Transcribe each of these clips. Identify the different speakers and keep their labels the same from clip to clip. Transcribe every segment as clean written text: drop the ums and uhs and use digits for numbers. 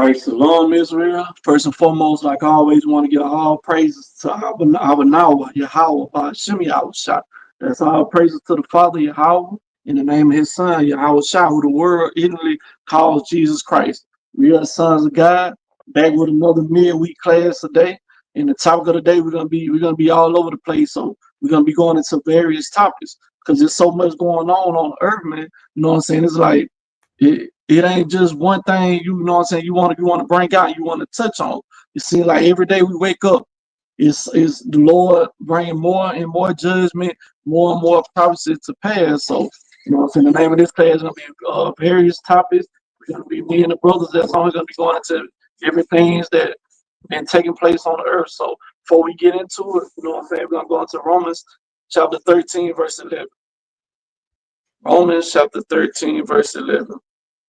Speaker 1: Right, Shalom Israel. First and foremost, like I always want to give all praises to our Nawa, Yahweh, by Shem Yahweh. That's all praises to the Father Yahweh in the name of his Son, Yahweh Shah, who the world ignorantly calls Jesus Christ. We are the sons of God, back with another midweek class today. And the topic of the day, we're gonna be all over the place. So we're gonna be going into various topics because there's so much going on earth, man. You know what I'm saying? It's like it ain't just one thing, you know what I'm saying, you want to bring out, you want to touch on. It seems like every day we wake up, is the Lord bringing more and more judgment, more and more prophecies to pass. So, you know what I'm saying, the name of this class is going to be various topics. We're going to be, me and the brothers that's only going to be going into different things that been taking place on the earth. So before we get into it, you know what I'm saying, we're going to go into Romans chapter 13, verse 11. Romans chapter 13, verse 11.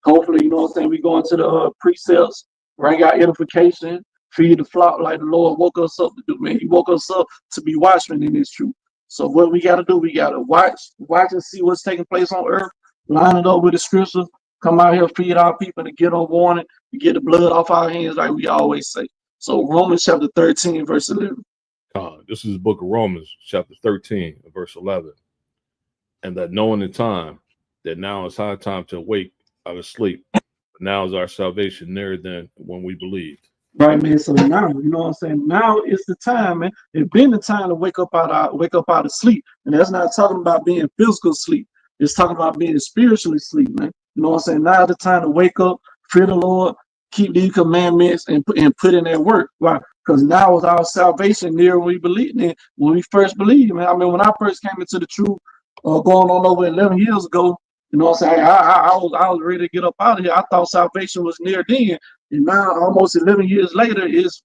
Speaker 1: Hopefully, you know what I'm saying, we go into the precepts, bring out edification, feed the flock like the Lord woke us up to do, man. He woke us up to be watchmen in this truth. So what we got to do, we got to watch and see what's taking place on earth, line it up with the scripture, come out here, feed our people, to get on warning, to get the blood off our hands, like we always say. So Romans chapter 13, verse 11.
Speaker 2: This is the book of Romans, chapter 13, verse 11. And that knowing the time, that now is high time to awake out of sleep. Now is our salvation nearer than when we believed.
Speaker 1: Right, man. So now, you know what I'm saying? Now is the time, man. It's been the time to wake up out of sleep. And that's not talking about being physical sleep. It's talking about being spiritually sleep, man. You know what I'm saying? Now is the time to wake up, fear the Lord, keep these commandments, and put in their work. Right? Because now is our salvation near when we believe, when we first believe, man. I mean, when I first came into the truth, going on over 11 years ago, you know what I'm saying? I was ready to get up out of here. I thought salvation was near then. And now, almost 11 years later, is,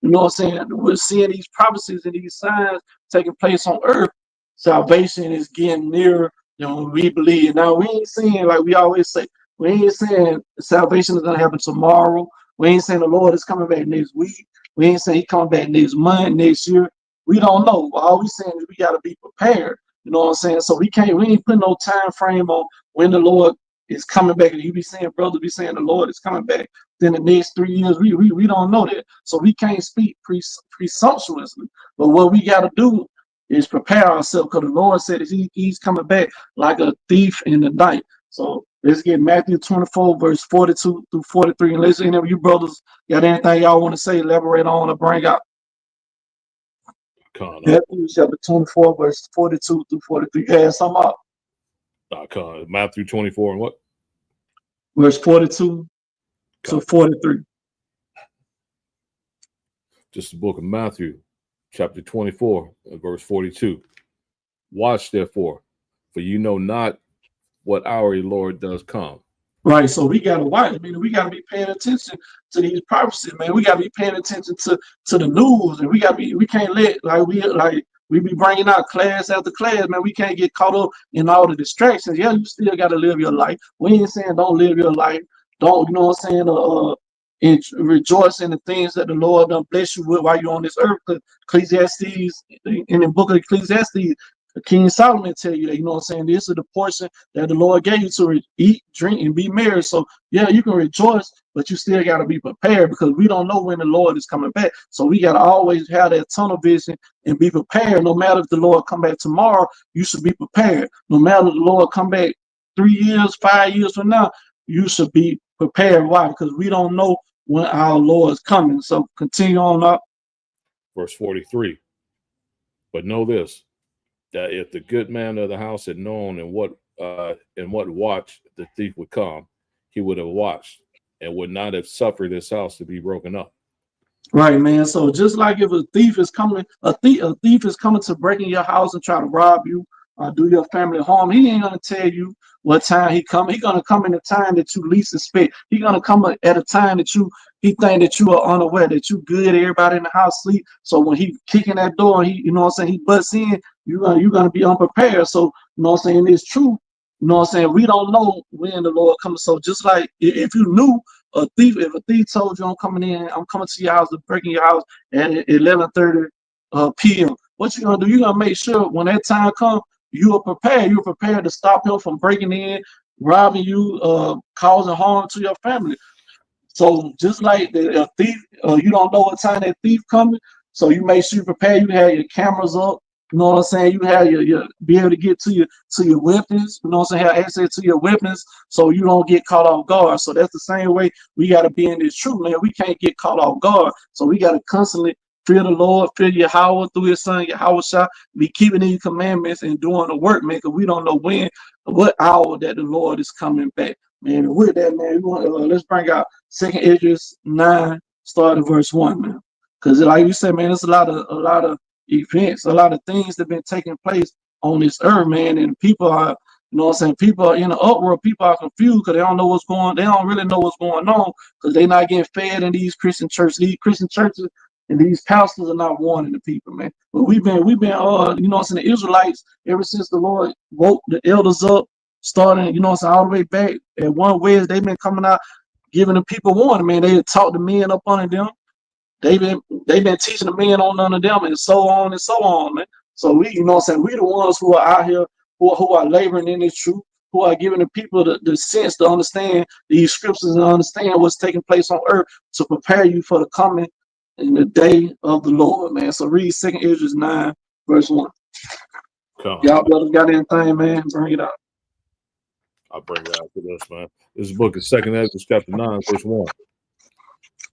Speaker 1: you know what I'm saying, we're seeing these prophecies and these signs taking place on earth. Salvation is getting nearer than when we believe. Now, we ain't saying, like we always say, we ain't saying salvation is going to happen tomorrow. We ain't saying the Lord is coming back next week. We ain't saying he coming back next month, next year. We don't know. All we saying is we got to be prepared. You know what I'm saying? So we ain't putting no time frame on when the Lord is coming back. And you be saying, brother, be saying the Lord is coming back. Then the next 3 years, we don't know that. So we can't speak presumptuously. But what we got to do is prepare ourselves, because the Lord said he's coming back like a thief in the night. So let's get Matthew 24, verse 42 through 43. And let's, any of you brothers got anything y'all want to say, elaborate on, or bring out. Matthew chapter 24, verse 42 through 43. Yeah, sum up.
Speaker 2: Matthew 24 and what?
Speaker 1: Verse 42 to 43.
Speaker 2: Just the book of Matthew, chapter 24, verse 42. Watch therefore, for you know not what hour your Lord does come.
Speaker 1: Right, so we gotta watch. I mean, we gotta be paying attention to these prophecies, man. We gotta be paying attention to the news, and we can't let we be bringing out class after class, man. We can't get caught up in all the distractions. Yeah, you still gotta live your life. We ain't saying don't live your life. Don't, you know what I'm saying? And rejoice in the things that the Lord done bless you with while you're on this earth. Ecclesiastes, in the book of Ecclesiastes, King Solomon tell you that, you know what I'm saying, this is the portion that the Lord gave you to eat, drink, and be merry. So yeah, you can rejoice, but you still got to be prepared, because we don't know when the Lord is coming back. So we got to always have that tunnel vision and be prepared. No matter if the Lord come back tomorrow, you should be prepared. No matter if the Lord come back 3 years, 5 years from now, you should be prepared. Why? Because we don't know when our Lord is coming. So continue on up.
Speaker 2: Verse 43. But know this, that if the good man of the house had known in what watch the thief would come, he would have watched and would not have suffered his house to be broken up.
Speaker 1: Right, man. So just like if a thief is coming, a thief is coming to break in your house and try to rob you, do your family harm, he ain't gonna tell you what time he come. He gonna come in the time that you least expect. He gonna come at a time that he think that you are unaware, that you good, everybody in the house sleep. So when he kicking that door, he, you know what I'm saying, he butts in, you're gonna be unprepared. So, you know what I'm saying, it's true. You know what I'm saying? We don't know when the Lord comes. So just like if you knew if a thief told you I'm coming to your house, to break in your house at 11:30 p.m., what you gonna do? You're gonna make sure when that time comes, you are prepared. You're prepared to stop him from breaking in, robbing you, causing harm to your family. So just like the thief, you don't know what time that thief coming, so you make sure you prepare. You have your cameras up. You know what I'm saying? You have your be able to get to your weapons. You know what I'm saying? Have access to your weapons, so you don't get caught off guard. So that's the same way we got to be in this truth, man. We can't get caught off guard. So we got to constantly fear the Lord, fear Yahweh through His Son Yahweh Shah, be keeping these commandments and doing the work, man. Because we don't know when, what hour that the Lord is coming back, man. And with that, man, let's bring out 2nd Esdras 9, start at verse 1, man. Because like you said, man, there's a lot of events, a lot of things that have been taking place on this earth, man, and people are, you know what I'm saying, people are in the uproar, people are confused because they don't know what's going, they don't really know what's going on because they're not getting fed in these Christian churches. These Christian churches and these pastors are not warning the people, man. But we've been you know what I'm saying, the Israelites, ever since the Lord woke the elders up, starting, you know what I'm saying, all the way back at one Wednesday, they've been coming out giving the people warning, man. They taught the men up under them. They've been teaching the men on under them, and so on, man. So we, you know what I'm saying, we the ones who are out here who are laboring in this truth, who are giving the people the sense to understand these scriptures and understand what's taking place on earth to prepare you for the coming in the day of the Lord, man. So read 2nd Esdras 9, verse 1. Y'all brothers got anything, man? Bring it out.
Speaker 2: I'll bring it out to this, man. This book is 2nd Esdras chapter 9, verse 1.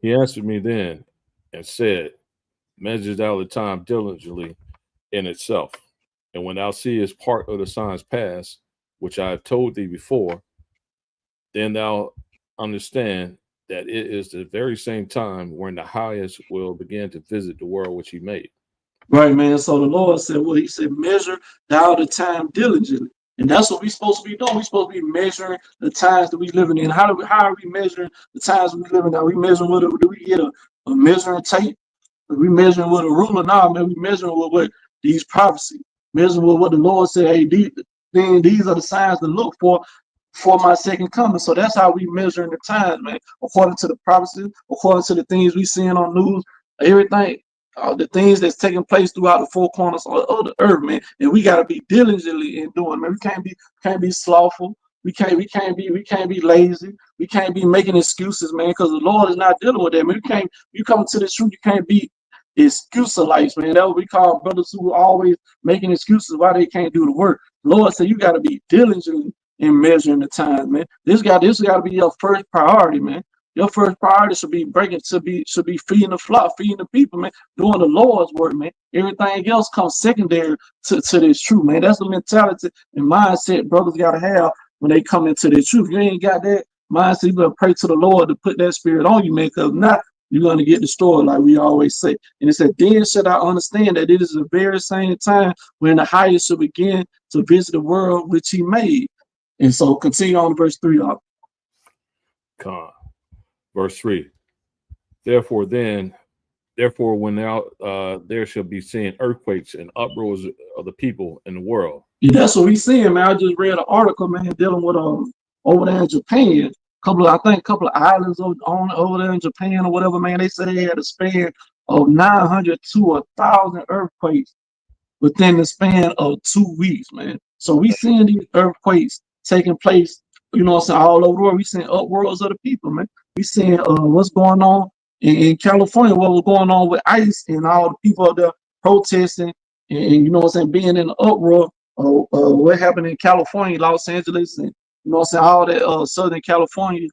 Speaker 2: He answered me then and said, measure thou the time diligently in itself. And when thou seest part of the signs pass, which I have told thee before, then thou understand that it is the very same time when the highest will begin to visit the world which he made.
Speaker 1: Right, man. So the Lord said, well, He said, measure thou the time diligently. And that's what we're supposed to be doing. We're supposed to be measuring the times that we living in. How are we measuring the times we living in? Are we measuring with do we get a measuring tape? Are we measuring with a ruler? Now, man, we measuring with what these prophecies, measuring with what the Lord said, hey, these are the signs to look for my second coming. So that's how we measuring the times, man, according to the prophecies, according to the things we seeing on news, everything. The things that's taking place throughout the four corners of the earth, man, and we got to be diligently in doing, man. We can't be slothful. We can't be lazy. We can't be making excuses, man, because the Lord is not dealing with that, man. You come to the truth, you can't be excuse-alites, man. That's what we call brothers who are always making excuses why they can't do the work. The Lord said you got to be diligently in measuring the time, man. This got to be your first priority, man. Your first priority should be feeding the flock, feeding the people, man, doing the Lord's work, man. Everything else comes secondary to this truth, man. That's the mentality and mindset brothers gotta have when they come into the truth. You ain't got that mindset, you better pray to the Lord to put that spirit on you, man, because if not, you're gonna get destroyed, like we always say. And it said, then should I understand that it is the very same time when the highest shall begin to visit the world which He made. And so continue on to verse 3.
Speaker 2: Verse 3. Therefore, when there shall be seen earthquakes and uproars of the people in the world.
Speaker 1: Yeah, that's what we seeing, man. I just read an article, man, dealing with over there in Japan. I think a couple of islands over there in Japan or whatever, man. They said they had a span of 900 to 1,000 earthquakes within the span of 2 weeks, man. So we seeing these earthquakes taking place, you know what I'm saying, all over the world. We seeing upwards of the people, man. We seeing what's going on in California, what was going on with ICE and all the people out there protesting and you know what I'm saying, being in the uproar of what happened in California, Los Angeles, and you know what I'm saying, all that Southern California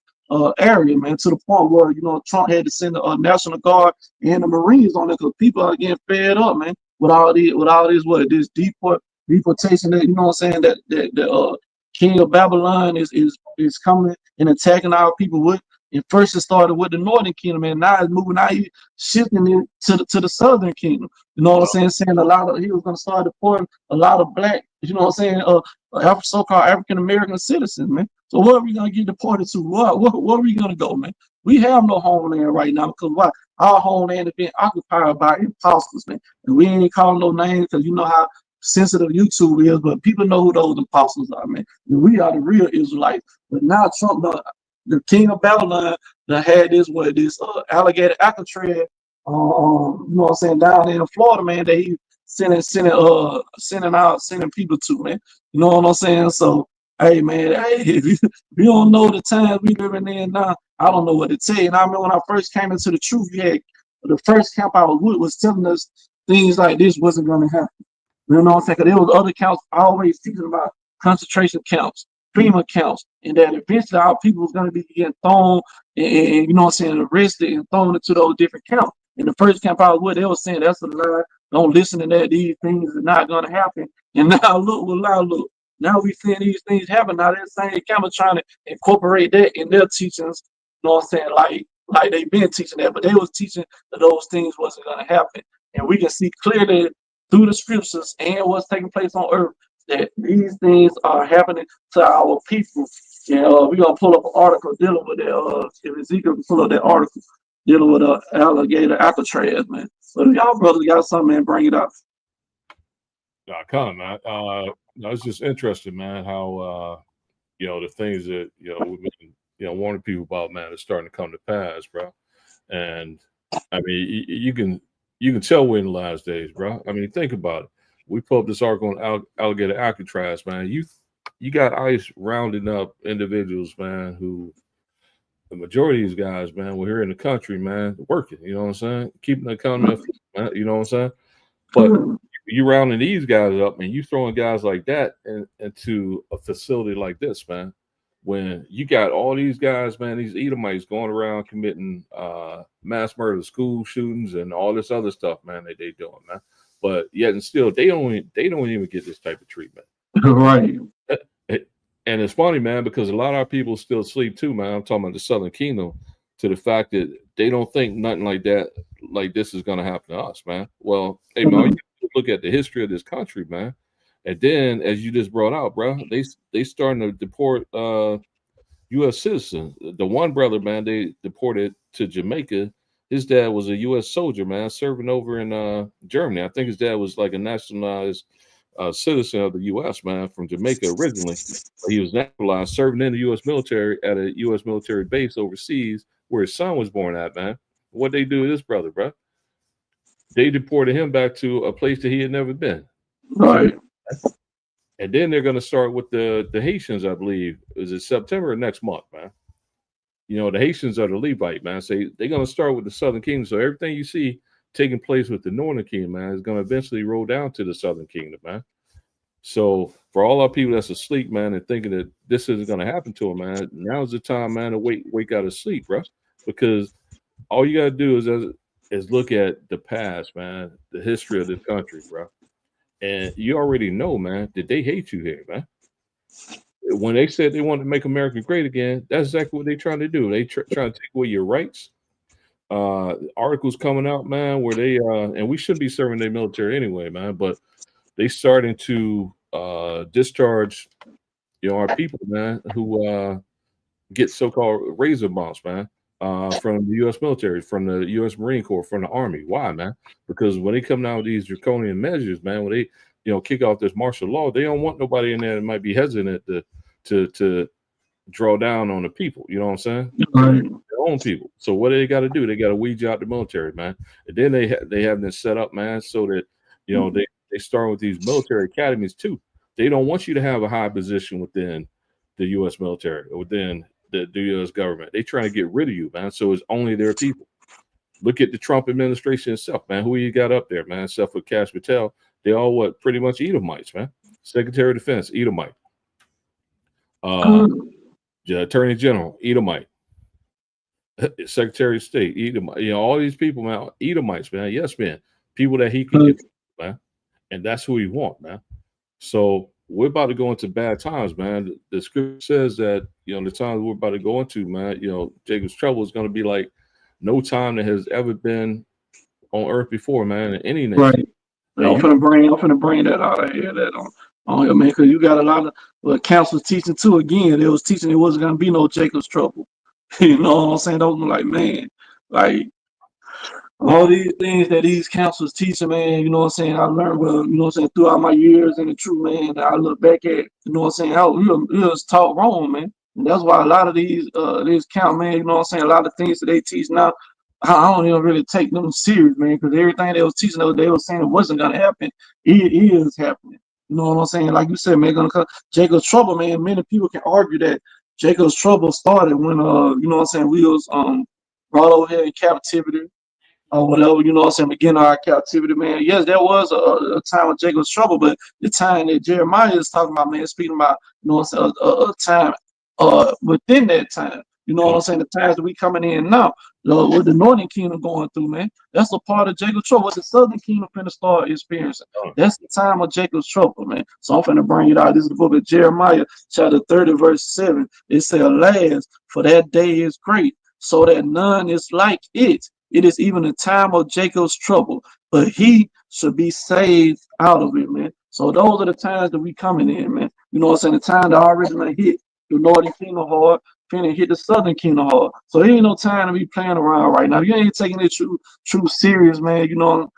Speaker 1: area, man, to the point where, you know, Trump had to send the National Guard and the Marines on there because people are getting fed up, man, with all this deportation that, you know what I'm saying, that the King of Babylon is coming and attacking our people with. And first it started with the Northern Kingdom, and now it's moving out, shifting it to the Southern Kingdom. You know what I'm saying? Saying he was going to start deporting a lot of black, you know what I'm saying, so-called African American citizens, man. So where are we going to get deported to? Where are we going to go, man? We have no homeland right now because why? Our homeland is being occupied by imposters, man. And we ain't calling no names because you know how sensitive YouTube is, but people know who those imposters are, man. And we are the real Israelites. But now Trump, the King of Babylon, that had this alligator Alcatraz, you know what I'm saying, down in Florida, man, that he sending people to, man. You know what I'm saying? So Hey man, hey, if you don't know the times we living in now, I don't know what to tell you. And I remember when I first came into the truth, you had the first camp I was with was telling us things like this wasn't gonna happen. You know what I'm saying? 'Cause there was other camps always teaching about concentration camps, FEMA camps, and that eventually our people was gonna be getting thrown and you know what I'm saying, arrested and thrown into those different camps. In the first camp I was with, they were saying that's a lie. Don't listen to that. These things are not gonna happen. And now look what now look. Now we seeing these things happen. Now that same camp is trying to incorporate that in their teachings. You know what I'm saying? Like they've been teaching that, but they was teaching that those things wasn't gonna happen. And we can see clearly through the scriptures and what's taking place on earth that these things are happening to our people. And we're gonna pull up an article dealing with that. If Ezekiel can pull up that article dealing with alligator Alcatraz, man. So if y'all brothers got something, man, bring it up.
Speaker 2: Come, man. No, it's just interesting, man, how the things that we've been warning people about, man, is starting to come to pass, bro. And I mean, you can tell we're in the last days, bro. I mean, think about it. We pull up this article on alligator Alcatraz, man. You got ICE rounding up individuals, man, who the majority of these guys, man, we're here in the country, man, working. You know what I'm saying? Keeping the economy, man, you know what I'm saying? But you rounding these guys up, and you throwing guys like that into a facility like this, man. When you got all these guys, man, these Edomites going around committing mass murder, school shootings, and all this other stuff, man, that they doing, man. But yet and still, they don't even get this type of treatment.
Speaker 1: Right.
Speaker 2: And it's funny, man, because a lot of our people still sleep too, man. I'm talking about the Southern Kingdom, to the fact that they don't think nothing like that, like this, is going to happen to us, man. Well, hey, man, you look at the history of this country, man, and then as you just brought out, bro, they starting to deport U.S. citizens. The one brother, man, they deported to Jamaica. His dad was a U.S. soldier, man, serving over in Germany. I think his dad was like a nationalized citizen of the U.S., man, from Jamaica originally. He was naturalized, serving in the U.S. military at a U.S. military base overseas, where his son was born at, man. What they do to this brother, bro? They deported him back to a place that he had never been.
Speaker 1: Right.
Speaker 2: And then they're going to start with the Haitians, I believe. Is it September or next month, man? You know, the Haitians are the Levite, man. So they're going to start with the Southern Kingdom. So everything you see taking place with the Northern Kingdom, man, is going to eventually roll down to the Southern Kingdom, man. So for all our people that's asleep, man, and thinking that this isn't going to happen to them, man, now's the time, man, to wake out of sleep, bro. Because all you got to do is look at the past, man, the history of this country, bro. And you already know, man, that they hate you here, man. When they said they wanted to make America great again, that's exactly what they're trying to do. They trying to take away your rights. Articles coming out, man, where they and we shouldn't be serving their military anyway, man, but they starting to discharge, our people, man, who get so-called razor bumps, man, from the U.S. military, from the U.S. Marine Corps, from the Army. Why, man? Because when they come down with these draconian measures, man, when they kick off this martial law, they don't want nobody in there that might be hesitant to draw down on the people. You know what I'm saying?
Speaker 1: Right.
Speaker 2: Their own people. So what do they got to do? They got to weed you out the military, man. And then they have this set up, man, so that they start with these military academies too. They don't want you to have a high position within the U.S. military or within the U.S. government. They trying to get rid of you, man. So it's only their people. Look at the Trump administration itself, man. Who you got up there, man? Except for Kash Patel, they all pretty much Edomites, man. Secretary of Defense, Edomite. The Attorney General, Edomite. Secretary of State, Edomite. All these people, man, Edomites, man. Yes, man. People that he can get, man. And that's who he want, man. So we're about to go into bad times, man. The scripture says that, the times we're about to go into, man, Jacob's trouble is going to be like no time that has ever been on earth before, man, in any nation.
Speaker 1: Right. I'm finna bring that out of here, that on here, man, because you got a lot of counselors teaching too. Again, they was teaching it wasn't gonna be no Jacob's trouble. You know what I'm saying? Those were like, man, like all these things that these counselors teaching, man, you know what I'm saying? I learned, well, you know what I'm saying, throughout my years in the truth, man, I look back at, you know what I'm saying, how we was taught wrong, man. And that's why a lot of these count, man, you know what I'm saying, a lot of things that they teach now, I don't even really take them serious, man, because everything they was teaching, they was saying it wasn't gonna happen. It is happening. You know what I'm saying? Like you said, man, gonna come Jacob's trouble, man. Many people can argue that Jacob's trouble started when you know what I'm saying, we was brought over here in captivity or whatever, you know what I'm saying, beginning of our captivity, man. Yes, there was a time of Jacob's trouble, but the time that Jeremiah is talking about, man, speaking about, you know what I'm saying, a time within that time. You know what I'm saying? The times that we coming in now, with the northern kingdom going through, man. That's a part of Jacob's trouble. What the southern kingdom finna start experiencing. That's the time of Jacob's trouble, man. So I'm finna bring it out. This is the book of Jeremiah, chapter 30, verse 7. It says, alas, for that day is great, so that none is like it. It is even the time of Jacob's trouble, but he should be saved out of it, man. So those are the times that we coming in, man. You know what I'm saying? The time that already done hit the northern kingdom hard, finna hit the southern kingdom hard. So there ain't no time to be playing around right now. You ain't taking it true serious, man. You know,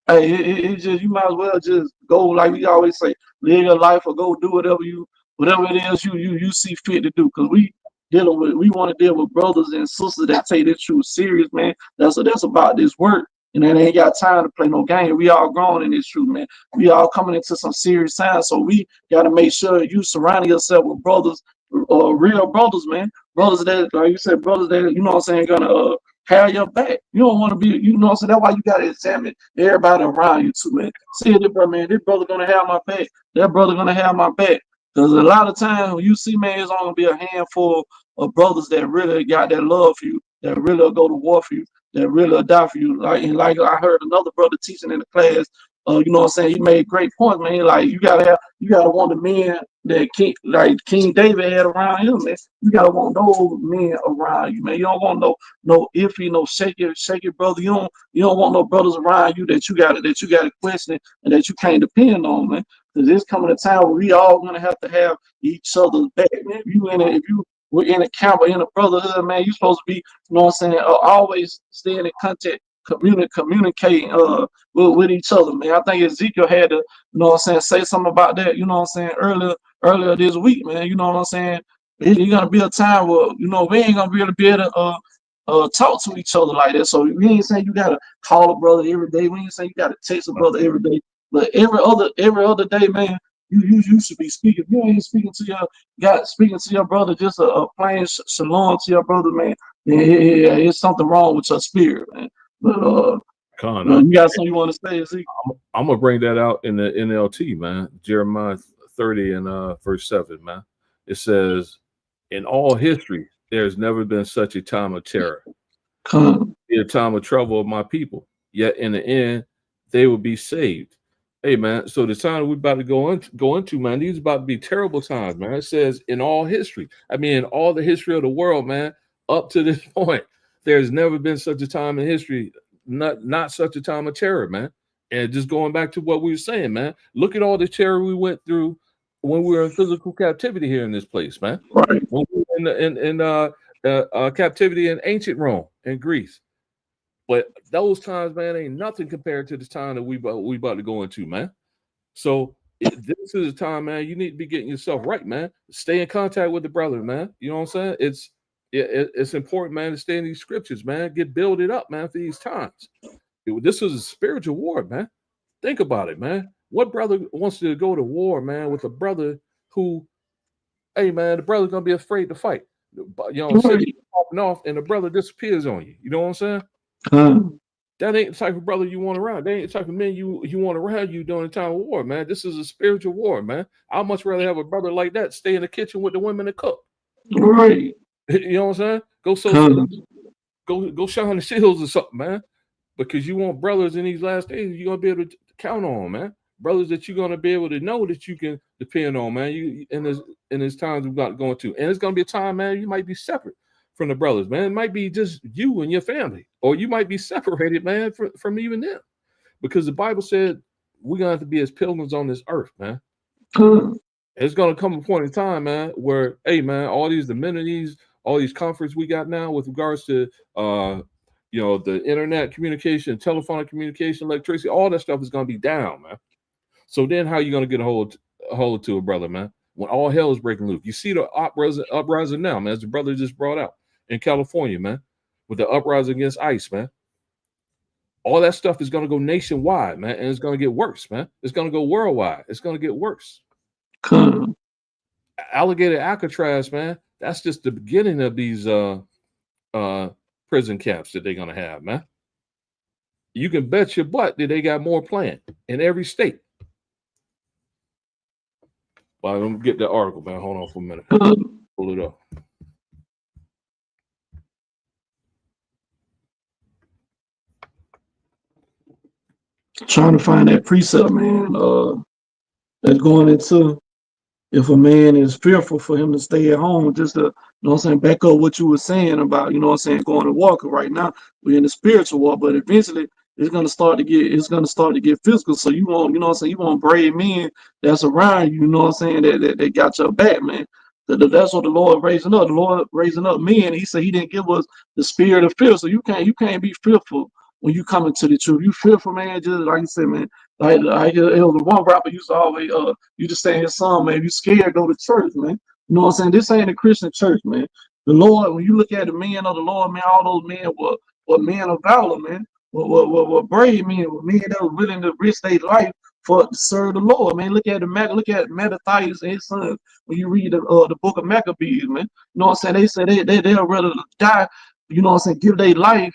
Speaker 1: hey, it just, you might as well just go, like we always say, live your life or go do whatever it is you see fit to do. Cause we want to deal with brothers and sisters that take this truth serious, man. That's about this work. And they ain't got time to play no game. We all grown in this truth, man. We all coming into some serious times. So we gotta make sure you surrounding yourself with brothers, real brothers, man. Brothers that, like you said, brothers that, you know what I'm saying, gonna have your back. You don't want to be, you know what I'm saying? That's why you gotta examine everybody around you too, man. See this brother, man, this brother gonna have my back. That brother gonna have my back. Because a lot of times when you see, man, it's only gonna be a handful of brothers that really got that love for you, that really will go to war for you, that really will die for you. Like I heard another brother teaching in the class, you know what I'm saying? He made great points, man. Like you gotta want the men that King David had around him, man. You gotta want those men around you, man. You don't want no iffy, no shaky brother. You don't want no brothers around you that you gotta question and that you can't depend on, man. Because there's coming a time where we all gonna have to have each other's back, man. If you were in a camp or in a brotherhood, man, you're supposed to be, you know what I'm saying, always staying in contact, communicating with each other, man. I think Ezekiel had to, you know what I'm saying, say something about that, you know what I'm saying, earlier this week, man. You know what I'm saying? It's gonna be a time where, you know, we ain't gonna really be able to talk to each other like that. So we ain't saying you gotta call a brother every day. We ain't saying you gotta text a brother every day. But every other day, man, you should be speaking. If you ain't speaking to your brother, just a plain shalom to your brother, man. Yeah, it's something wrong with your spirit, man. But you got something you want to say, Zeke?
Speaker 2: I'm gonna bring that out in the NLT, man. Jeremiah 30 and verse 7, man. It says, in all history, there's never been such a time of terror, a time of trouble of my people. Yet in the end, they will be saved. Hey, man. So the time we're about to go into, man, these about to be terrible times, man. It says in all history. I mean, in all the history of the world, man, up to this point, there's never been such a time in history, not such a time of terror, man. And just going back to what we were saying, man, look at all the terror we went through when we were in physical captivity here in this place, man.
Speaker 1: Right.
Speaker 2: When we were in captivity in ancient Rome and Greece. But those times, man, ain't nothing compared to the time that we about to go into, man. So this is a time, man, you need to be getting yourself right, man. Stay in contact with the brother, man. You know what I'm saying? It's important, man, to stay in these scriptures, man. Get builded up, man, for these times. This is a spiritual war, man. Think about it, man. What brother wants to go to war, man, with a brother who, hey, man, the brother's gonna be afraid to fight. You know, sitting popping off, and the brother disappears on you. You know what I'm saying? That ain't the type of brother you want around. They ain't the type of men you want around you during the time of war, man. This is a spiritual war, man. I'd much rather have a brother like that stay in the kitchen with the women and cook.
Speaker 1: Right.
Speaker 2: You know what I'm saying? Go shine the shields or something, man. Because you want brothers in these last days you're gonna be able to count on, man. Brothers that you're gonna be able to know that you can depend on, man. You in this times we're not going to, and it's gonna be a time, man. You might be separate from the brothers, man. It might be just you and your family, or you might be separated, man, from even them, because the Bible said we're gonna have to be as pilgrims on this earth, man. It's gonna come a point in time, man, where, hey, man, all these amenities, all these comforts we got now with regards to, you know, the internet communication, telephonic communication, electricity, all that stuff is gonna be down, man. So then, how you gonna get a hold to a brother, man, when all hell is breaking loose? You see the uprising now, man, as the brother just brought out in California, man, with the uprising against ICE, man. all that stuff is going to go nationwide, man, and it's going to get worse, man. It's going to go worldwide. It's going to get worse.
Speaker 1: Come.
Speaker 2: Alligator Alcatraz, man. That's just the beginning of these prison camps that they're going to have, man. You can bet your butt that they got more planned in every state. But I'm gonna get the article, man. Hold on for a minute. Pull it up.
Speaker 1: Trying to find that precept, man. That's going into if a man is fearful for him to stay at home, just to, you know what I'm saying, back up what you were saying about, you know what I'm saying, going to war. 'Cause right now we're in the spiritual war, but eventually it's gonna start to get physical. So you want, you know what I'm saying, you want brave men that's around you, you know what I'm saying, that got your back, man. That's what the Lord raising up. The Lord raising up men. He said he didn't give us the spirit of fear. So you can't be fearful when you come into the truth. You fearful, man, just like you said, man. Like it was the one rapper used to always you just say his song, man, if you scared, go to church, man. You know what I'm saying? This ain't a Christian church, man. The Lord, when you look at the men of the Lord, man, all those men were men of valor, man. Were brave men, were men that were willing to risk their life for to serve the Lord, man. Look at Mattathias and his sons when you read the book of Maccabees, man. You know what I'm saying? They say they'll rather die, you know what I'm saying, give their life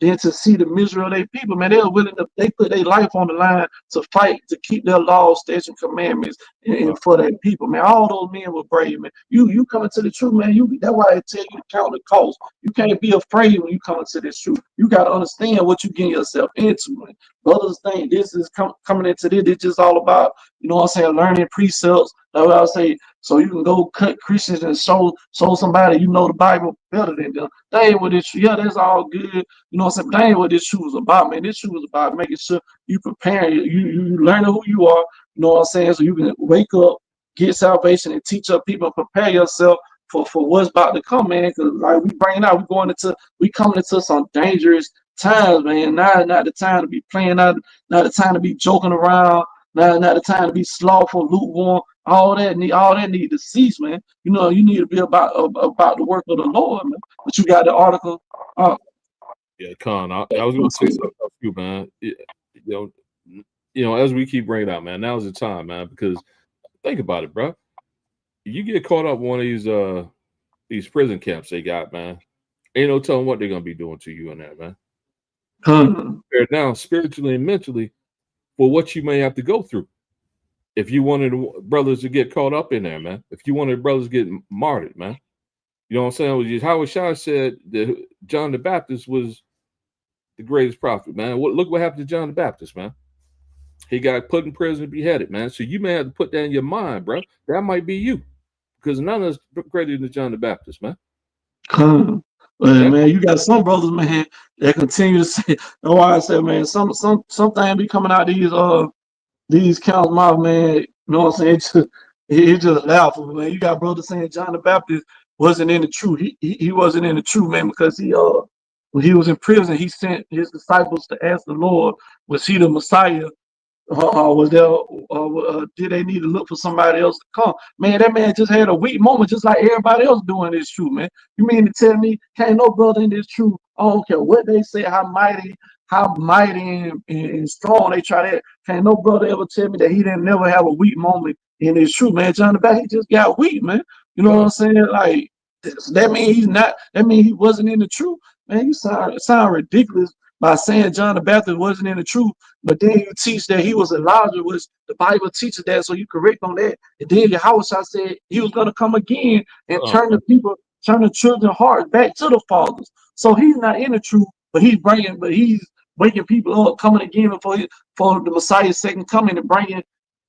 Speaker 1: than to see the misery of their people, man. They're willing to, they put their life on the line to fight, to keep their laws, statutes, and commandments and for their people, man. All those men were brave, man. You come into the truth, man. That's why I tell you to count the cost. You can't be afraid when you come into this truth. You got to understand what you getting yourself into, man. Brothers think this is coming into this. It's just all about, you know what I'm saying, learning precepts. That's what I say. So you can go cut Christians and show somebody you know the Bible better than them. That ain't what this. Yeah, that's all good. You know what I'm saying? But that ain't what this truth is about, man. This truth is about making sure you prepare. You learn who you are. You know what I'm saying? So you can wake up, get salvation, and teach up people, and prepare yourself for what's about to come, man. Because like we coming into some dangerous times, man. Not the time to be playing, not the time to be joking around, not the time to be slothful, lukewarm. All that need to cease, man. You know, you need to be about the work of the Lord, man. But you got the article.
Speaker 2: Yeah, Con, I was going to say something about you, man. You know, as we keep bringing out, man, now's the time, man. Because think about it, bro. You get caught up in one of these prison camps they got, man. Ain't no telling what they're gonna be doing to you in there, man. They're now spiritually and mentally for what you may have to go through. If you wanted brothers to get caught up in there, man. If you wanted brothers to get martyred, man. You know what I'm saying? Howard Shah said that John the Baptist was the greatest prophet, man. Look what happened to John the Baptist, man. He got put in prison and beheaded, man. So you may have to put that in your mind, bro. That might be you. Because none of us greater than John the Baptist, man.
Speaker 1: Well, man, you got some brothers, man, that continue to say. That's why I said, man, something be coming out these counts mouth, man. You know what I'm saying? It's just laughable, man. You got brothers saying John the Baptist wasn't in the truth. He wasn't in the truth, man, because when he was in prison, he sent his disciples to ask the Lord, was he the Messiah? Was there? Did they need to look for somebody else to come? Man, that man just had a weak moment, just like everybody else doing this truth, man. You mean to tell me can't no brother in this truth? I don't care what they say, how mighty and strong they try that. Can't no brother ever tell me that he didn't never have a weak moment in his truth, man. John the Baptist, he just got weak, man. You know what I'm saying? Like that mean he's not. That mean he wasn't in the truth, man. You sound ridiculous by saying John the Baptist wasn't in the truth. But then you teach that he was Elijah, which the Bible teaches that, so you correct on that. And then Yahweh said he was going to come again and turn the children's hearts back to the fathers. So he's not in the truth, but he's waking people up, coming again for the Messiah's second coming and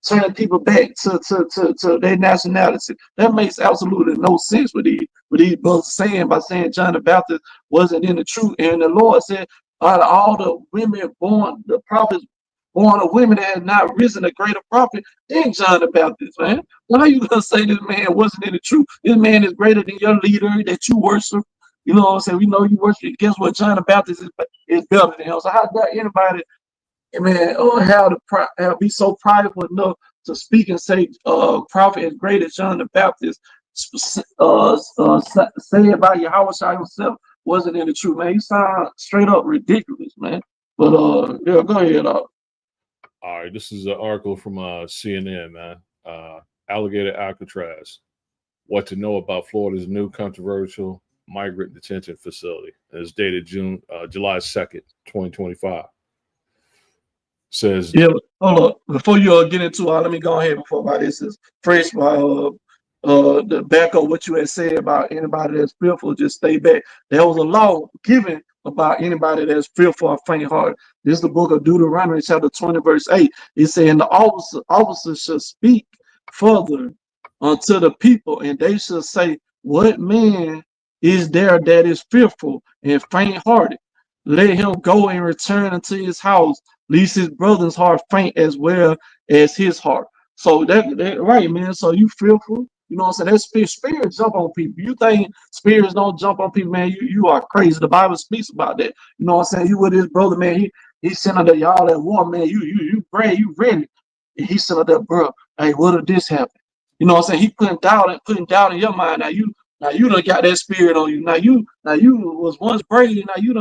Speaker 1: turning people back to their nationality. That makes absolutely no sense with these brothers saying by saying John the Baptist wasn't in the truth. And the Lord said, out of all the women born, the prophets born of women that had not risen a greater prophet than John the Baptist, man. Why are you gonna say this man wasn't in the truth? This man is greater than your leader that you worship. You know what I'm saying? We know you worship. Guess what? John the Baptist is better than him. So how dare anybody, man, be so prideful enough to speak and say prophet is greater than John the Baptist? Say about Yahweh Shai himself wasn't in the truth, man. You sound straight up ridiculous, man. But yeah, go ahead.
Speaker 2: All right, this is an article from CNN, man. Alligator Alcatraz. What to know about Florida's new controversial migrant detention facility. It's dated July 2nd, 2025. Says,
Speaker 1: yeah, hold up. Before you get into let me go ahead before my this is fresh by the back of what you had said about anybody that's fearful, just stay back. There was a law given about anybody that's fearful or faint heart. This is the book of Deuteronomy, chapter 20, verse 8. It's saying the officers should speak further unto the people, and they should say, what man is there that is fearful and faint hearted? Let him go and return unto his house, lest his brother's heart faint as well as his heart. So that right, man. So you fearful? You know what I'm saying? That spirits jump on people. You think spirits don't jump on people, man? You are crazy. The Bible speaks about that. You know what I'm saying? You with his brother, man. He sent out there, y'all at war, man. You brave, you ready. And he sent out there, bro. Hey, what if this happen? You know what I'm saying? He putting doubt in your mind. Now you done got that spirit on you. Now you was once brave. Now you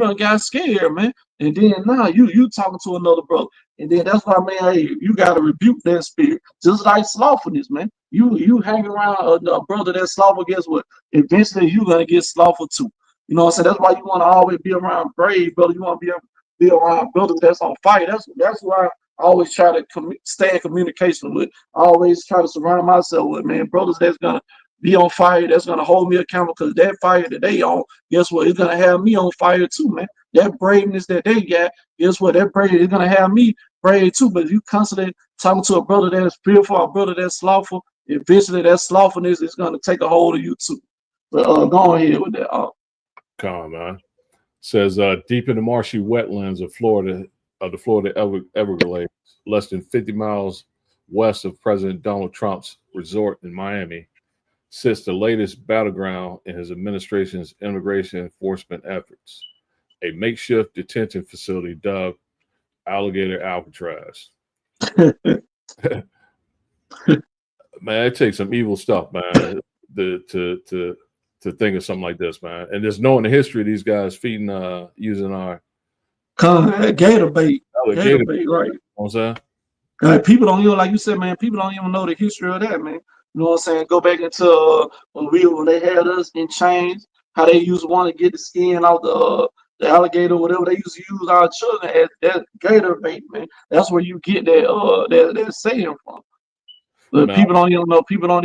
Speaker 1: done got scared, man. And then now you talking to another brother. And then that's why, man, hey, you gotta rebuke that spirit. Just like slothfulness, man. You hang around a brother that's slothful, guess what? Eventually you gonna get slothful too. You know what I'm saying? That's why you want to always be around brave, brother. You want to be around brothers that's on fire. That's why I always try to stay in communication with. I always try to surround myself with, man, brothers that's gonna be on fire, that's gonna hold me accountable, because that fire that they on, guess what? It's gonna have me on fire too, man. That braveness that they got, guess what? That brave is gonna have me brave too. But if you constantly talking to a brother that's fearful, a brother that's slothful, eventually that slothfulness is gonna take a hold of you too. But go ahead with that.
Speaker 2: come on, man. Says deep in the marshy wetlands of Florida, the Florida Everglades, less than 50 miles west of President Donald Trump's resort in Miami, sits the latest battleground in his administration's immigration enforcement efforts, a makeshift detention facility dubbed Alligator Alcatraz. Man, it takes some evil stuff, man, to think of something like this, man. And just knowing the history of these guys feeding, using our
Speaker 1: Gator bait. Gator bait, right.
Speaker 2: You know what I'm
Speaker 1: saying? People don't even, like you said, man, people don't even know the history of that, man. You know what I'm saying? Go back into when they had us in chains, how they used to want to get the skin out the alligator, whatever. They used to use our children as that gator bait, man. That's where you get that saying from. But people don't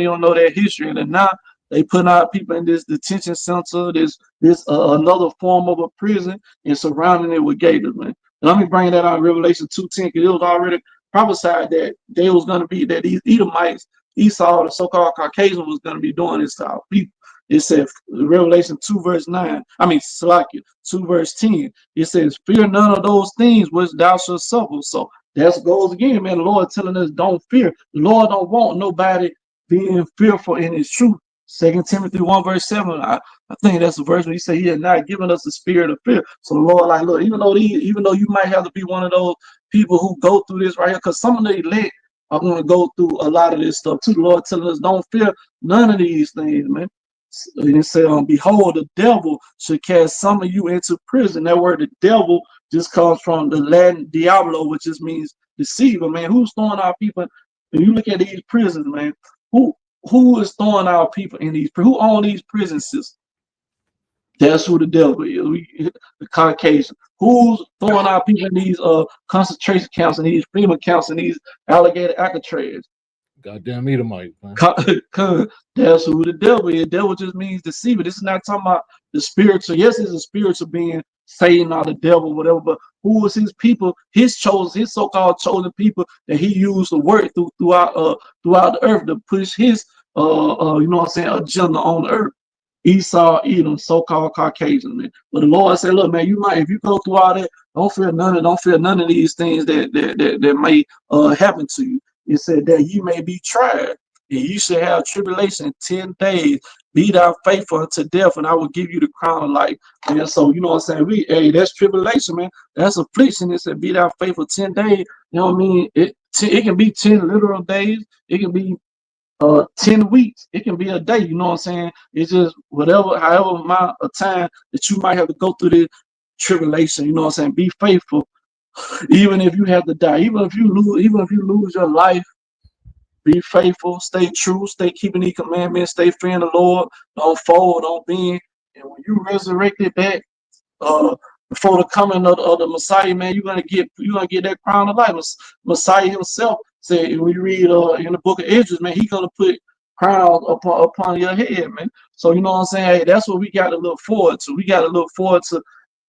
Speaker 1: even know their history. And now they put our people in this detention center, this another form of a prison, and surrounding it with gators, man. And let me bring that out in Revelation 2:10, because it was already prophesied that they was going to be, that these Edomites, Esau, the so-called Caucasian, was going to be doing this to our people. It said, Revelation 2 verse 9, I mean, Salakia, 2 verse 10, it says, fear none of those things which thou shalt suffer. So that goes again, man. The Lord telling us don't fear. The Lord don't want nobody being fearful in his truth. 2 Timothy 1 verse 7, I think that's the verse where he said he had not given us the spirit of fear. So the Lord, like, look, even though you might have to be one of those people who go through this right here, because some of the elect are going to go through a lot of this stuff too. The Lord telling us don't fear none of these things, man. And it said, behold, the devil should cast some of you into prison. That word, the devil, just comes from the Latin diablo, which just means deceiver, man. Who's throwing our people? When you look at these prisons, man, who is throwing our people in these? Who own these prison systems? That's who the devil is. The Caucasian. Who's throwing our people in these concentration camps and these FEMA camps and these alligator Alcatraz?
Speaker 2: Goddamn Edomite, man.
Speaker 1: That's who the devil is. Devil just means deceiver. This is not talking about the spiritual. Yes, it's a spiritual being, Satan or the devil, whatever. But who is his people? His chosen, his so-called chosen people that he used to work throughout the earth to push his you know what I'm saying, agenda on the earth. Esau, Edom, so-called Caucasian, man. But the Lord said, look, man, you might, if you go through all that, don't fear none of these things that may happen to you. It said that you may be tried, and you should have tribulation 10 days. Be thou faithful unto death, and I will give you the crown of life. And so, you know what I'm saying? Hey, that's tribulation, man. That's affliction. It said, be thou faithful 10 days. You know what I mean? It can be 10 literal days. It can be 10 weeks. It can be a day. You know what I'm saying? It's just however amount of time that you might have to go through this tribulation. You know what I'm saying? Be faithful, even if you have to die, even if you lose your life. Be faithful, stay true, stay keeping these commandments, stay free in the Lord. Don't fold, don't bend. And when you resurrected back, uh, before the coming of the Messiah, man, you're gonna get that crown of life. Messiah himself said, when you read in the book of Esdras, man, he's gonna put crowns upon your head, man. So you know what I'm saying? Hey, that's what we got to look forward to. We got to look forward to,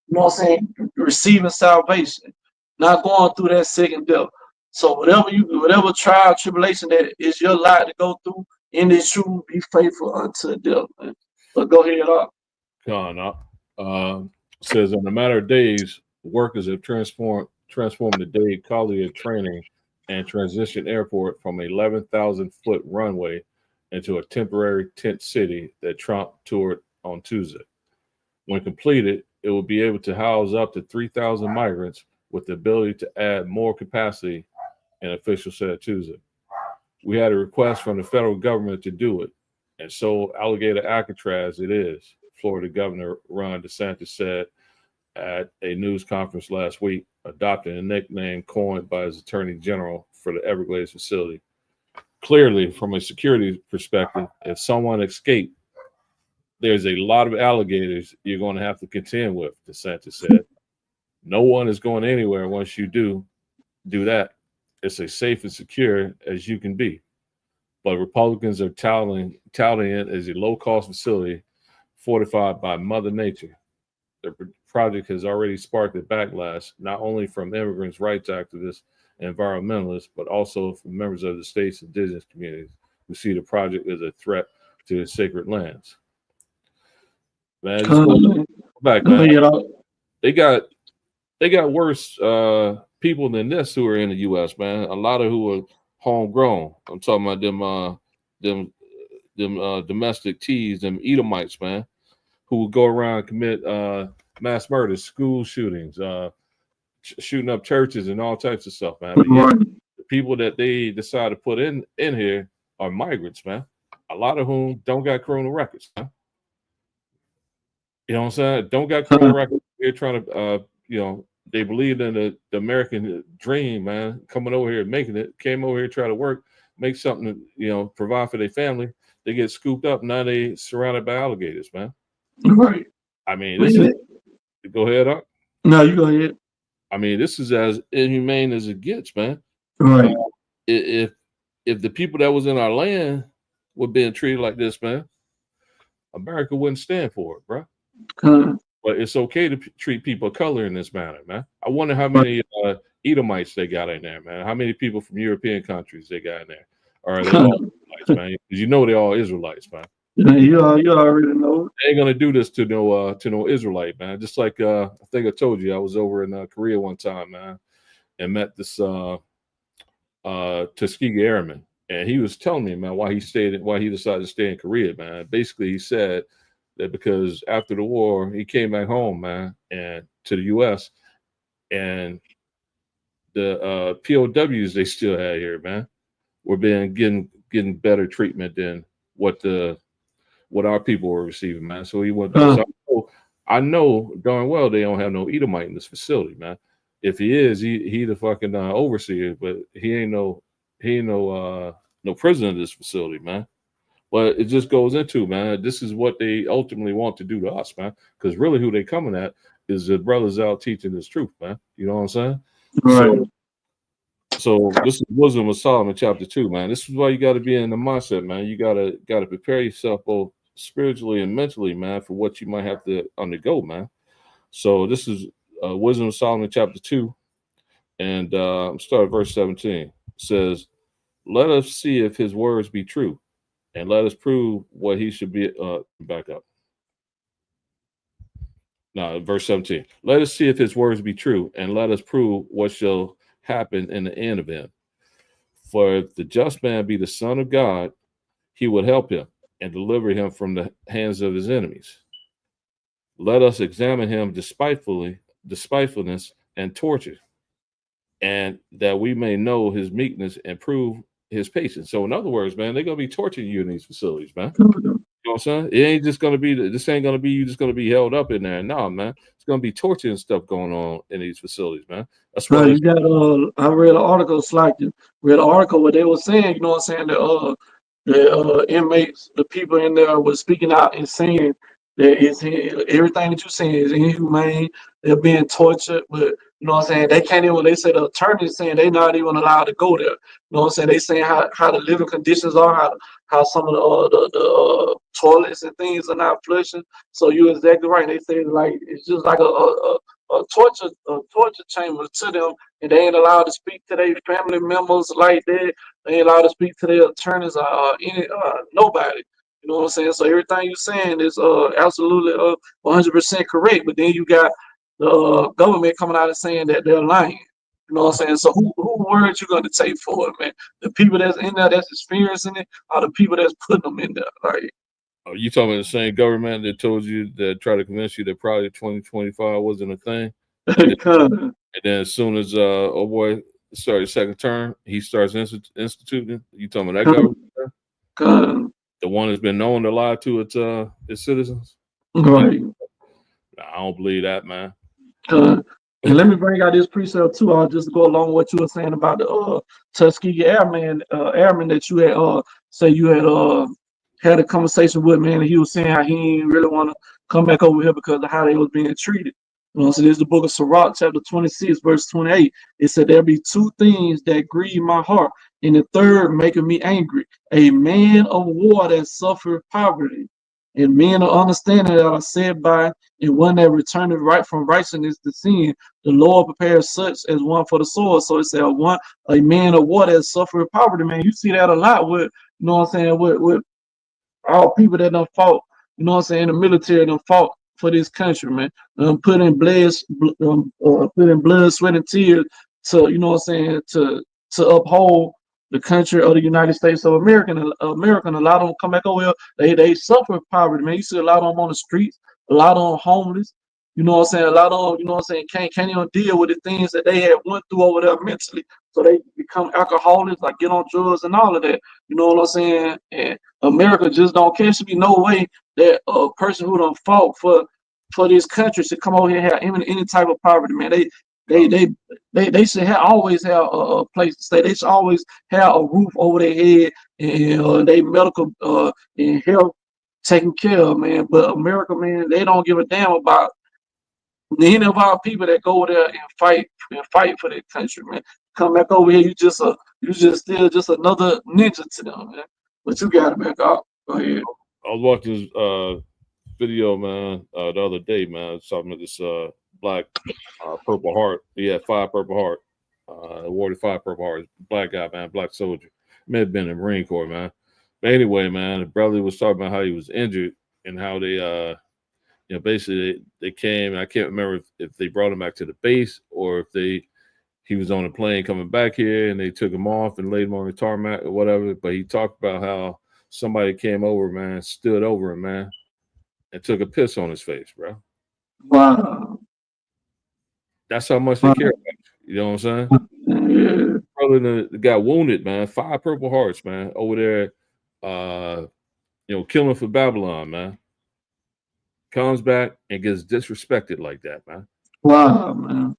Speaker 1: you know what I'm saying, receiving salvation, not going through that second death. So whatever trial, tribulation that is your lot to go through in this truth, be faithful unto death, man. But go ahead up.
Speaker 2: Gone up. Says in a matter of days, workers have transformed the Dade Collier training and transition airport from 11,000-foot runway into a temporary tent city that Trump toured on Tuesday. When completed, it will be able to house up to 3,000 migrants with the ability to add more capacity, an official said Tuesday. We had a request from the federal government to do it, and so Alligator Alcatraz it is, Florida Governor Ron DeSantis said at a news conference last week, adopting a nickname coined by his attorney general for the Everglades facility. Clearly, from a security perspective, if someone escaped, there's a lot of alligators you're going to have to contend with, DeSantis said. No one is going anywhere once you do that. It's as safe and secure as you can be. But Republicans are touting it as a low-cost facility fortified by Mother Nature. The project has already sparked a backlash, not only from immigrants' rights activists and environmentalists, but also from members of the state's indigenous communities who see the project as a threat to their sacred lands. Man, just go back, man. They got worse people than this who are in the U.S., man. A lot of who are homegrown. I'm talking about them domestic teas, them Edomites, man, who would go around and commit mass murders, school shootings, shooting up churches and all types of stuff, man. The people that they decide to put in here are migrants, man. A lot of whom don't got criminal records, man. You know what I'm saying? Don't got criminal records. They're trying to, they believed in the American dream, man. Coming over here and making it, came over here, try to work, make something, provide for their family. They get scooped up. Now they surrounded by alligators, man.
Speaker 1: Right.
Speaker 2: I mean, this is. Go ahead, Up.
Speaker 1: No, you go ahead.
Speaker 2: I mean, this is as inhumane as it gets, man.
Speaker 1: Right.
Speaker 2: If the people that was in our land were being treated like this, man, America wouldn't stand for it, bro. But it's okay to treat people of color in this manner, man. I wonder how many Edomites they got in there, man. How many people from European countries they got in there? Or are they all Israelites, man? Because they're all Israelites, man.
Speaker 1: Yeah, you already know.
Speaker 2: They ain't gonna do this to no Israelite, man. Just like I think I told you, I was over in Korea one time, man, and met this Tuskegee Airman, and he was telling me, man, why he decided to stay in Korea, man. Basically, he said that because after the war, he came back home, man, and to the U.S. and the POWs they still had here, man, were getting better treatment than what our people were receiving, man. So he went. So I know darn well they don't have no Edomite in this facility, man. If he is, he the fucking overseer, but he ain't no president of this facility, man. But it just goes into, man, this is what they ultimately want to do to us, man. Because really, who they coming at is the brothers out teaching this truth, man. You know what I'm saying?
Speaker 1: Right.
Speaker 2: So this is Wisdom of Solomon, chapter 2, man. This is why you got to be in the mindset, man. You gotta prepare yourself both spiritually and mentally, man, for what you might have to undergo, man. So this is Wisdom of Solomon, chapter 2, and start at verse 17. It says, "Let us see if his words be true, and let us prove what he should be." Back up. No, verse 17. "Let us see if his words be true, and let us prove what shall happen in the end of him. For if the just man be the son of God, he would help him and deliver him from the hands of his enemies. Let us examine him despitefulness and torture, and that we may know his meekness and prove his patience." So in other words, man, they're going to be torturing you in these facilities, man. You know what what I'm saying? It ain't just gonna be this ain't gonna be you just gonna be held up in there. No, man. It's gonna be torture and stuff going on in these facilities, man. That's
Speaker 1: Right,
Speaker 2: why
Speaker 1: you got I read an article, it's like read an article where they were saying, you know what I'm saying, the inmates, the people in there was speaking out and saying that everything that you're saying is inhumane, they're being tortured, but you know what I'm saying, they can't even they say the attorney's saying they're not even allowed to go there. You know what I'm saying? They saying how the living conditions are, how some of the toilets and things are not flushing. So you're exactly right. They say like it's just like a torture chamber to them, and they ain't allowed to speak to their family members like that. They ain't allowed to speak to their attorneys or any nobody. You know what I'm saying? So everything you're saying is absolutely 100% correct. But then you got the government coming out and saying that they're lying. You know what I'm saying? So who words you gonna take for it, man? The people that's in there that's experiencing it, or the people that's putting them in there? Like,
Speaker 2: are you talking about the same government that told you that tried to convince you that probably 2025 wasn't a thing? And
Speaker 1: kinda,
Speaker 2: then as soon as oh boy started second term, he starts instituting. You talking about that
Speaker 1: kinda,
Speaker 2: government?
Speaker 1: kinda,
Speaker 2: The one that's been known to lie to its citizens?
Speaker 1: right.
Speaker 2: Nah, I don't believe that, man.
Speaker 1: And let me bring out this precept too. I'll just go along with what you were saying about the Tuskegee airman that you had say you had a conversation with, man, and he was saying how he didn't really want to come back over here because of how they was being treated. You know, so there's the book of Sirach, chapter 26, verse 28. It said there be two things that grieve my heart, and the third making me angry. A man of war that suffered poverty, and men of understanding that are said by, and one that returneth right from righteousness to sin. The Lord prepares such as one for the sword. So it said a man of war that suffered poverty, man. You see that a lot with, you know what I'm saying, with all people that done fought, you know what I'm saying, the military done fought for this country, man. Put in blood, sweat, and tears to, you know what I'm saying, to uphold the country of the United States of America. And a lot of them come back over here. They suffer poverty, man. You see a lot of them on the streets, a lot of them homeless. You know what I'm saying? A lot of them, you know what I'm saying, can't even deal with the things that they had went through over there mentally. So they become alcoholics, like get on drugs and all of that. You know what I'm saying? And America just don't care. Should be no way that a person who done fought for this country should come over here and have any type of poverty, man. They should always have a place to stay. They should always have a roof over their head and they medical and health taken care of, man. But America, man, they don't give a damn about any of our people that go there and fight for their country, man. Come back over here, you just still just another ninja to them, man. But you got it back up. Go ahead.
Speaker 2: I was watching this video, man, the other day, man. I was talking about this black Purple Heart. He had 5 Purple Heart. Awarded 5 Purple Hearts. Black guy, man, black soldier. May have been in the Marine Corps, man. But anyway, man, the brother was talking about how he was injured and how they basically they came. I can't remember if they brought him back to the base or if he was on a plane coming back here and they took him off and laid him on the tarmac or whatever. But he talked about how somebody came over, man, stood over him, man, and took a piss on his face, bro.
Speaker 1: Wow.
Speaker 2: That's how much they care about you. You know what I'm saying?
Speaker 1: Yeah.
Speaker 2: Brother got wounded, man. 5 Purple Hearts, man, over there, killing for Babylon, man. Comes back and gets disrespected like that, man.
Speaker 1: Wow, man.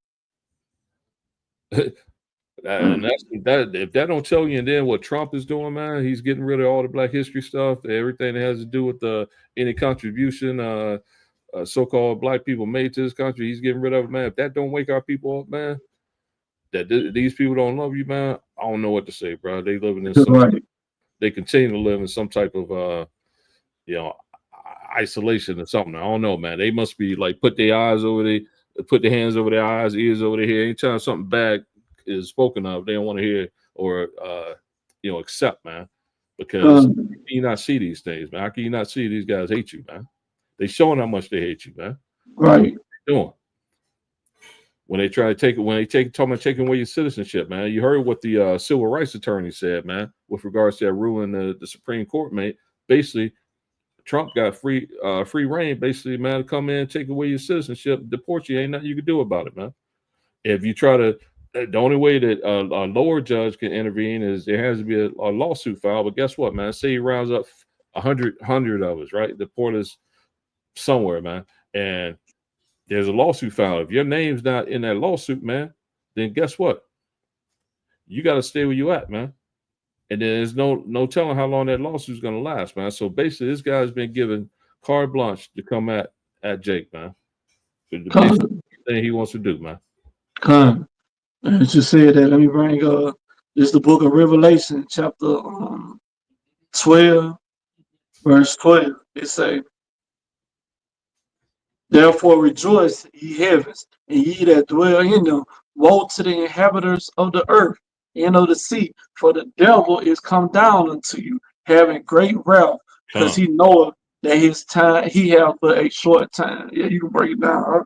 Speaker 2: And that's that. If that don't tell you, and then what Trump is doing, man, he's getting rid of all the Black History stuff, everything that has to do with any contribution so-called Black people made to this country. He's getting rid of it, man. If that don't wake our people up, man, that these people don't love you, man. I don't know what to say, bro. They living in they continue to live in some type of isolation or something. I don't know, man. They must be like put their hands over their eyes, ears over their head. Anytime something bad is spoken of, they don't want to hear or accept, man. Because you not see these things, man. How can you not see these guys hate you, man? They showing how much they hate you, man.
Speaker 1: Right.
Speaker 2: Doing when they try to talking about taking away your citizenship, man. You heard what the civil rights attorney said, man, with regards to that ruling the Supreme Court made. Basically, Trump got free reign, basically, man, to come in, take away your citizenship, deport you. Ain't nothing you can do about it, man. If you try to, the only way that a lower judge can intervene is there has to be a lawsuit filed. But guess what, man? Say he rounds up 100 of us, right? Deport us somewhere, man. And there's a lawsuit filed. If your name's not in that lawsuit, man, then guess what? You got to stay where you at, man. And there's no telling how long that lawsuit's going to last, man. So basically, this guy's been given carte blanche to come at Jake, man. Basically, thing he wants to do, man.
Speaker 1: Come. And just said that. Let me bring this the book of Revelation, chapter 12, verse 12. It say, "Therefore rejoice, ye heavens, and ye that dwell in them. Woe to the inhabitants of the earth and of the sea, for the devil is come down unto you, having great wrath, because he knoweth that his time he hath but a short time." Yeah, you can break it down. Huh?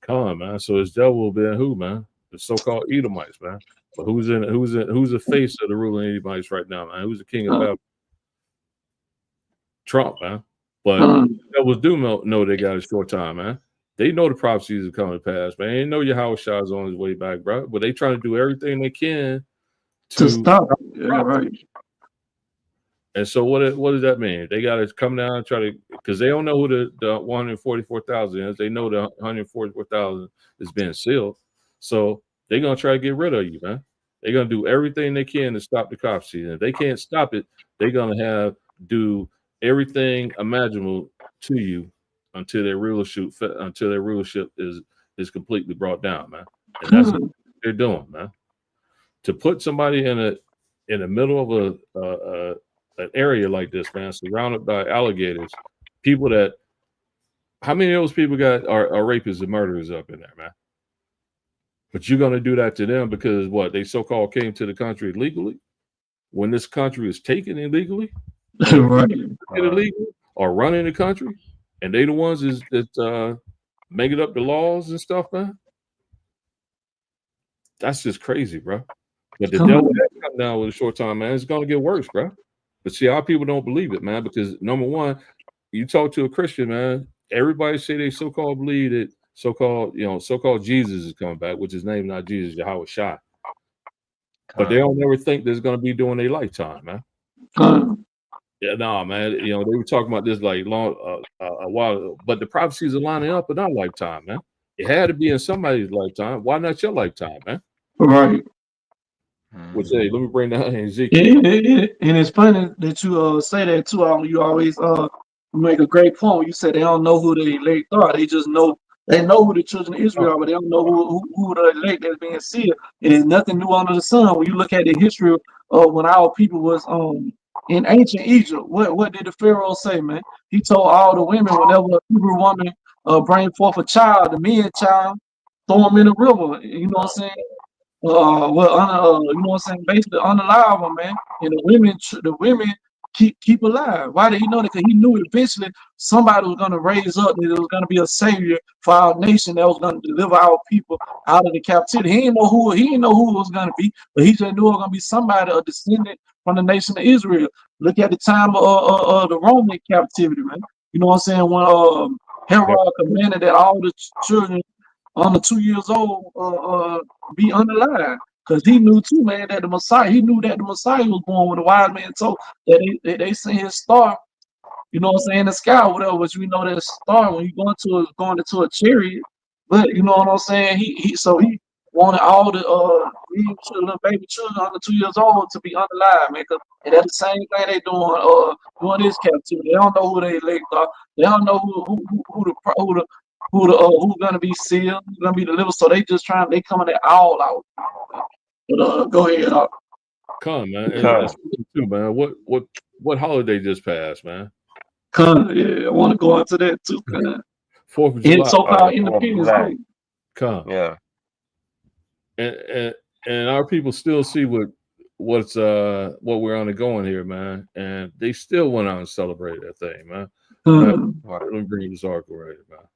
Speaker 2: Come on, man. So his devil been who, man? The so-called Edomites, man. But who's the face of the ruling Edomites right now, man? Who's the king of Babylon? Trump, man. But devils do know they got a short time, man. They know the prophecies are coming to pass, man. They know Yahweh Shah's on his way back, bro. But they trying to do everything they can
Speaker 1: to stop. Yeah, right.
Speaker 2: And so what does that mean? They got to come down and try to, because they don't know who the 144,000 is. They know the 144,000 is being sealed. So they're going to try to get rid of you, man. They're going to do everything they can to stop the prophecy. And if they can't stop it, they're going to do everything imaginable to you until their rulership is completely brought down, man. And that's what they're doing, man. To put somebody in the middle of an area like this, man, surrounded by alligators, people that, how many of those people are rapists and murderers up in there, man? But you're going to do that to them because what? They so-called came to the country illegally when this country is taken illegally,
Speaker 1: right?
Speaker 2: Illegal or running the country, and they the ones that making up the laws and stuff, man. That's just crazy, bro. But the devil has come down with a short time, man. It's going to get worse, bro. But see, our people don't believe it, man, because number one, you talk to a Christian, man, everybody say they so-called believe that so-called Jesus is coming back, which his name not Jesus, Yahweh Shai. But they don't never think there's going to be during their lifetime, man. Yeah, no, man. They were talking about this like long a while ago, but the prophecies are lining up in our lifetime, man. It had to be in somebody's lifetime. Why not your lifetime, man?
Speaker 1: Right.
Speaker 2: Which, hey, let me bring down Ezekiel.
Speaker 1: And it's funny that you say that too. You always make a great point. You said they don't know who the elect are. They just know who the children of Israel are, but they don't know who the elect that's being sealed. And there's nothing new under the sun. When you look at the history of when our people was in ancient Egypt, what did the Pharaoh say, man? He told all the women whenever a Hebrew woman bring forth a child, the man child, throw him in the river. You know what I'm saying? You know what I'm saying? Basically unalive them, man. And the women keep alive. Why did he know that? Because he knew eventually somebody was going to raise up, and there was going to be a savior for our nation that was going to deliver our people out of the captivity. He didn't know who it was going to be, but he just knew it was going to be somebody, a descendant from the nation of Israel. Look at the time of the Roman captivity, man. You know what I'm saying? When Herod commanded that all the children under 2 years old be unalive, because he knew too, man, that the Messiah was born when the wise man told that they seen his star, you know what I'm saying, in the sky or whatever, which we know that star when you going into a chariot. But you know what I'm saying, he wanted all the little baby children under 2 years old to be unalive, man, and that's the same thing they doing this captivity. They don't know who they elect are. They don't know who's gonna be sealed, who's gonna be delivered. So they coming at all out. But go ahead.
Speaker 2: Come, man. And too, man. What holiday just passed, man?
Speaker 1: Yeah, I want to go into that too.
Speaker 2: 4th of July.
Speaker 1: In so-called Independence Day.
Speaker 2: Come.
Speaker 3: Yeah.
Speaker 2: And our people still see what we're undergoing here, man. And they still went out and celebrated that thing, man. Let me bring this article right here, man.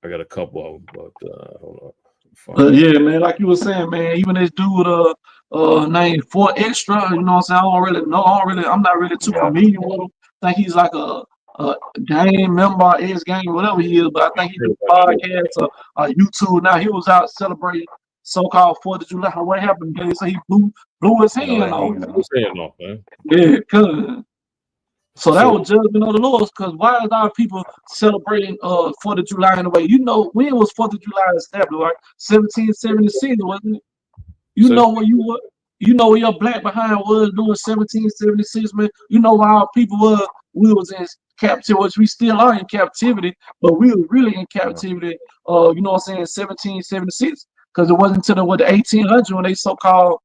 Speaker 2: I got a couple of them, but hold on.
Speaker 1: Yeah, man, like you were saying, man, even this dude named Fort Extra, you know what I'm saying? I don't really know. I'm not really too familiar with him. I think he's like a game member, X-Game, whatever he is, but I think he do podcasts or YouTube now. He was out celebrating so-called 4th of July. What happened? They say he blew his hand off.
Speaker 2: His hand off, man.
Speaker 1: Yeah, cuz. So that
Speaker 2: So
Speaker 1: was judgment of the Lord. Because why is our people celebrating 4th of July in a way? You know, when was 4th of July established, right? 1776, wasn't it? You
Speaker 2: seven,
Speaker 1: know where you were. You know where your black behind was doing 1776, man. You know where our people were. We was in captivity, which we still are in captivity, but we were really in captivity. You know what I'm saying, 1776, because it wasn't until the 1800s when they so-called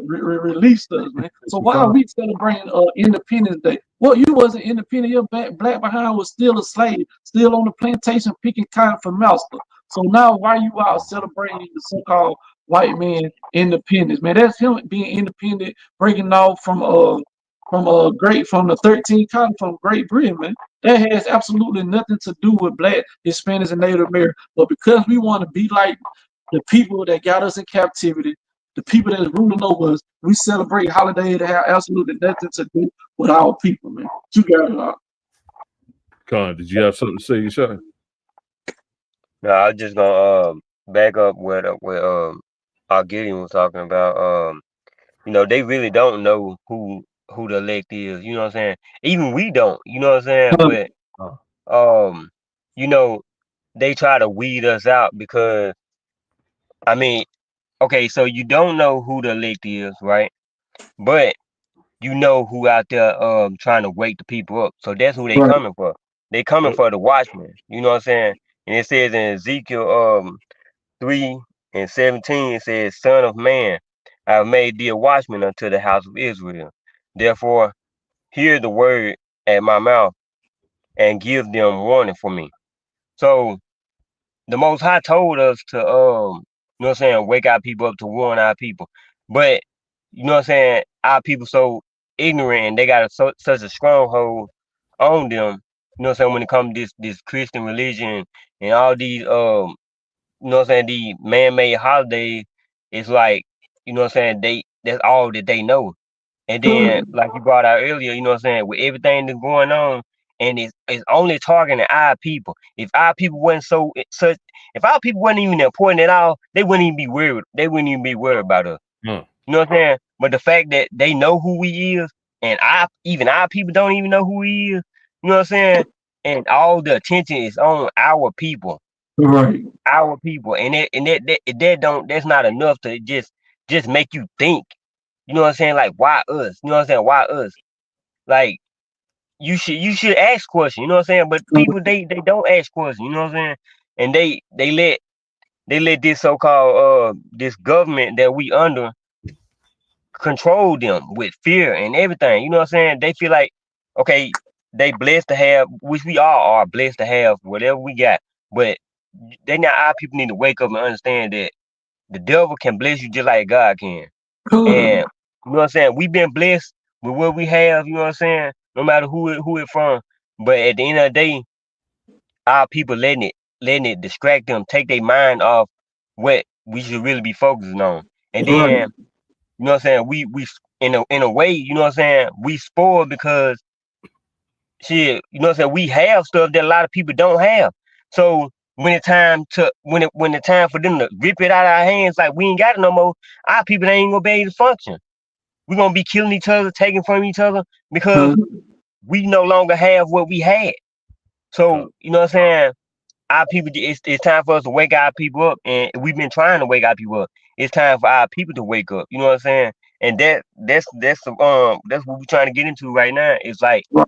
Speaker 1: released us, man. So why are
Speaker 2: 65.
Speaker 1: we celebrating Independence Day? Well, you wasn't independent. Your black behind was still a slave, still on the plantation picking cotton for master. So now why you out celebrating the so-called white man independence, man? That's him being independent, breaking off from the 13th colony from Great Britain, man. That has absolutely nothing to do with black, Hispanics, and Native Americans. But because we want to be like the people that got us in captivity, the people that's ruling over us, we celebrate holidays that have absolutely nothing to do with our people, man. You got it.
Speaker 2: Con, did you have something to say, Yeshai?
Speaker 3: No, I was just gonna back up what our Gideon was talking about. They really don't know who the elect is. You know what I'm saying? Even we don't. You know what I'm saying? But
Speaker 2: Uh,
Speaker 3: um, you know, they try to weed us out because I mean, okay, so you don't know who the elect is, right? But you know who out there trying to wake the people up. So that's who they
Speaker 1: Right.
Speaker 3: coming for. They coming
Speaker 2: yep.
Speaker 3: for the watchmen. You know what I'm saying? And it says in Ezekiel 3:17, it says, Son of man, I have made thee a watchman unto the house of Israel. Therefore, hear the word at my mouth and give them warning for me. So the Most High told us to, you know what I'm saying, wake our people up, to warn our people. But, you know what I'm saying, our people so ignorant and they got such a stronghold on them, you know what I'm saying, when it comes to this Christian religion and all these, you know what I'm saying, the man-made holidays, it's like, you know what I'm saying, that's all that they know. And then, like you brought out earlier, you know what I'm saying, with everything that's going on, and it's only targeting our people. If our people wasn't if our people wasn't even important at all, they wouldn't even be worried. They wouldn't even be worried about us.
Speaker 2: Huh.
Speaker 3: You know what I'm saying? But the fact that they know who we is, and even our people don't even know who we is. You know what I'm saying? And all the attention is on
Speaker 1: Right.
Speaker 3: our people, and that's not enough to just make you think. You know what I'm saying? Like, why us? You know what I'm saying? Why us? Like, you should ask questions. You know what I'm saying? But people, they don't ask questions. You know what I'm saying? And they let this so-called this government that we under control them with fear and everything. You know what I'm saying? They feel like, okay, they blessed to have, which we all are blessed to have whatever we got. But our people need to wake up and understand that the devil can bless you just like God can. And you know what I'm saying? We've been blessed with what we have, you know what I'm saying? No matter who it from. But at the end of the day, our people letting it distract them, take their mind off what we should really be focusing on. And
Speaker 1: Right.
Speaker 3: then, you know what I'm saying, we in a way, you know what I'm saying, we spoiled because shit, you know what I'm saying, we have stuff that a lot of people don't have. So when the time for them to rip it out of our hands, like we ain't got it no more, our people ain't gonna be able to function. We're gonna be killing each other, taking from each other because we no longer have what we had.
Speaker 2: Con.
Speaker 3: So, you know what I'm saying? Our people, it's time for us to wake our people up, and we've been trying to wake our people up. It's time for our people to wake up. You know what I'm saying? And that's what we're trying to get into right now. It's like
Speaker 1: Right.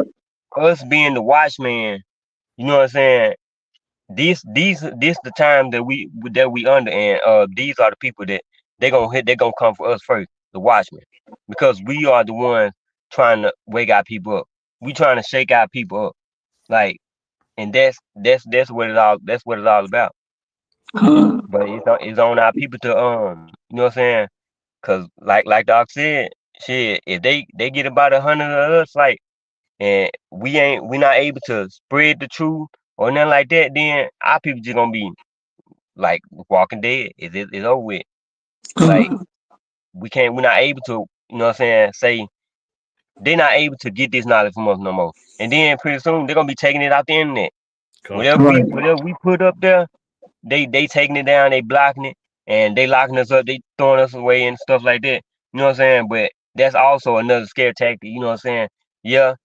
Speaker 3: us being the watchman. You know what I'm saying? This the time that we under, and these are the people that they gonna come for us first, the watchmen, because we are the ones trying to wake our people up. We trying to shake our people up, like, and that's what it's all about. But it's on our people to you know what I'm saying? Cause like Doc said, shit, if they get about 100 of us, like, and we not able to spread the truth or nothing like that, then our people just gonna be like Walking Dead. It's over with. Like, we're not able to, you know what I'm saying, say they're not able to get this knowledge from us no more. And then pretty soon they're gonna be taking it out the internet.
Speaker 2: Con.
Speaker 3: Whatever we put up there, they taking it down, they blocking it, and they locking us up, they throwing us away and stuff like that. You know what I'm saying? But that's also another scare tactic, you know what I'm saying? Yeah,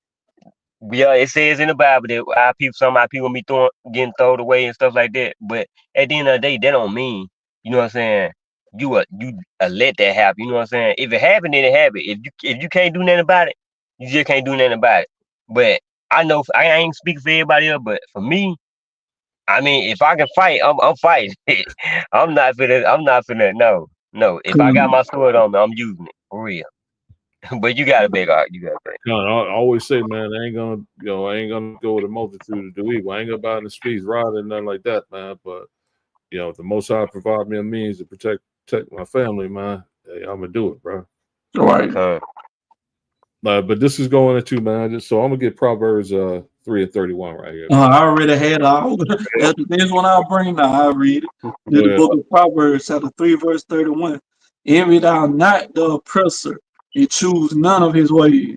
Speaker 3: yeah, it says in the Bible that some of our people be getting thrown away and stuff like that. But at the end of the day, that don't mean, you know what I'm saying, you let that happen. You know what I'm saying? If it happened, then it happened. If you can't do nothing about it, you just can't do nothing about it. But I know I ain't speaking for everybody else, but for me, I mean, if I can fight, I'm fighting. I'm not finna. No. If I got my sword on me, I'm using it for real. But you got a big art. You got a big.
Speaker 2: I always say, man, I ain't gonna go with a multitude to do evil. I ain't gonna buy in the streets riding nothing like that, man. But if the Most High provide me a means to protect my family, man, hey, I'm gonna do it, bro.
Speaker 1: All right.
Speaker 2: But this is going into, man. So I'm gonna get Proverbs 3:31 right here.
Speaker 1: I already had all. That's the next one I'll bring now. I read it. The book of Proverbs, chapter 3, verse 31. Envy thou not the oppressor, and choose none of his ways.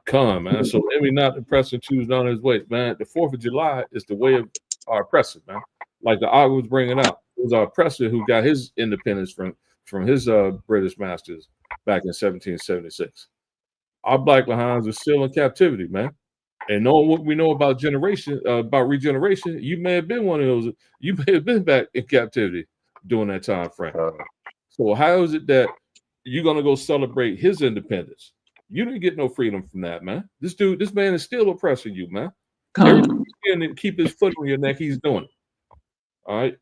Speaker 2: Come, man. So envy not the oppressor, choose none of his ways, man. The 4th of July is the way of our oppressor, man. Like the author was bringing out, it was our oppressor who got his independence from his British masters back in 1776. Our black behinds are still in captivity, man. And knowing what we know about regeneration, you may have been one of those. You may have been back in captivity during that time frame. So how is it that you're gonna go celebrate his independence? You didn't get no freedom from that, man. This man is still oppressing you, man. Everything to keep his foot on your neck, he's doing it. All right.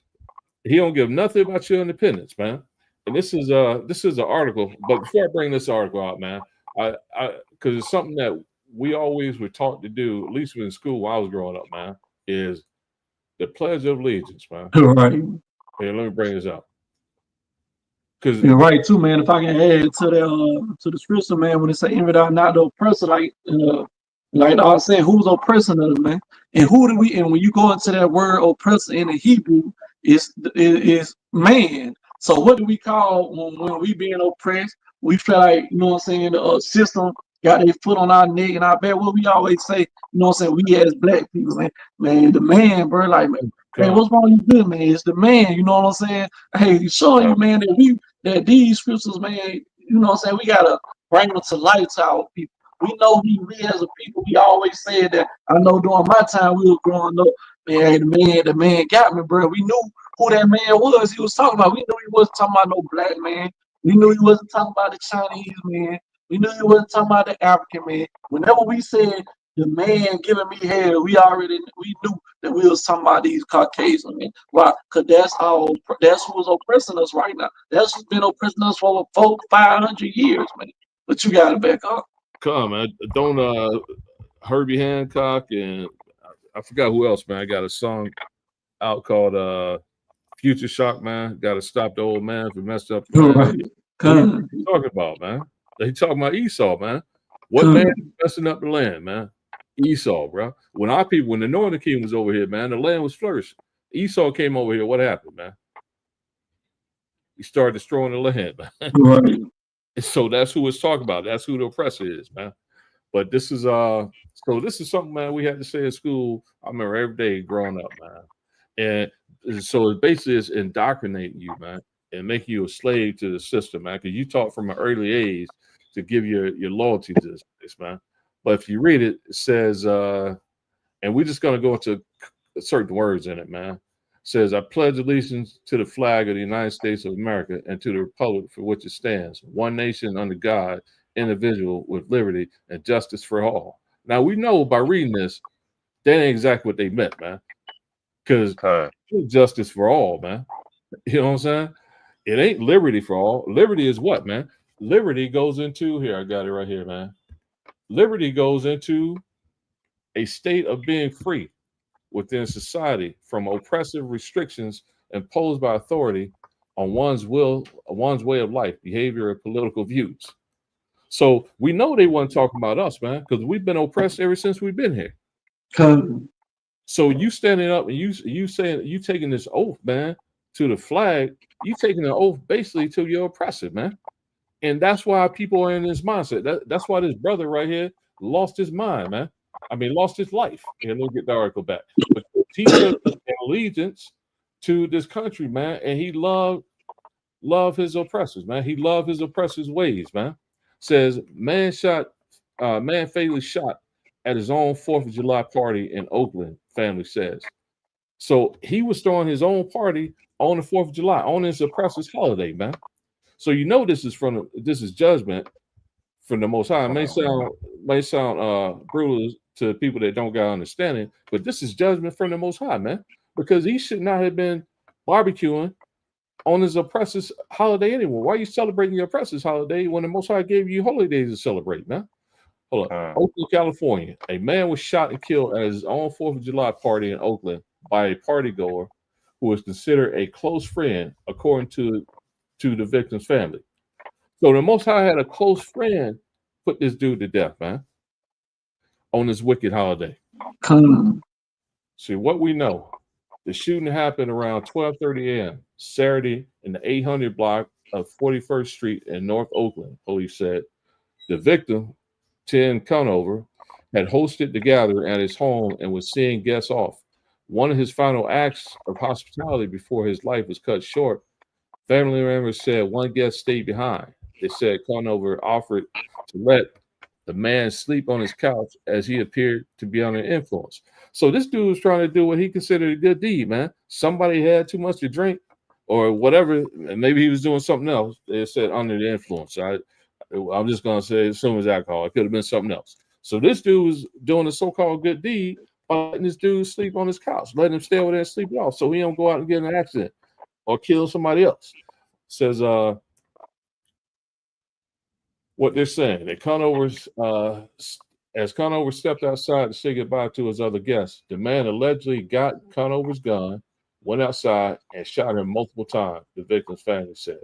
Speaker 2: He don't give nothing about your independence, man. And this is an article. But before I bring this article out, man, I because it's something that we always were taught to do, at least in school when I was growing up, man, is the Pledge of Allegiance, man.
Speaker 1: Right.
Speaker 2: Here, let me bring this up. Because
Speaker 1: you're right too, man. If I can add to the scripture, man, when it say envy thou not the oppressor, like I was saying, who's oppressing us, man? And who do we? And when you go into that word oppressor in the Hebrew, is man. So what do we call when we being oppressed? We feel like, you know what I'm saying, the system got their foot on our neck and our back. What we always say, you know what I'm saying, we as black people, man, the man, bro, like, man, what's wrong with you, good, man? It's the man, you know what I'm saying? Hey, showing you, man, that these scriptures, man, you know what I'm saying, we gotta bring them to light to our people. We know we as a people, we always said that. I know during my time we were growing up, man, the man got me, bro. We knew who that man was. He was talking about. We knew he wasn't talking about no black man. We knew he wasn't talking about the Chinese man. We knew he wasn't talking about the African man. Whenever we said the man giving me head, we knew that we was talking about these Caucasian men. Why? Because that's who's oppressing us right now. That's who's been oppressing us for 500 years, man. But you got to back up.
Speaker 2: Come, man. Don't Herbie Hancock and I forgot who else, man. I got a song out called Future Shock, man. Got to stop the old man from messed up.
Speaker 1: Right.
Speaker 2: What are you talking about, man? They talking about Esau, man. What man is messing up the land, man? Esau, bro. When the Northern Kingdom was over here, man, the land was flourishing. Esau came over here. What happened, man? He started destroying the land, man.
Speaker 1: Right.
Speaker 2: So that's who it's talking about. That's who the oppressor is, man. But this is something, man, we had to say in school. I remember every day growing up, man. And so it basically is indoctrinating you, man, and making you a slave to the system, man. Because you taught from an early age to give your loyalty to this, man. But if you read it, it says, and we're just gonna go into certain words in it, man. It says, I pledge allegiance to the flag of the United States of America and to the republic for which it stands, one nation under God, individual with liberty and justice for all. Now we know by reading this, that ain't exactly what they meant, man. Because justice for all, man. You know what I'm saying? It ain't liberty for all. Liberty is what, man? Liberty goes into here. I got it right here, man. Liberty goes into a state of being free within society from oppressive restrictions imposed by authority on one's way of life, behavior, and political views. So we know they weren't talking about us, man, because we've been oppressed ever since we've been here. So you standing up and you saying you taking this oath, man, to the flag, you taking an oath basically to your oppressor, man. And that's why people are in this mindset. That's why this brother right here lost his mind, man. I mean, lost his life. And we'll get the article back. But he took an allegiance to this country, man, and he loved his oppressors, man. He loved his oppressors' ways, man. Says man fatally shot at his own 4th of July party in Oakland, family says. So he was throwing his own party on the 4th of July, on his oppressor's holiday, man. So you know this is judgment from the Most High. It may sound brutal to people that don't got understanding, but this is judgment from the Most High, man. Because he should not have been barbecuing on his oppressor's holiday anymore. Why are you celebrating your oppressor's holiday when the Most High gave you holy days to celebrate, man? Hold up. Oakland, California. A man was shot and killed at his own 4th of July party in Oakland by a partygoer who was considered a close friend, according to the victim's family. So the Most High had a close friend put this dude to death, man, on this wicked holiday. See, what we know, the shooting happened around 12:30 a.m. Saturday in the 800 block of 41st Street in North Oakland, police said. The victim, Tim Conover, had hosted the gathering at his home and was seeing guests off. One of his final acts of hospitality before his life was cut short. Family members said one guest stayed behind. They said Conover offered to let the man sleep on his couch as he appeared to be under influence. So this dude was trying to do what he considered a good deed, man. Somebody had too much to drink or whatever, and maybe he was doing something else. They said under the influence. I'm just going to say assume it's alcohol. It could have been something else. So this dude was doing a so-called good deed by letting this dude sleep on his couch, letting him stay over there and sleep it off so he don't go out and get in an accident or kill somebody else. Says what they're saying. They as Conover stepped outside to say goodbye to his other guests, the man allegedly got Conover's gun, went outside, and shot him multiple times, the victim's family said.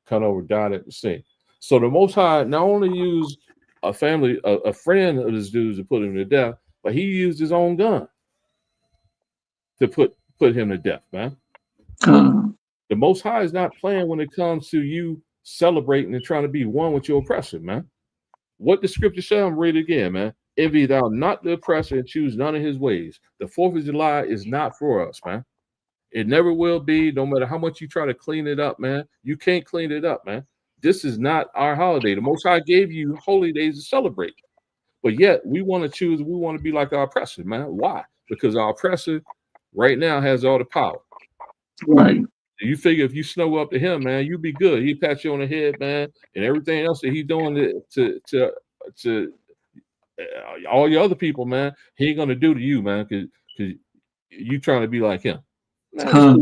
Speaker 2: Conover died at the scene. So the Most High not only used a friend of this dude's to put him to death, but he used his own gun to put him to death, man. The Most High is not playing when it comes to you celebrating and trying to be one with your oppressor, man. What the scripture says, I'm read it again, man. Envy thou not the oppressor and choose none of his ways. The 4th of July is not for us, man. It never will be, no matter how much you try to clean it up, man. You can't clean it up, man. This is not our holiday. The Most High gave you holy days to celebrate. But yet, we want to choose, we want to be like our oppressor, man. Why? Because our oppressor right now has all the power.
Speaker 1: Right.
Speaker 2: You figure if you snuggle up to him, man, you be good. He pat you on the head, man, and everything else that he's doing to all your other people, man, he ain't gonna do to you, man, because you trying to be like him. Man,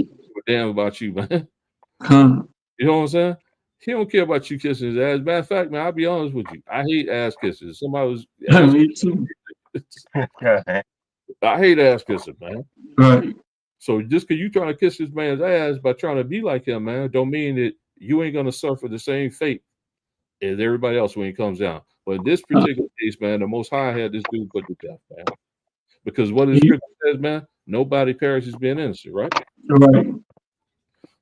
Speaker 2: damn about you, man. You know what I'm saying? He don't care about you kissing his ass. Matter of fact, man, I'll be honest with you. I hate ass kisses. Somebody was
Speaker 1: Me too.
Speaker 2: I hate ass kissing, man.
Speaker 1: Right.
Speaker 2: So just because you trying to kiss this man's ass by trying to be like him, man, don't mean that you ain't gonna suffer the same fate as everybody else when he comes down. But in this particular case, man, the Most High had this dude put to death, man. Because what his scripture says, man, nobody perishes being innocent, right?
Speaker 1: Right.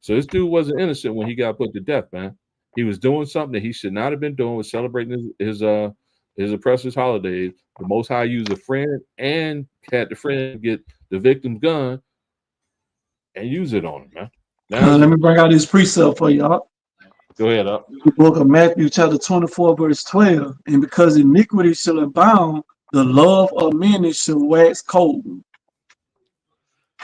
Speaker 2: So this dude wasn't innocent when he got put to death, man. He was doing something that he should not have been doing, was celebrating his oppressor's holidays. The Most High used a friend and had the friend get the victim's gun and use it on him, man. Now,
Speaker 1: let me bring out this precept for y'all.
Speaker 2: Go ahead, up.
Speaker 1: The book of Matthew, chapter 24, verse 12. And because iniquity shall abound, the love of many shall wax cold.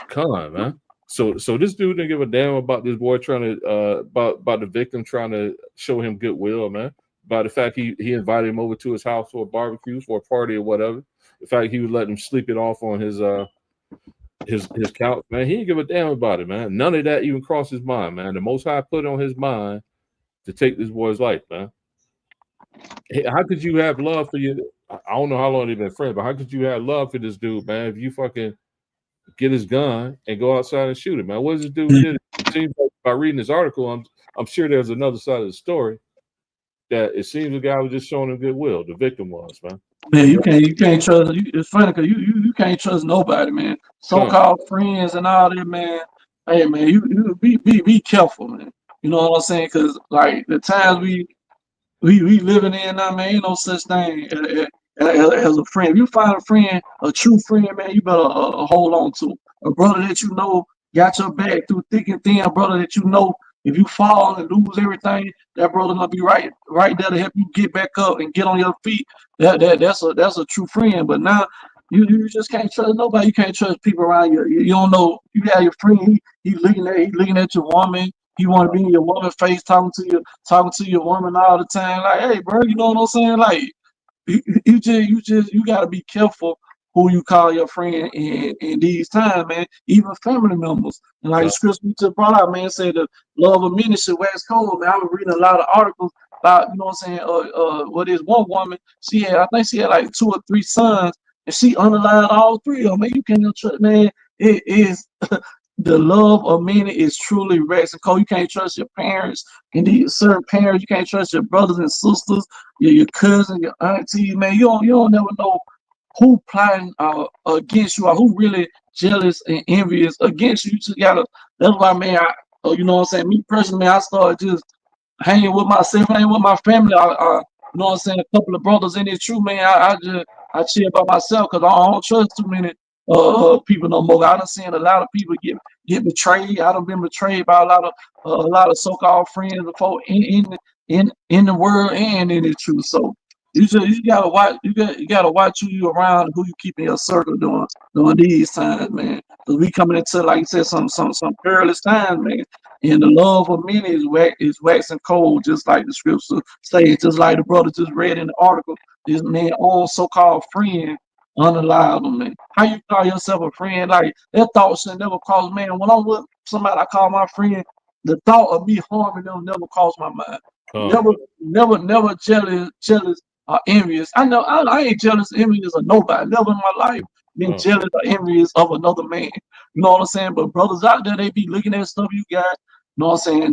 Speaker 2: Come on, man. So this dude didn't give a damn about this boy trying to about the victim trying to show him goodwill, man. By the fact he invited him over to his house for a barbecue, for a party or whatever. The fact he was letting him sleep it off on his couch, man. He didn't give a damn about it, man. None of that even crossed his mind, man. The Most High put on his mind to take this boy's life, man. How could you have love for you? I don't know how long they've been friends, but how could you have love for this dude, man, if you fucking get his gun and go outside and shoot him, man? What does this dude do? It seems like by reading this article, I'm sure there's another side of the story that it seems the guy was just showing him goodwill. The victim was, man.
Speaker 1: Man, you can't trust. It's funny because you can't trust nobody, man. So-called friends and all that, man. Hey, man, you be careful, man. You know what I'm saying? Because like the times we living in now, man, ain't no such thing as a friend. If you find a friend, a true friend, man, you better hold on to a brother that you know got your back through thick and thin. A brother that you know If you fall and lose everything, that brother gonna be right there to help you get back up and get on your feet. That's a true friend. But now you just can't trust nobody. You can't trust people around you. You don't know. You have your friend. He looking at your woman. He want to be in your woman face, talking to your woman all the time. Like, hey, bro, you know what I'm saying? Like, you gotta be careful who you call your friend in these times, man. Even family members. And like the scripture we just brought out, man, said the love of many should wax cold. Man, I was reading a lot of articles about, you know what I'm saying, what is one woman, I think she had like 2 or 3 sons, and she unalived all 3 of them. Man, you can't trust, man. It is the love of many is truly waxing cold. You can't trust your parents, and these certain parents, you can't trust your brothers and sisters, your cousin, your auntie, man. You don't never know who plotting against you or who really jealous and envious against you. You just gotta. That's why, man. You know what I'm saying. Me personally, man, I started just hanging with myself, hanging with my family. You know what I'm saying. A couple of brothers in this truth, man. I chill by myself because I don't trust too many people no more. I done seen a lot of people get betrayed. I done been betrayed by a lot of so-called friends before in the world and in the truth. So you gotta watch. You gotta watch who you around, who you keep in your circle during these times, man. Cause we coming into, like you said, some perilous times, man. And the love of many is waxing cold, just like the scripture says, just like the brother just read in the article. This man own so-called friend unallowed them, man. How you call yourself a friend? Like that thought should never cross, man. When I'm with somebody I call my friend, the thought of me harming them never crossed my mind. Never jealous or envious. I ain't jealous, envious of nobody. Never in my life been jealous or envious of another man. You know what I'm saying? But brothers out there, they be looking at stuff you got. You know what I'm saying?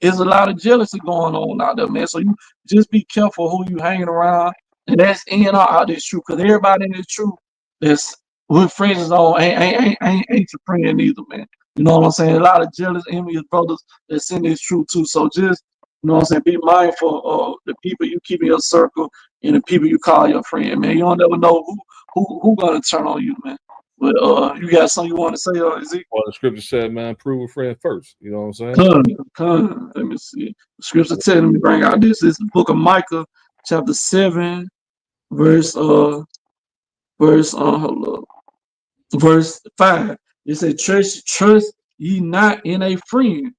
Speaker 1: There's a lot of jealousy going on out there, man. So you just be careful who you hanging around. And that's in or out this truth. Because everybody in this truth that's with friends on ain't your friend either, man. You know what I'm saying? A lot of jealous, envious brothers that's in this truth too. So just, you know what I'm saying, be mindful of the people you keep in your circle and the people you call your friend, man. You don't never know who gonna turn on you, man. But you got something you want to say, Ezekiel?
Speaker 2: Well, the scripture said, man, prove a friend first. You know what I'm saying?
Speaker 1: Come. Let me see. The scripture telling me bring out this is the book of Micah, chapter 7, verse 5. It said, trust ye not in a friend,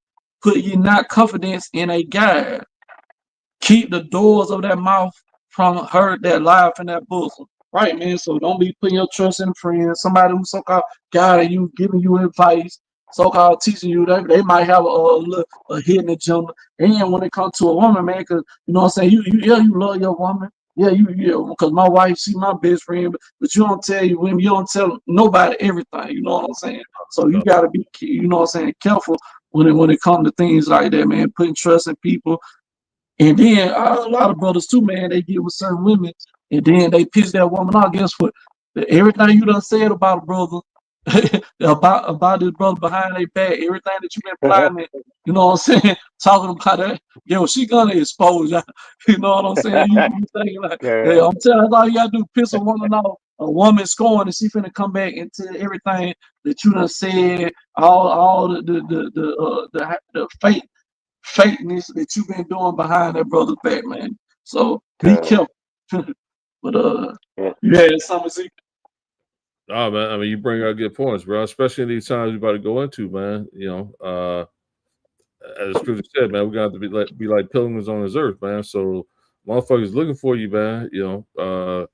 Speaker 1: put ye not confidence in a guide. Keep the doors of that mouth from her that lieth in that bosom. Right, man. So don't be putting your trust in friends, somebody who's so-called guiding you, giving you advice, so-called teaching you. They might have a hidden agenda. And when it comes to a woman, man, because you know what I'm saying, you love your woman. Yeah, because my wife, she's my best friend, but you don't tell nobody everything. You know what I'm saying? So you gotta be, you know what I'm saying, careful when it comes to things like that, man. Putting trust in people. And then a lot of brothers too, man, they get with certain women and then they piss that woman off. Guess what? Everything you done said about a brother, about this brother behind their back, everything that you've been plotting, you know what I'm saying, talking about that, she gonna expose you. You know what I'm saying? You thinking like, hey, I'm telling you, all you gotta do is piss a woman off, a woman scorned, and she finna come back and tell everything that you done said, all the fakeness that you've been doing behind that brother's back, man. So be careful. But you had something, Zeke?
Speaker 2: Oh man, I mean, you bring out good points, bro. Especially in these times we're about to go into, man. You know, as the scripture said, man, we're gonna have to be like pilgrims on this earth, man. So motherfuckers looking for you, man. You know,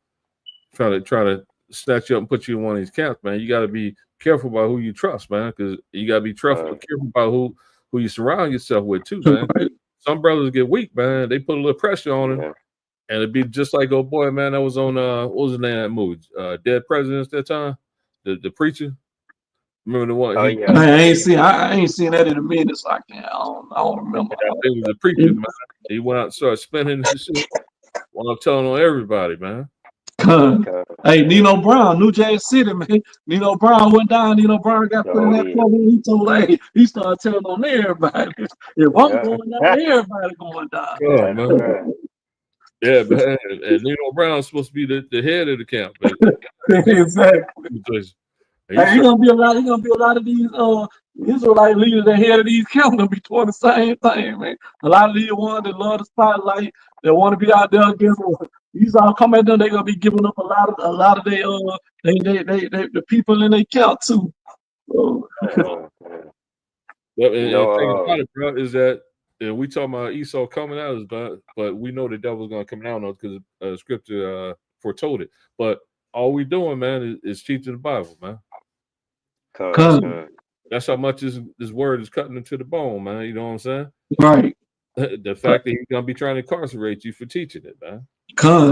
Speaker 2: try to snatch you up and put you in one of these camps, man. You got to be careful about who you trust, man, because you got to be careful about who you surround yourself with too, man. Some brothers get weak, man. They put a little pressure on them, and it'd be just like old boy, man. That was on what was the name of that movie? Dead Presidents that time. The preacher. Remember the one?
Speaker 1: I ain't seen that in a minute, so I don't remember.
Speaker 2: I think it was the preacher, man. He went out and started spinning his shit while I'm telling on everybody, man.
Speaker 1: Hey, Nino Brown, New Jack City, man. Nino Brown went down. Nino Brown got put in that club. He told, he started telling on everybody. If I'm going down, everybody going down.
Speaker 2: Yeah, man. Yeah, man. And Nino Brown's supposed to be the head of the camp.
Speaker 1: Exactly. Hey, gonna be a lot of these Israelite leaders that head of these camps be doing the same thing, man. A lot of these ones that love the spotlight, that want to be out there against these all come at them, they gonna be giving up a lot of their the people in their camp too. So,
Speaker 2: But
Speaker 3: You
Speaker 2: and
Speaker 3: know,
Speaker 2: thing about it, bro, is that we talking about Esau coming out, but we know the devil's gonna come down on us because Scripture foretold it. But all we doing, man, is teaching the Bible, man. That's how much this word is cutting into the bone, man. You know what I'm saying?
Speaker 1: right.
Speaker 2: The fact that he's gonna be trying to incarcerate you for teaching it, man.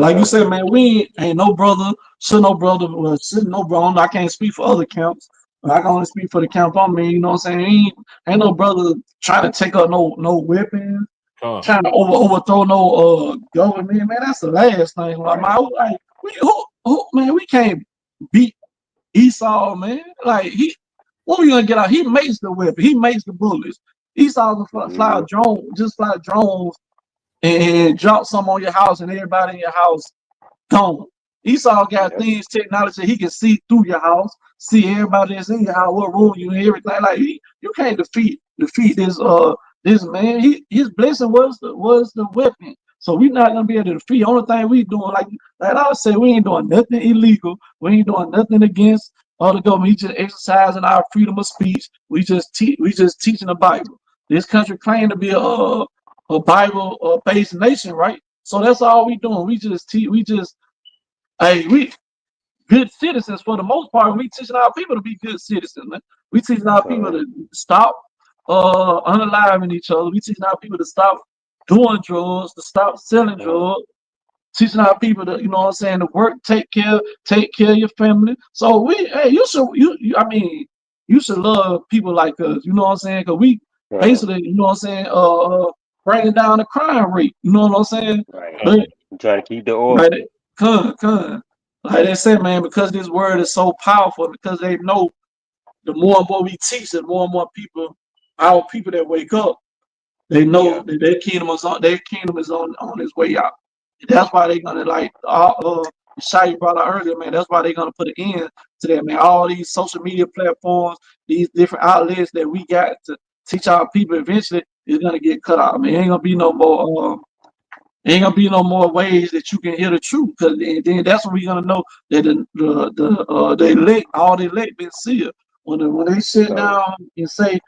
Speaker 1: Like you said, man, we ain't no brother, should no brother, I can't speak for other camps. But I can only speak for the camp I'm in, you know what I'm saying? Ain't no brother trying to take up no weapons, trying to overthrow no government, man. That's the last thing. Man, we can't beat Esau, man. Like what we gonna get out? He makes the weapon, he makes the bullets. Esau can fly drones and drop some on your house and everybody in your house gone. Esau got things, technology, he can see through your house, see everybody that's in your house, what room you in, everything. Like you can't defeat this man. His blessing was the weapon. So we're not gonna be able to defeat. Only thing we doing, like I said, we ain't doing nothing illegal. We ain't doing nothing against the government. We just exercising our freedom of speech. We just teaching the Bible. This country claim to be a Bible based nation, right? So that's all we doing. We good citizens for the most part. We teaching our people to be good citizens, man. We teaching our people to stop unaliving each other. We teaching our people to stop doing drugs, to stop selling drugs. Teaching our people to, you know what I'm saying, to work, take care of your family. So you should love people like us, you know what I'm saying? Because we basically, you know what I'm saying, bringing down the crime rate, you know what I'm saying?
Speaker 3: right. I'm trying to keep the order.
Speaker 1: Right, like they said, man, because this word is so powerful, because they know the more and more we teach, the more and more people, our people that wake up, they know that their kingdom is on its way out. That's why they're gonna Shai brought out earlier, man. That's why they're gonna put an end to that, man. All these social media platforms, these different outlets that we got to teach our people, eventually is gonna get cut out. Man, ain't gonna be no more ways that you can hear the truth, because then that's when we're gonna know that the elect, all the elect been sealed. When they sit down and say,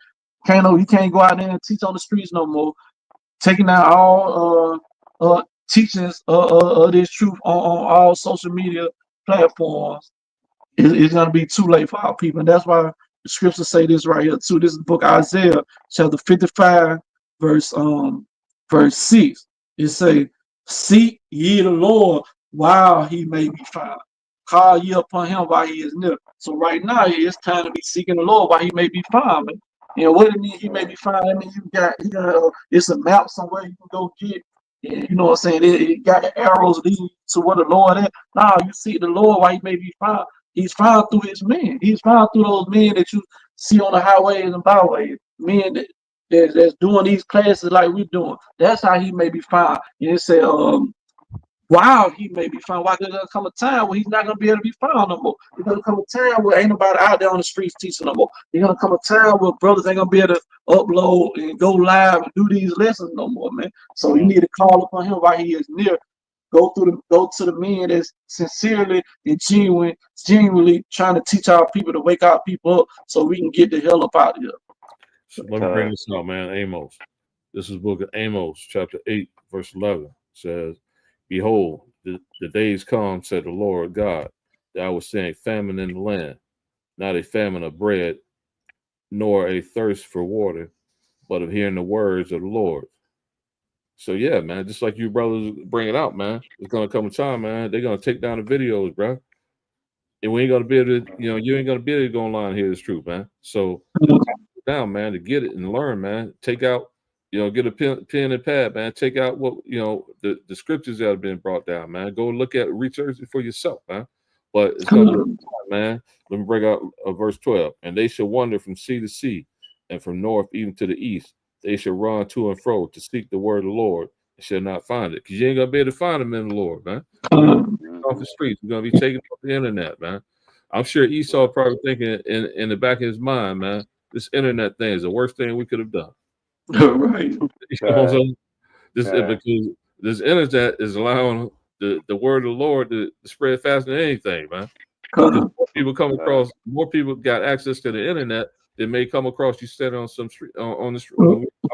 Speaker 1: you can't go out there and teach on the streets no more, taking out all teachings of this truth on all social media platforms, it's gonna be too late for our people. And that's why the scriptures say this right here too. This is the book of Isaiah, chapter 55, verse 6. It say, "Seek ye the Lord while he may be found. Call ye upon him while he is near." So right now it's time to be seeking the Lord while he may be found. Man. And what it mean he may be found? I mean it's a map somewhere you can go get. And you know what I'm saying? It got the arrows leading to where the Lord is. Now you see the Lord while he may be found. He's found through his men. He's found through those men that you see on the highways and byways. Men that's doing these classes like we're doing. That's how he may be found. And it said, while he may be found, why there's gonna come a time where he's not gonna be able to be found no more. There's gonna come a time where ain't nobody out there on the streets teaching no more. There's gonna come a time where brothers ain't gonna be able to upload and go live and do these lessons no more, man. So you need to call upon him while he is near. Go to the men that's sincerely and genuinely trying to teach our people, to wake our people up, so we can get the hell up out of here.
Speaker 2: So let me bring this out, man. Amos. This is book of Amos, chapter 8, verse 11. It says, "Behold, the days come, said the Lord God, that I will send a famine in the land, not a famine of bread, nor a thirst for water, but of hearing the words of the Lord." So yeah, man, just like you brothers bring it out, man, it's gonna come a time, man, they're gonna take down the videos, bro. And we ain't gonna be able to, you ain't gonna be able to go online and hear this truth, man. So down, man, to get it and learn, man. Take out, get a pen and pad, man. Take out what the scriptures that have been brought down, man. Go look at research it for yourself, man. But it's gonna be time, man. Let me bring out verse 12. "And they shall wander from sea to sea, and from north even to the east. They shall run to and fro to seek the word of the Lord, and shall not find it." Because you ain't gonna be able to find them in the Lord, man. Off the streets, we're gonna be taken off the internet, man. I'm sure Esau probably thinking in the back of his mind, man, this internet thing is the worst thing we could have done.
Speaker 1: Right.
Speaker 2: You know what I'm saying? Because this internet is allowing the word of the Lord to spread faster than anything, man. Because more people got access to the internet than may come across you standing on some street on the street.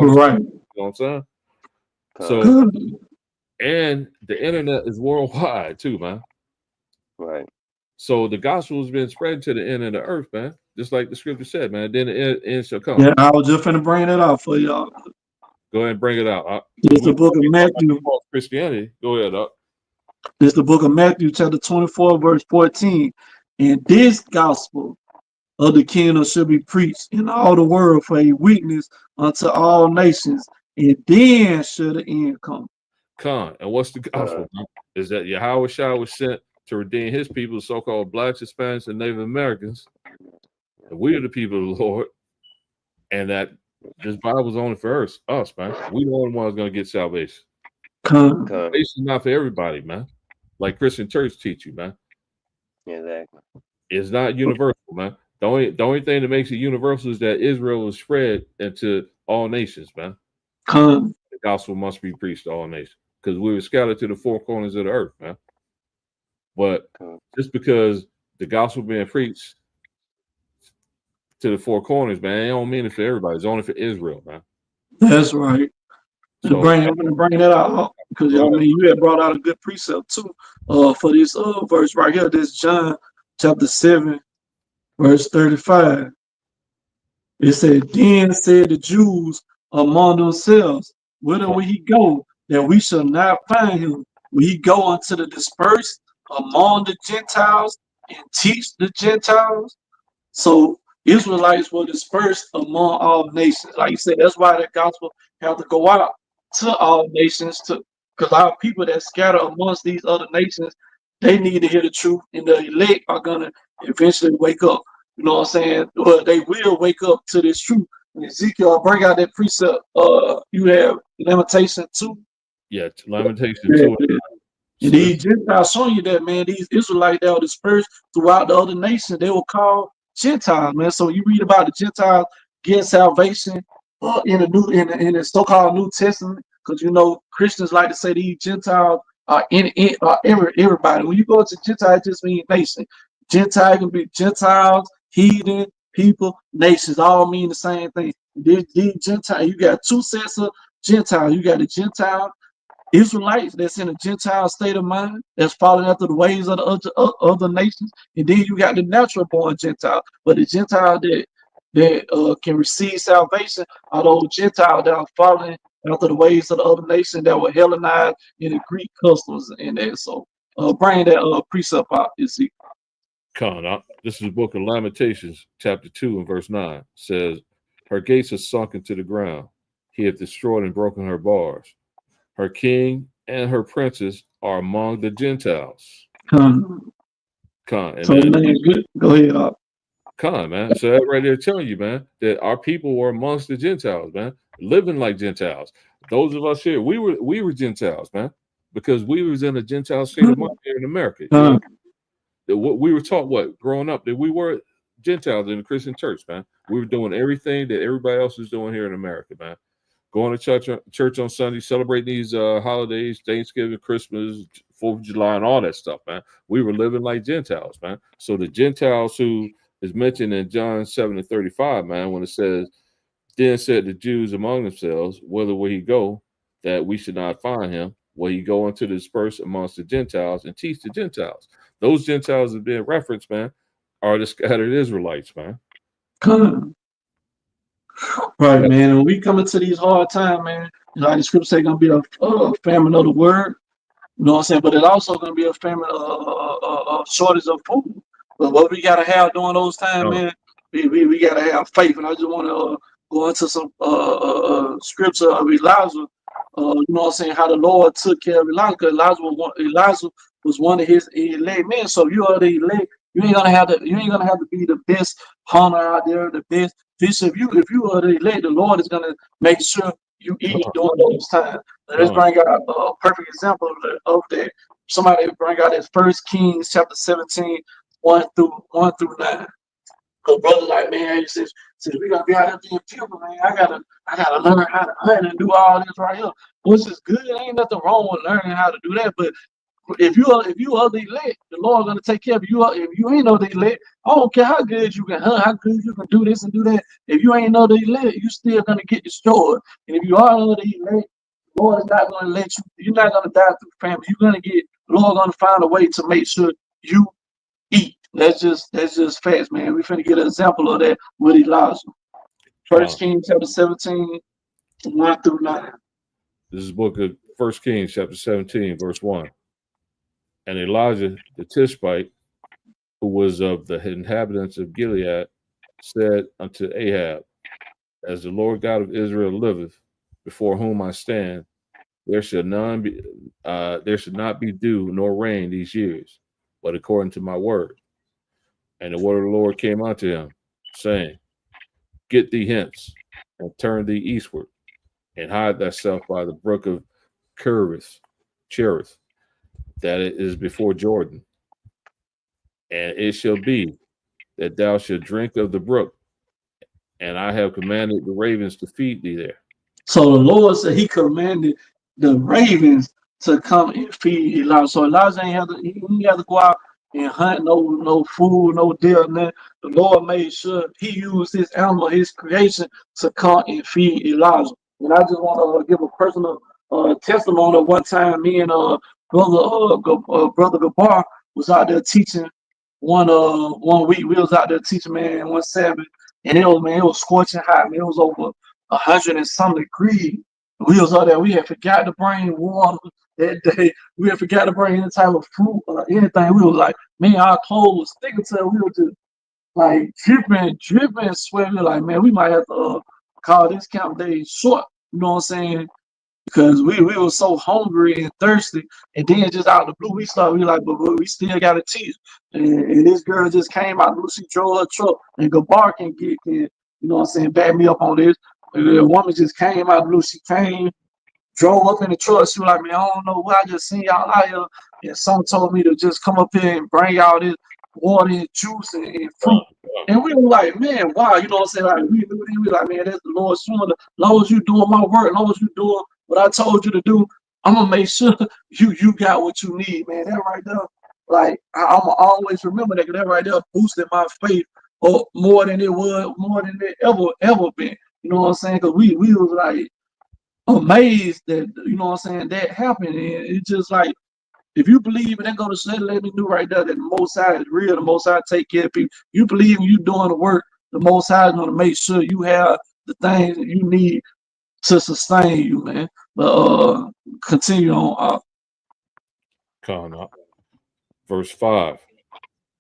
Speaker 1: Right.
Speaker 2: You know what I'm saying? So, and the internet is worldwide too, man.
Speaker 4: Right.
Speaker 2: So the gospel has been spread to the end of the earth, man. Just like the scripture said, man. Then the end shall come.
Speaker 1: Yeah, I was just finna bring it out for y'all.
Speaker 2: Go ahead and bring it out.
Speaker 1: It's the book of Matthew.
Speaker 2: Christianity. Go ahead, up.
Speaker 1: It's the book of Matthew, chapter 24, verse 14. And this gospel of the kingdom should be preached in all the world for a witness unto all nations, and then should the end come.
Speaker 2: And what's the gospel? Is that Yahweh Shah was sent to redeem his people, the so-called blacks, Hispanics, and Native Americans. And we are the people of the Lord. And that this Bible is only for us, man. We the only ones going to get salvation. Salvation is not for everybody, man. Like Christian church teach you, man.
Speaker 4: Exactly.
Speaker 2: It's not universal, man. The only thing that makes it universal is that Israel was spread into all nations, man. The gospel must be preached to all nations because we were scattered to the four corners of the earth, man. But just because the gospel being preached to the four corners, man, it don't mean it for everybody. It's only for Israel, man.
Speaker 1: That's right. So, I'm gonna bring that out because I mean you had brought out a good precept too for this verse right here. This John chapter 7, verse 35. It said, then said the Jews among themselves, whither will he go, that we shall not find him? Will he go unto the dispersed among the Gentiles and teach the Gentiles? So Israelites were dispersed among all nations. Like you said, that's why the gospel had to go out to all nations, because our people that scatter amongst these other nations, they need to hear the truth, and the elect are gonna eventually wake up. You know what I'm saying? Well, they will wake up to this truth. And Ezekiel, bring out that precept. You have Lamentation 2.
Speaker 2: Yeah, Lamentation 2.
Speaker 1: And these Gentiles showing you that, man, these Israelites that were dispersed throughout the other nations, they were called Gentiles, man. So you read about the Gentiles getting salvation in the so-called New Testament, because you know Christians like to say these Gentiles are everybody. When you go to Gentile, it just means nation. Gentile can be Gentiles, heathen, people, nations, all mean the same thing. These Gentile, you got two sets of Gentiles. You got the Gentile Israelites that's in a Gentile state of mind, that's following after the ways of the other nations, and then you got the natural born Gentile. But the Gentile that can receive salvation are those Gentiles that are following after the ways of the other nation that were Hellenized in the Greek customs and that. So bring that precept out, Ezekiel.
Speaker 2: This is the book of Lamentations, chapter 2 and verse 9. Says, her gates are sunk into the ground. He hath destroyed and broken her bars. Her king and her princes are among the Gentiles.
Speaker 1: And so, man, go ahead.
Speaker 2: Man. So that right there telling you, man, that our people were amongst the Gentiles, man, living like Gentiles. Those of us here, we were Gentiles, man, because we was in a Gentile state of mind here in America. You know? What we were taught, growing up, that we were Gentiles in the Christian church, man. We were doing everything that everybody else was doing here in America, man. Going to church on Sunday, celebrating these holidays, Thanksgiving, Christmas, 4th of July, and all that stuff, man. We were living like Gentiles, man. So the Gentiles who is mentioned in John 7 and 35, man, when it says, then said the Jews among themselves, whither will he go, that we should not find him? Will he go into the disperse amongst the Gentiles and teach the Gentiles? Those Gentiles that being referenced, man, are the scattered Israelites, man.
Speaker 1: Right, man. And when we come into these hard times, man, like the scripture say, gonna be a famine of the word. You know what I'm saying? But it's also gonna be a famine, shortage of food. But what we gotta have during those times, man, we gotta have faith. And I just want to go into some scripture of Elijah. You know what I'm saying? How the Lord took care of Elijah, because Elijah was one of his elect men. So if you are the elect, you ain't gonna have to be the best hunter out there, the best fish. If you are the elect, the Lord is gonna make sure you eat during those times. Let's bring out a perfect example of that. Somebody bring out that 1 Kings chapter 17, 1 through 9. Cause brother, like, man, since we gotta be out there being people, man, I gotta learn how to hunt and do all this right here. Which is good. Ain't nothing wrong with learning how to do that. But if you are the elect, the Lord gonna take care of you. If you ain't know the elect, I don't care how good you can hunt, how good you can do this and do that. If you ain't know the elect, you still gonna get destroyed. And if you are under the elect, the Lord is not gonna let you. You're not gonna die through famine. You're gonna get. The Lord gonna find a way to make sure you eat. That's just facts, man. We finna get an example of that with Elijah. First Kings chapter 17, 1 through 9.
Speaker 2: This is book of 1 Kings chapter 17, verse 1. And Elijah the Tishbite, who was of the inhabitants of Gilead, said unto Ahab, as the Lord God of Israel liveth, before whom I stand, there should not be dew nor rain these years, but according to my word. And the word of the Lord came unto him, saying, Get thee hence, and turn thee eastward, and hide thyself by the brook of Cherith, that it is before Jordan. And it shall be that thou shalt drink of the brook, and I have commanded the ravens to feed thee there.
Speaker 1: So the Lord said He commanded the ravens to come and feed Elijah. So Elijah he didn't have to go out and hunt no food, no deal, nothing. The Lord made sure He used His animal, His creation, to come and feed Elijah. And I just want to give a personal testimony. One time, me and brother Gabar was out there teaching one week. We was out there teaching, man, one Sabbath, and it was scorching hot, man. It was over 100 and some degrees. We was out there. We had forgot to bring water that day. We had forgot to bring any type of fruit or anything. We was like, man, our clothes was sticking to it. We were just like dripping, sweating. Like, man, we might have to call this camp day short. You know what I'm saying? Because we were so hungry and thirsty, and then just out of the blue, we like, but we still got to teach. And this girl just came out of the blue. She drove her truck, and Gabar can you know what I'm saying, back me up on this. The woman just came out of the blue. She came, drove up in the truck. She was like, man, I don't know what, I just seen y'all out here. And someone told me to just come up here and bring y'all this water and juice and fruit. And we were like, man, wow, you know what I'm saying? Like, we knew we like, man, that's the Lord showing. As long as you doing my work, as long as you doing what I told you to do, I'm gonna make sure you got what you need, man. That right there, like, I'm gonna always remember that, 'cause that right there boosted my faith more than it ever been. You know what I'm saying? Because we was like amazed that, you know what I'm saying, that happened. And it's just like, if you believe, and then go to say, let me do right there, that the Most High is real, the Most High take care of people. You believe you doing the work, the Most High is going to make sure you have the things that you need to sustain you, man. But continue on.
Speaker 2: Verse 5.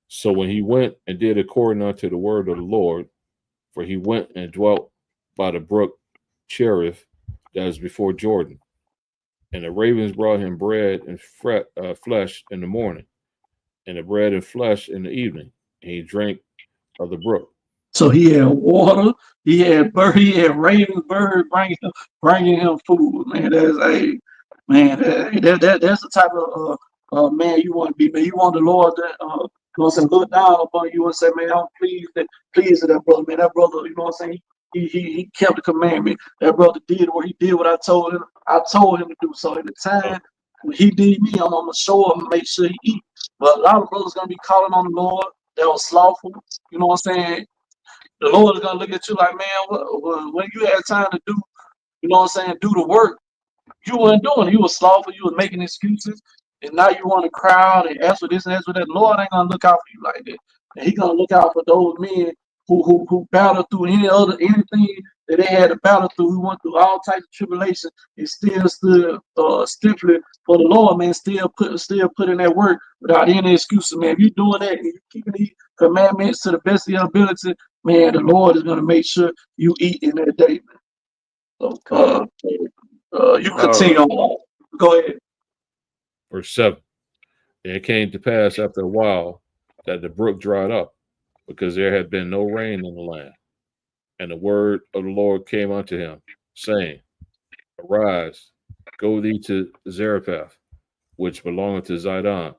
Speaker 2: So when he went and did according unto the word of the Lord, for he went and dwelt by the brook Cherith, that is before Jordan. And the ravens brought him bread and flesh in the morning, and the bread and flesh in the evening, and he drank of the brook.
Speaker 1: So he had water, he had ravens, birds bringing him food. Man, that's that's the type of man you want to be. Man, you want the Lord that you know what I'm saying, look down upon you and say, man, I'm pleased with that brother. Man, that brother, you know what I'm saying, he kept the commandment. That brother did what I told him. I told him to do. So at the time when he did me, I'm gonna show him, make sure he eat. But a lot of brothers gonna be calling on the Lord that was slothful. You know what I'm saying? The Lord is gonna look at you like, man, when you had time to do, you know what I'm saying, do the work, you weren't doing it. You was slothful, you was making excuses, and now you want to crowd and ask for this and ask for that. The Lord ain't gonna look out for you like that. And He gonna look out for those men who battled through anything that they had to battle through. We went through all types of tribulation and still stood stiffly for the Lord, man. Still put in that work without any excuses, man. If you're doing that and you keeping these commandments to the best of your ability, man, the Lord is gonna make sure you eat in that day, man. So you continue on. Go ahead.
Speaker 2: Verse 7. And it came to pass after a while that the brook dried up, because there had been no rain in the land. And the word of the Lord came unto him, saying, Arise, go thee to Zarephath, which belongeth to Zidon,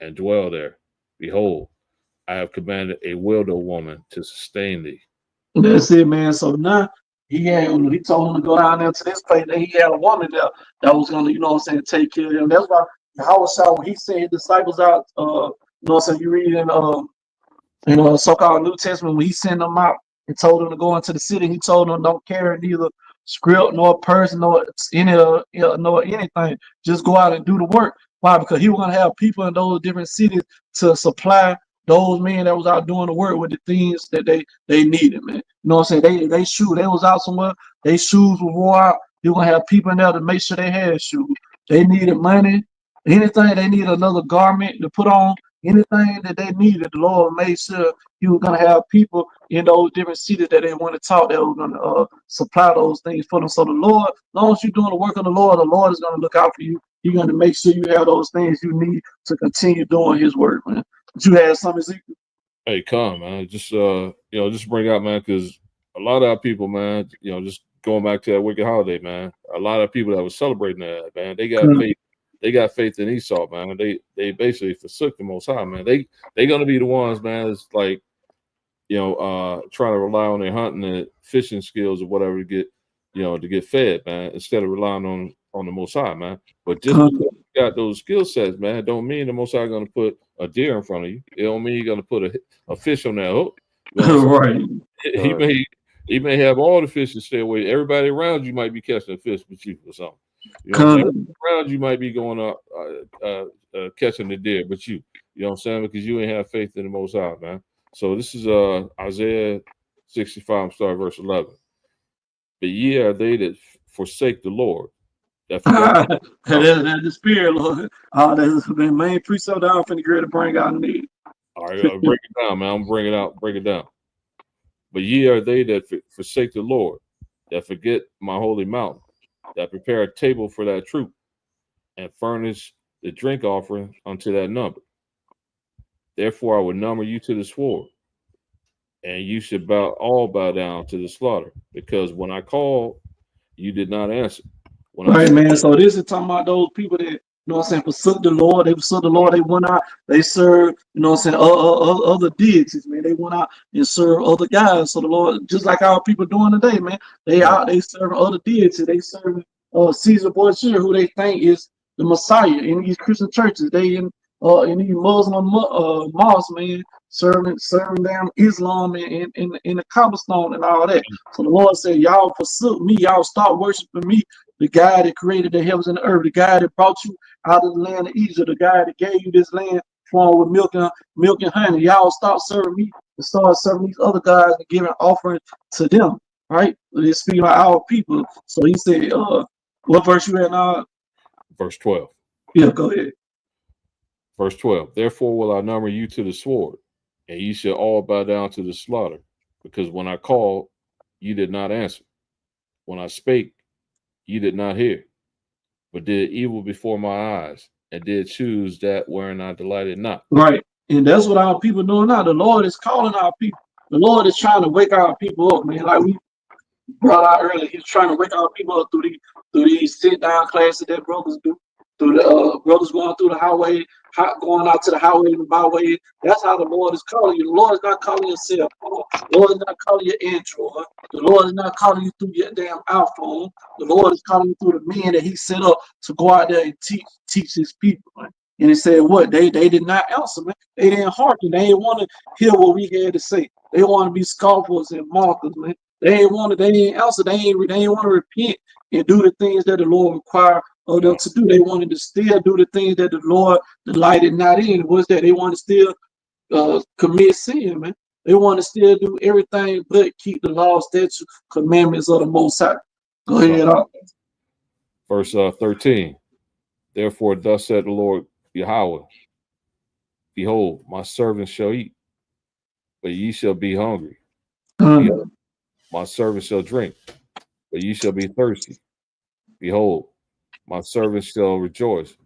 Speaker 2: and dwell there. Behold, I have commanded a widow woman to sustain thee.
Speaker 1: That's it, man. So now he told him to go down there to this place. And he had a woman there that was gonna, you know what I'm saying, take care of him. That's why Howard saw when he sent his disciples out, you know what I'm saying, you read in so-called New Testament, when he sent them out and told them to go into the city, he told them don't carry neither script nor person nor nor anything. Just go out and do the work. Why? Because he was gonna have people in those different cities to supply those men that was out doing the work with the things that they needed, man. You know what I'm saying? They shoes, they was out somewhere, they shoes were wore out. He was gonna have people in there to make sure they had shoes. They needed money, anything they needed another garment to put on, anything that they needed, the Lord made sure he was gonna have people in those different cities that they want to talk that were gonna supply those things for them. So the Lord, as long as you're doing the work of the Lord is gonna look out for you. He's gonna make sure you have those things you need to continue doing his work, man. But you had some, Ezekiel?
Speaker 2: Hey, come, man. Just just bring out, man, because a lot of our people, man, just going back to that wicked holiday, man. A lot of people that was celebrating that, man, they got faith. They got faith in Esau, man. They basically forsook the Most High, man. They gonna be the ones, man. It's like, trying to rely on their hunting and fishing skills or whatever to get fed, man, instead of relying on the Most High, man. But just because you got those skill sets, man, don't mean the Most High gonna put a deer in front of you. It don't mean you're gonna put a fish on that hook.
Speaker 1: Right.
Speaker 2: He may have all the fish to stay away. Everybody around you might be catching a fish with you or something. You know what I'm saying? Around you might be going up catching the deer, but you know what I'm saying? Because you ain't have faith in the Most High, man. So this is Isaiah 65, start verse 11. But ye are they that forsake the Lord. That
Speaker 1: the spirit, Lord. That's the main precept that I'm finna get to bring out in the
Speaker 2: All right, break it down, man. I'm bring it down. But ye are they that forsake the Lord, that forget my holy mountain, that prepare a table for that troop, and furnish the drink offering unto that number. Therefore I will number you to the sword, and you should bow down to the slaughter, because when I called, you did not answer.
Speaker 1: Man. So this is talking about those people that, you know what I'm saying, forsook the Lord. They forsook the Lord. They went out. They served, you know what I'm saying, other deities, man. They went out and served other guys. So the Lord, just like our people doing today, man, they out. They serving other deities. They serving Caesar Borgia, who they think is the Messiah in these Christian churches. They in these Muslim mosques, man, serving them Islam and in the cobblestone and all that. So the Lord said, y'all forsook me. Y'all stop worshiping me. The guy that created the heavens and the earth, the guy that brought you out of the land of Egypt, the guy that gave you this land flowing with milk and honey. Y'all stop serving me and start serving these other guys and giving offering to them. Right? They're speaking about our people. So he said, what verse you at now?
Speaker 2: Verse 12.
Speaker 1: Yeah, go ahead.
Speaker 2: Verse 12. Therefore will I number you to the sword, and ye shall all bow down to the slaughter, because when I called, you did not answer. When I spake, you did not hear, but did evil before my eyes, and did choose that wherein I delighted not.
Speaker 1: Right. And that's what our people doing now. The Lord is calling our people. The Lord is trying to wake our people up, man. Like we brought out earlier, he's trying to wake our people up through these sit-down classes that brothers do. Through the brothers going through the highway, going out to the highway and byway. That's how the Lord is calling you. The Lord is not calling you cell phone. The Lord is not calling you Android. The Lord is not calling you through your damn iPhone. The Lord is calling you through the men that he set up to go out there and teach his people. Man. And he said, what? They did not answer, man. They didn't hearken. They didn't want to hear what we had to say. They want to be scoffers and mockers, man. They didn't answer. They didn't want to repent and do the things that the Lord required of them to do. They wanted to still do the things that the Lord delighted not in. What's that? They want to still commit sin, man. They want to still do everything but keep the law, statutes, commandments of the Most High. Go ahead.
Speaker 2: Verse 13. Therefore thus said the Lord Yahweh, behold, my servants shall eat, but ye shall be hungry. Behold, my servants shall drink, but ye shall be thirsty. Behold, my servants shall rejoice,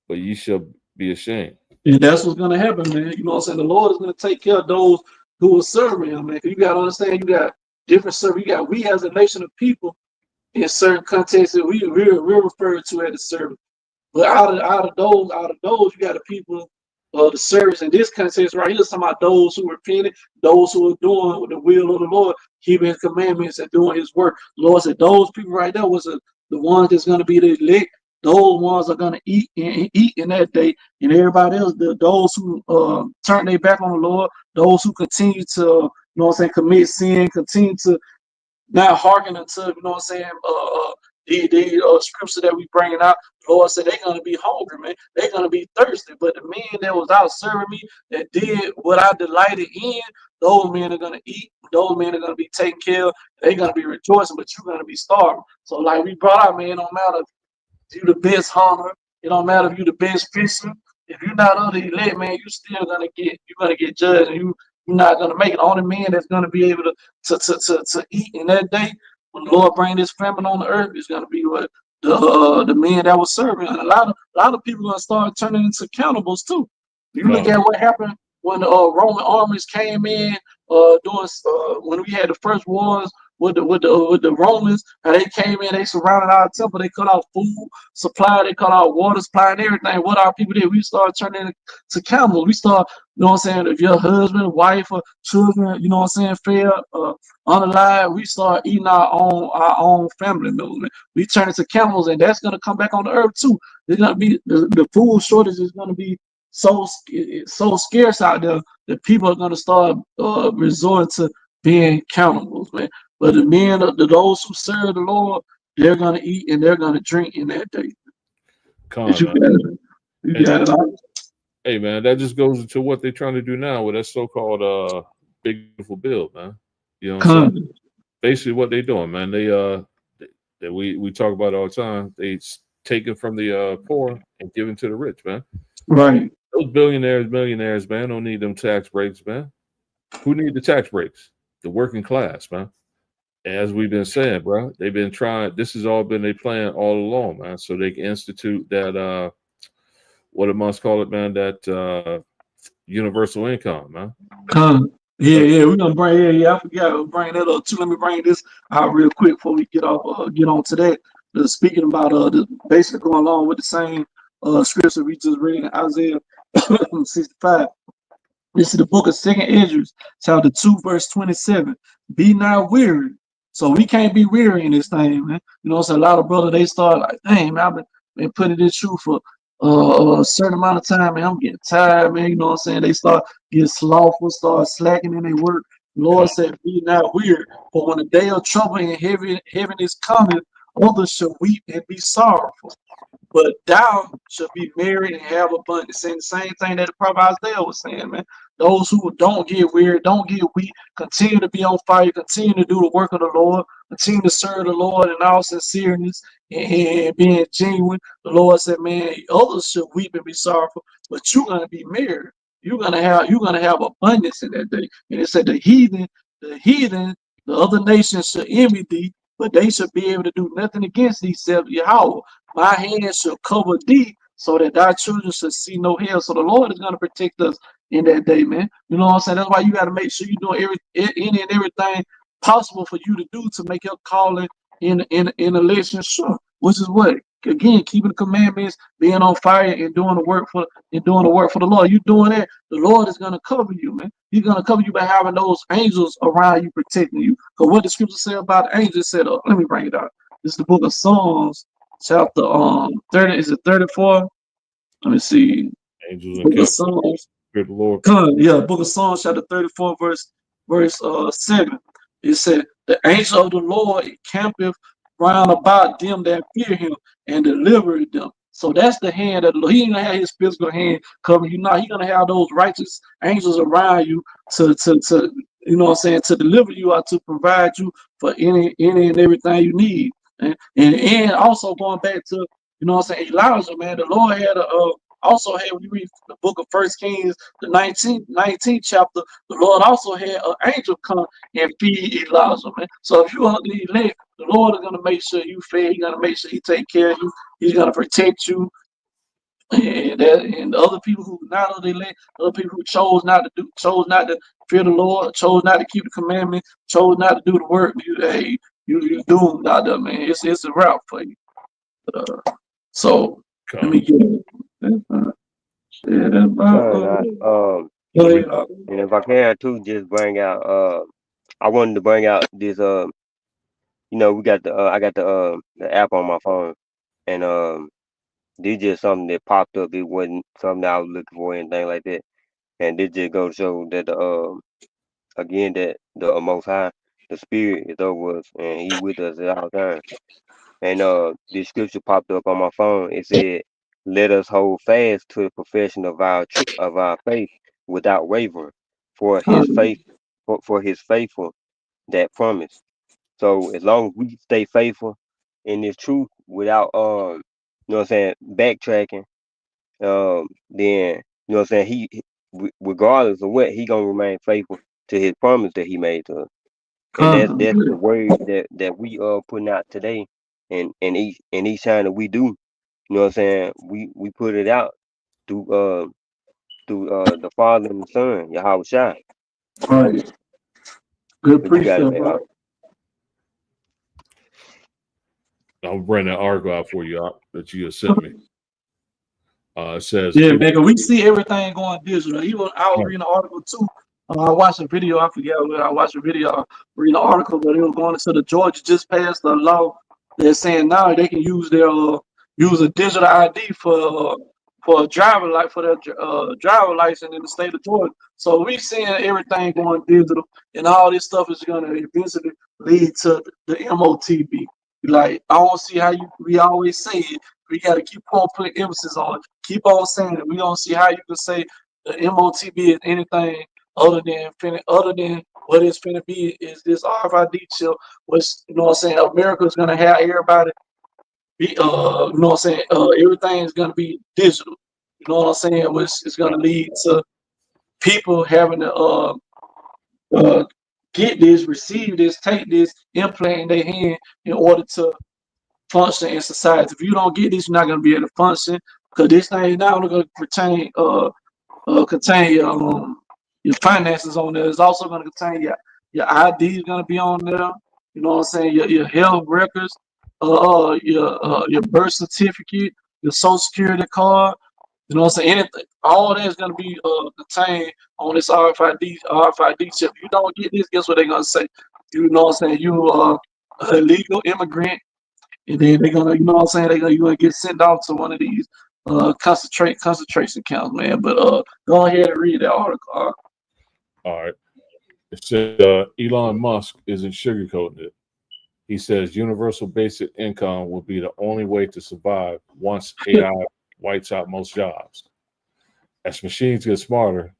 Speaker 2: but ye shall be ashamed.
Speaker 1: And that's what's going to happen, man. You know what I'm saying? The Lord is going to take care of those who will serve him, man. You got to understand, you got different service. We as a nation of people in certain contexts that we're referred to as a servant. But out of those, you got the people the service in this context right here is talking about those who repented, those who are doing the will of the Lord, keeping his commandments and doing his work. The Lord said those people right there was the ones that's going to be the elect. Those ones are going to eat and eat in that day, and everybody else, those who turn their back on the Lord, those who continue to, commit sin, continue to not hearken unto, the scripture that we bringing out. The Lord said they're gonna be hungry, man. They're gonna be thirsty. But the men that was out serving me, that did what I delighted in, those men are gonna eat. Those men are gonna be taken care of. They're gonna be rejoicing, but you're gonna be starving. So, like we brought out, man, it don't matter if you the best hunter. It don't matter if you the best fisher. If you're not of the elect, man, you're gonna get judged, and you're not gonna make it. Only man that's gonna be able to eat in that day when the Lord bring this famine on the earth is gonna be what the men that was serving. And a lot of people gonna start turning into cannibals too. You look at what happened when the Roman armies came in during when we had the first wars with the Romans, and they came in, they surrounded our temple, they cut off food supply, they cut off water supply and everything. What our people did, we started turning to camels. We start, if your husband, wife, or children, fell unalive, we start eating our own family members. Man. We turn into camels, and that's gonna come back on the earth too. There's gonna be the food shortage is gonna be so scarce out there that people are gonna start resorting to being cannibals, man. But the men, those who serve the Lord, they're gonna eat and they're gonna drink in that day. You got it all.
Speaker 2: Hey man, that just goes into what they're trying to do now with that so-called big beautiful bill, man. You know what I'm saying? Basically what they're doing, man. They we talk about it all the time. They taking from the poor and giving to the rich, man.
Speaker 1: Right.
Speaker 2: Those billionaires, millionaires, man, don't need them tax breaks, man. Who need the tax breaks? The working class, man. As we've been saying, bro, they've been trying. This has all been their plan all along, man. So they can institute that what it must call it, man. That universal income, man.
Speaker 1: Yeah, we're gonna bring. I forgot to bring that up too. Let me bring this out real quick before we get on to that. Speaking about basically going along with the same scripture we just read in Isaiah 65. This is the book of 2nd Esdras, chapter 2, verse 27. Be not weary. So we can't be weary in this thing, man. So a lot of brothers, they start like, dang, man, I've been putting this truth for a certain amount of time, man. I'm getting tired, man. They start getting slothful, start slacking in their work. The Lord said, be not weary. For when the day of trouble and heaven is coming, others shall weep and be sorrowful. But thou shalt be merry and have abundance. Saying the same thing that the prophet Isaiah was saying, man. Those who don't get weary, don't get weak, continue to be on fire, continue to do the work of the Lord, continue to serve the Lord in all sincereness and being genuine. The Lord said, man, others should weep and be sorrowful, but you're gonna be merry. You're gonna have abundance in that day. And it said the heathen, the other nations shall envy thee, but they should be able to do nothing against thee, said Yahweh. My hand shall cover thee, so that thy children shall see no hell. So the Lord is going to protect us in that day, man. You know what I'm saying? That's why you got to make sure you're doing any and everything possible for you to do to make your calling in election sure. Which is what? Again, keeping the commandments, being on fire, and doing the work for the Lord. You doing that, the Lord is gonna cover you, man. He's gonna cover you by having those angels around you protecting you. Because what the scripture say about the angels said, let me bring it out. This is the book of Psalms, chapter 30. Is it 34? Let me see.
Speaker 2: Angels
Speaker 1: book of Psalms.
Speaker 2: The Lord.
Speaker 1: Book of Psalms, chapter 34, verse 7. It said, the angel of the Lord encampeth round about them that fear him and deliver them. So that's the hand of the Lord. He ain't gonna have his physical hand covering you. He's gonna have those righteous angels around you to to deliver you or to provide you for any and everything you need. And also going back to Elijah, man, the Lord had when you read the book of 1 Kings, the 19th chapter, the Lord also had an angel come and feed Elijah, man. So if you are the elect, the Lord is gonna make sure you fed. He's gonna make sure he take care of you. He's gonna protect you. And the other people who not of the elect, other people who chose not to fear the Lord, chose not to keep the commandment, chose not to do the work, you doomed out there, man. It's a route for you. So let me get it. Yeah, that's about,
Speaker 4: Um,
Speaker 1: go ahead.
Speaker 4: and if I can too, just bring out. I wanted to bring out this. We got I got the app on my phone, and this just something that popped up. It wasn't something that I was looking for, or anything like that. And this just go to show that again that the Most High, the Spirit is over us, and He with us at all times. And this scripture popped up on my phone. It said, "Let us hold fast to the profession of our faith without wavering, for His faithful that promise." So as long as we stay faithful in this truth without what I'm saying, backtracking, then what I'm saying, regardless of what, He gonna remain faithful to His promise that He made to us. And that's the word that we putting out today, and each time that we do, you know what I'm saying, we put it out through the Father and the Son, Yahweh Shai.
Speaker 1: Right. Good
Speaker 4: But you got it,
Speaker 1: precept,
Speaker 4: man.
Speaker 1: bro.
Speaker 2: I'll bring that article out for you that you just sent me. It says,
Speaker 1: Yeah, nigga, we see everything going digital. Even I was reading an article too. I watched a video. I forget where I watched a video, reading an article, but it was going into the Georgia just passed a law. They're saying now they can use their use a digital ID for a driver for their driver license in the state of Georgia. So we seeing everything going digital, and all this stuff is gonna eventually lead to the MOTB. Like I don't see how we always say it. We got to keep on putting emphasis on it. Keep on saying it. We don't see how you can say the MOTB is anything other than what it's finna be is this RFID chip, which you know what I'm saying. America's gonna have everybody be you know what I'm saying. Everything is gonna be digital. You know what I'm saying, which is gonna lead to people having to uh get this, receive this, take this, implant in their hand in order to function in society. If you don't get this, you're not gonna be able to function because this thing is not only gonna contain your finances on there. It's also gonna contain your ID is gonna be on there. You know what I'm saying? Your health records, your birth certificate, your social security card. You know what I'm saying? Anything, all that is gonna be contained on this RFID chip. If you don't get this, guess what they're gonna say? You know what I'm saying? You are an illegal immigrant. And then they're gonna, you know what I'm saying, you're gonna get sent off to one of these concentration camps, man. But go ahead and read that article.
Speaker 2: all right. It says Elon Musk isn't sugarcoating it. He says universal basic income will be the only way to survive once AI wipes out most jobs. As machines get smarter,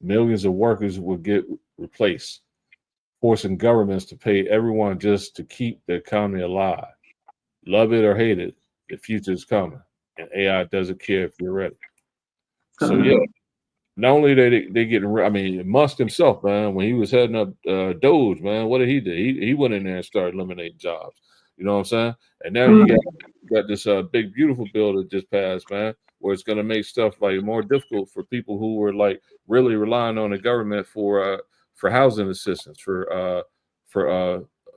Speaker 2: millions of workers will get replaced, forcing governments to pay everyone just to keep the economy alive. Love it or hate it, the future is coming, and AI doesn't care if you're ready. So yeah, not only they getting, I mean, Musk himself, man, when he was heading up Doge, man, what did he do? He went in there and started eliminating jobs. You know what I'm saying? And now you got this big beautiful bill that just passed, man, where it's going to make stuff like more difficult for people who were like really relying on the government for housing assistance, for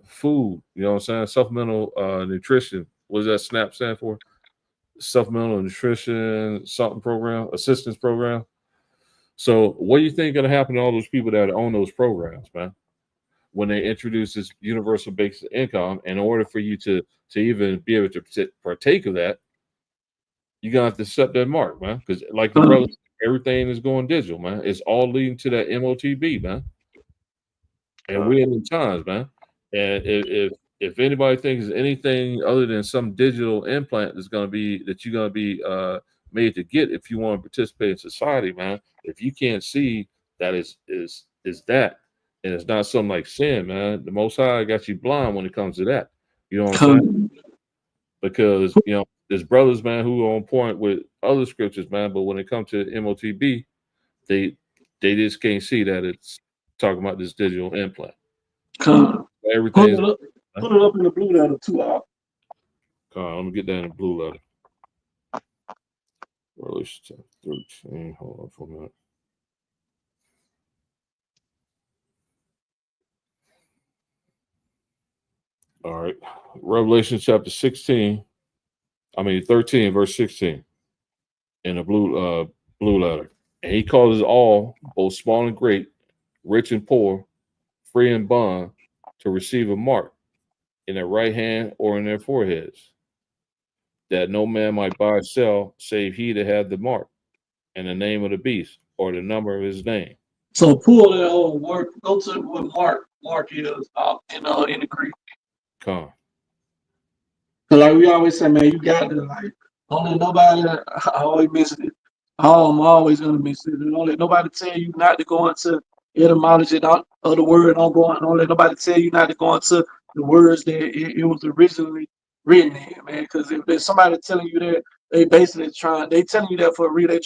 Speaker 2: food. You know what I'm saying? Supplemental nutrition. What does that SNAP stand for? Supplemental nutrition something program, assistance program. So what do you think going to happen to all those people that own those programs, man? When they introduce this universal basic income, in order for you to even be able to partake of that, you're gonna have to set that mark, man. Because like the brother, everything is going digital, man. It's all leading to that MOTB, man. And we're in times, man. And if anybody thinks anything other than some digital implant is gonna be that you're gonna be made to get if you want to participate in society, man. If you can't see that is that, and it's not something like sin, man. The Most High got you blind when it comes to that. You know what I'm saying? Because you know there's brothers, man, who are on point with other scriptures, man. But when it comes to MOTB, they just can't see that it's talking about this digital implant. Everything's
Speaker 1: put it up in the blue letter too.
Speaker 2: let me get that in the blue letter. Revelation chapter 13. Hold on for a minute. All right. Revelation chapter 13, verse 16. In the blue Blue letter. And he causes all, both small and great, rich and poor, free and bond, to receive a mark in their right hand or in their foreheads, that no man might buy or sell save he that had the mark, and the name of the beast, or the number of his name.
Speaker 1: So pull that whole word. Go to what Mark is in the Greek.
Speaker 2: Come.
Speaker 1: Cause like we always say, man, you got to like don't let nobody. I always miss it. I'm always gonna miss it. Don't let nobody tell you not to go into etymology of the word. Don't let nobody tell you not to go into the words that it was originally written in, man. Because if there's somebody telling you that, they basically they telling you that for a reason. They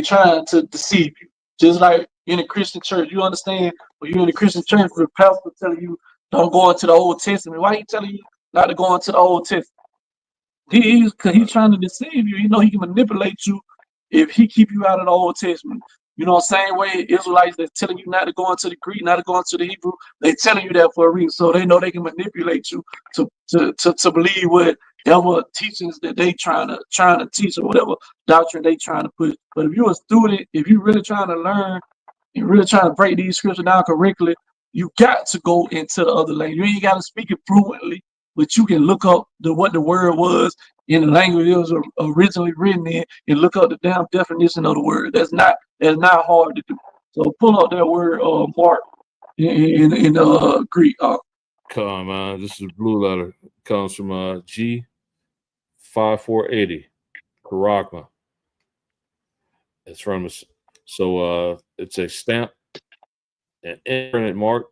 Speaker 1: trying to deceive you. Just like in a Christian church, you understand when you're in a Christian church, the pastor telling you don't go into the Old Testament. Why he telling you not to go into the Old Testament? He's trying to deceive you. You know he can manipulate you if he keep you out of the Old Testament. You know, same way Israelites that's telling you not to go into the Greek, not to go into the Hebrew, they telling you that for a reason. So they know they can manipulate you to believe whatever teachings that they trying to teach or whatever doctrine they trying to put. But if you're a student, if you really trying to learn and really trying to break these scriptures down correctly, you got to go into the other language. You ain't got to speak it fluently, but you can look up what the word was in the language it was originally written in and look up the damn definition of the word. That's not hard to do. So pull up that word mark in Greek.
Speaker 2: Come, man. This is blue letter. It comes from G5480, Karagma. It's from it's a stamp, an imprint mark,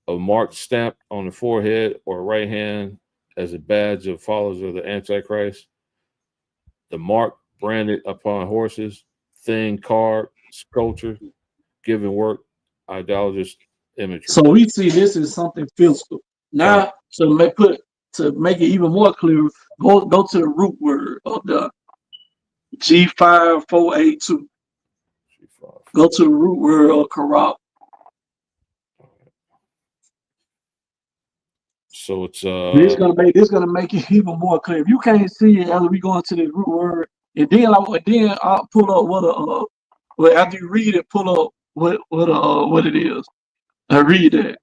Speaker 2: a marked stamp on the forehead or right hand as a badge of followers of the Antichrist. The mark branded upon horses, thing, card, sculpture, given work, idolatrous imagery.
Speaker 1: So we see this is something physical. Now, to make it even more clear, go to the root word of the G5482. Go to the root word of Karab.
Speaker 2: So it's
Speaker 1: this gonna make it even more clear. If you can't see it as we go into the root word, and then I'll pull up after you read it, pull up what it is. I read that.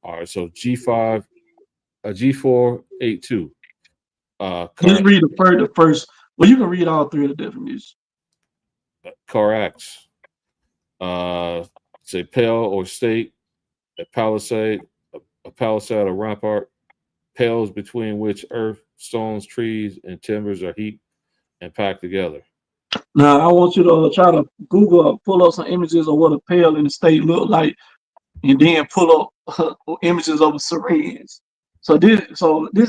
Speaker 2: All right, so G482.
Speaker 1: Just read the first. Well, you can read all three of the definitions.
Speaker 2: Carax. It's a pale or state, a palisade, a palisade or rampart, pales between which earth, stones, trees, and timbers are heaped and packed together.
Speaker 1: Now, I want you to try to pull up some images of what a pale in the state look like, and then pull up images of a syringe. So this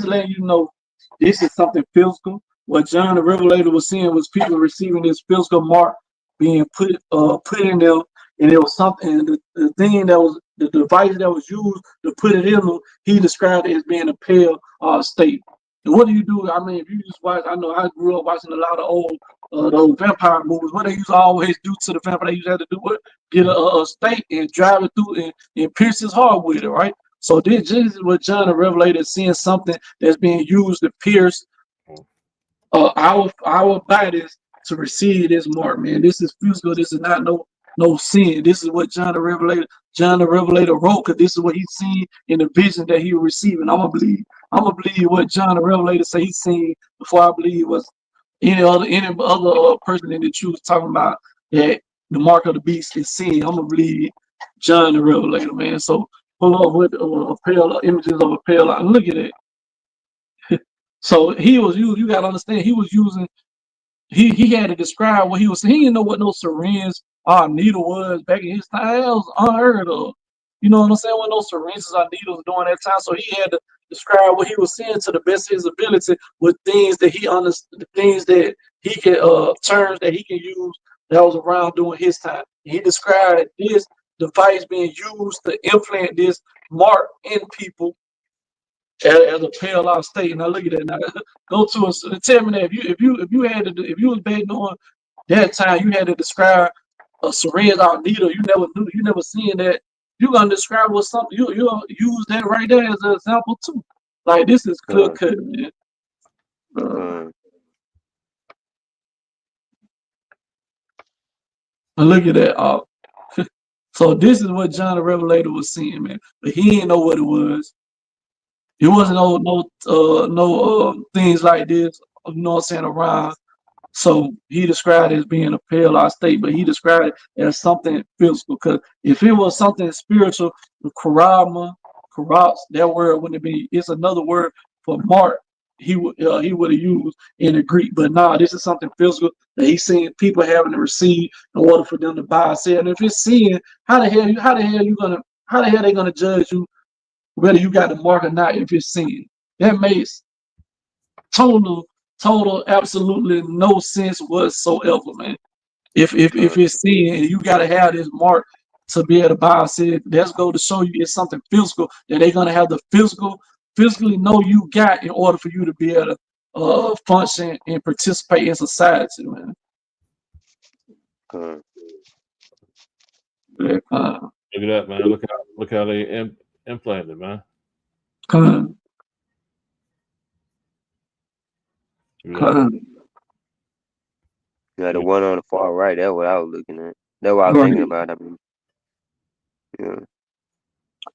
Speaker 1: letting you know this is something physical. What John the Revelator was seeing was people receiving this physical mark being put in them, and it was something. The thing that was the device that was used to put it in them, he described it as being a pale state. And what do you do? I mean, if you just watch, I know I grew up watching a lot of old those vampire movies. What they used to always do to the vampire, they used to have to do what? Get a stake and drive it through and pierce his heart with it, right? So this is what John the Revelator is seeing, something that's being used to pierce our bodies to receive this mark, man. This is physical. This is not no sin. This is what John the Revelator wrote, because this is what he's seen in the vision that he was receiving. I'm gonna believe what John the Revelator say he's seen before I believe was any other person that you was talking about that the mark of the beast is seen. I'm gonna believe John the Revelator, man. So pull up with images of a pale light. Look at it. So he was using. You gotta understand. He was using. He had to describe what he was saying. He didn't know what no syringe or needle was back in his time. That was unheard of. You know what I'm saying? When no syringes or needles during that time, so he had to describe what he was seeing to the best of his ability with things that he understood, things that he can terms that he can use that was around during his time. He described this device being used to implant this mark in people as a pale out state. Now look at that. Now go to us. Tell me that if you was betting on that time, you had to describe a syringe out needle. You never seen that. You're gonna describe what something you use that right there as an example too. Like this is clear cut, man. And look at that. So this is what John the Revelator was seeing, man. But he didn't know what it was. It wasn't no things like this, you know what I'm saying, around. So he described it as being a paralyzed state, but he described it as something physical. Because if it was something spiritual, the corrupts, that word wouldn't be. It's another word for mark. He would have used in the Greek, but nah, this is something physical that he's seeing people having to receive in order for them to buy and sell. And if it's sin, how the hell they gonna judge you whether you got the mark or not if it's sin? That makes total, absolutely no sense whatsoever, man. If it's sin and you gotta have this mark to be able to buy or sell, that's go to show you it's something physical that they're gonna have the physically know you got in order for you to be able to function and participate in society, man.
Speaker 2: Look at that, man. Look how they implanted, man.
Speaker 4: Yeah, the one on the far right, that's what I was looking at. That's what I was thinking about. I mean, yeah.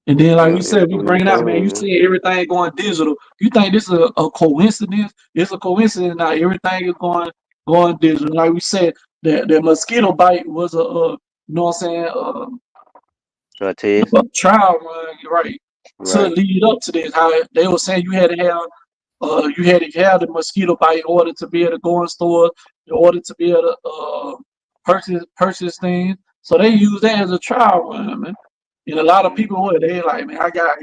Speaker 1: And then, like we said, we bring it out, man. You see everything going digital. You think this is a coincidence? It's a coincidence now. Everything is going digital. Like we said, that mosquito bite was you know what I'm saying? A trial run, right? To lead up to this, how they were saying you had to have the mosquito bite in order to be able to go in stores, in order to be able to purchase things. So they use that as a trial run, man. And a lot of people were they like, man, I got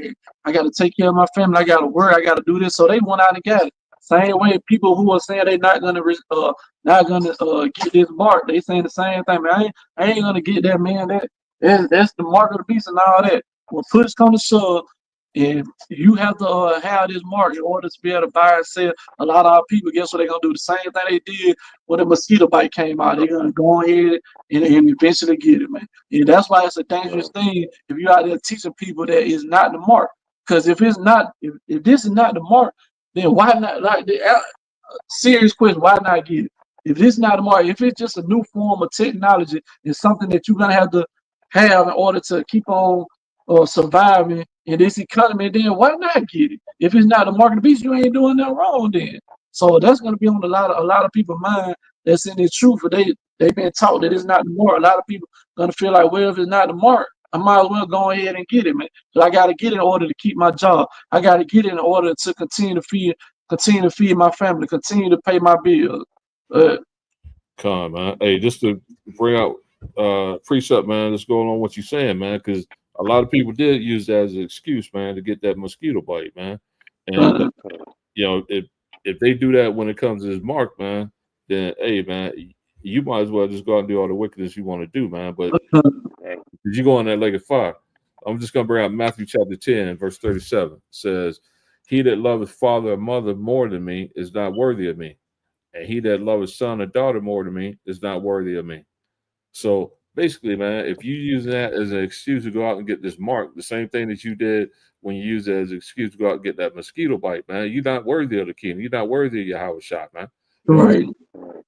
Speaker 1: to take care of my family. I got to work. I got to do this. So they went out and got it. Same way people who are saying they're not gonna get this mark, they saying the same thing. Man, I ain't gonna get that, man. That's the mark of the beast and all that. When push comes to shove, and you have to have this mark in order to be able to buy and sell. A lot of our people, guess what they're gonna do? The same thing they did when the mosquito bite came out. They're gonna go ahead and eventually get it, man. And that's why it's a dangerous thing if you're out there teaching people that is not the mark. Because if it's not, if this is not the mark, then why not? Like the serious question, why not get it? If this is not the mark, if it's just a new form of technology, it's something that you're gonna have to have in order to keep on surviving in this economy, then why not get it? If it's not the mark of the beast, you ain't doing nothing wrong then. So that's gonna be on a lot of people's mind that's in the truth, but they've been taught that it's not the mark. A lot of people gonna feel like, well, if it's not the mark, I might as well go ahead and get it, man. But I gotta get it in order to keep my job. I gotta get it in order to continue to feed my family, continue to pay my bills.
Speaker 2: Come on, man. Hey, just to bring out precept, man, that's going on what you're saying, man, because a lot of people did use that as an excuse, man, to get that mosquito bite, man. And you know, if they do that when it comes to this mark, man, then hey, man, you might as well just go out and do all the wickedness you want to do, man. But if you go on that lake of fire, I'm just gonna bring out Matthew chapter 10, verse 37. It says, "He that loveth father or mother more than me is not worthy of me, and he that loveth son or daughter more than me is not worthy of me." So basically, man, if you use that as an excuse to go out and get this mark, the same thing that you did when you used it as an excuse to go out and get that mosquito bite, man, you're not worthy of the kingdom. You're not worthy of your Howard shot, man.
Speaker 1: Right.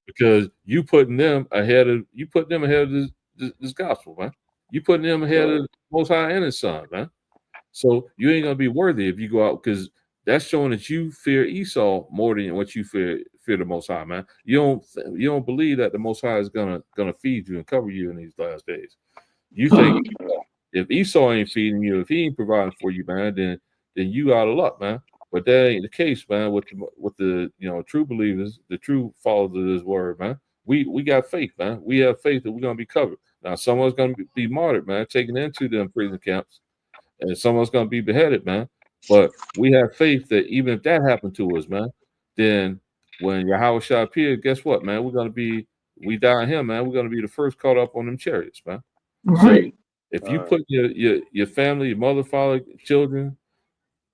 Speaker 2: Because you putting them ahead of this gospel, man. You putting them ahead of the Most High and His Son, man. So you ain't gonna be worthy if you go out, because that's showing that you fear Esau more than what you fear the Most High, man. You don't believe that the Most High is gonna feed you and cover you in these last days. You think if Esau ain't feeding you, if he ain't providing for you, man, then you out of luck, man. But that ain't the case, man. With the true believers, the true followers of this word, man. We got faith, man. We have faith that we're gonna be covered. Now, someone's gonna be martyred, man, taken into them prison camps, and someone's gonna be beheaded, man. But we have faith that even if that happened to us, man, then when Yahweh shall appear, guess what, man? We die in Him, man. We're gonna be the first caught up on them chariots, man.
Speaker 1: Right.
Speaker 2: So if you put your family, your mother, father, children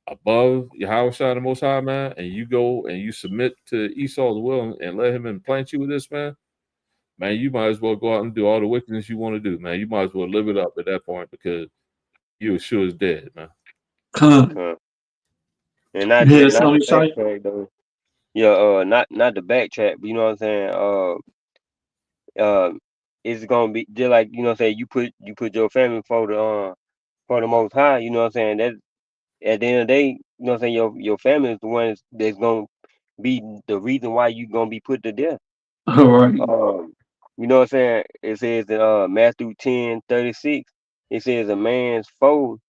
Speaker 2: above Yahweh Shai the Most High, man, and you go and you submit to Esau's will and let him implant you with this, man, you might as well go out and do all the wickedness you want to do, man. You might as well live it up at that point, because you as sure as dead, man.
Speaker 4: And not the backtrack though. Yeah, not the backtrack, but you know what I'm saying? it's gonna be just like, you know what I'm saying, you put your family for the most high, you know what I'm saying? That at the end of the day, you know what I'm saying, your family is the one that's gonna be the reason why you gonna be put to death.
Speaker 1: All right.
Speaker 4: You know what I'm saying? It says in Matthew 10:36, it says a man's foe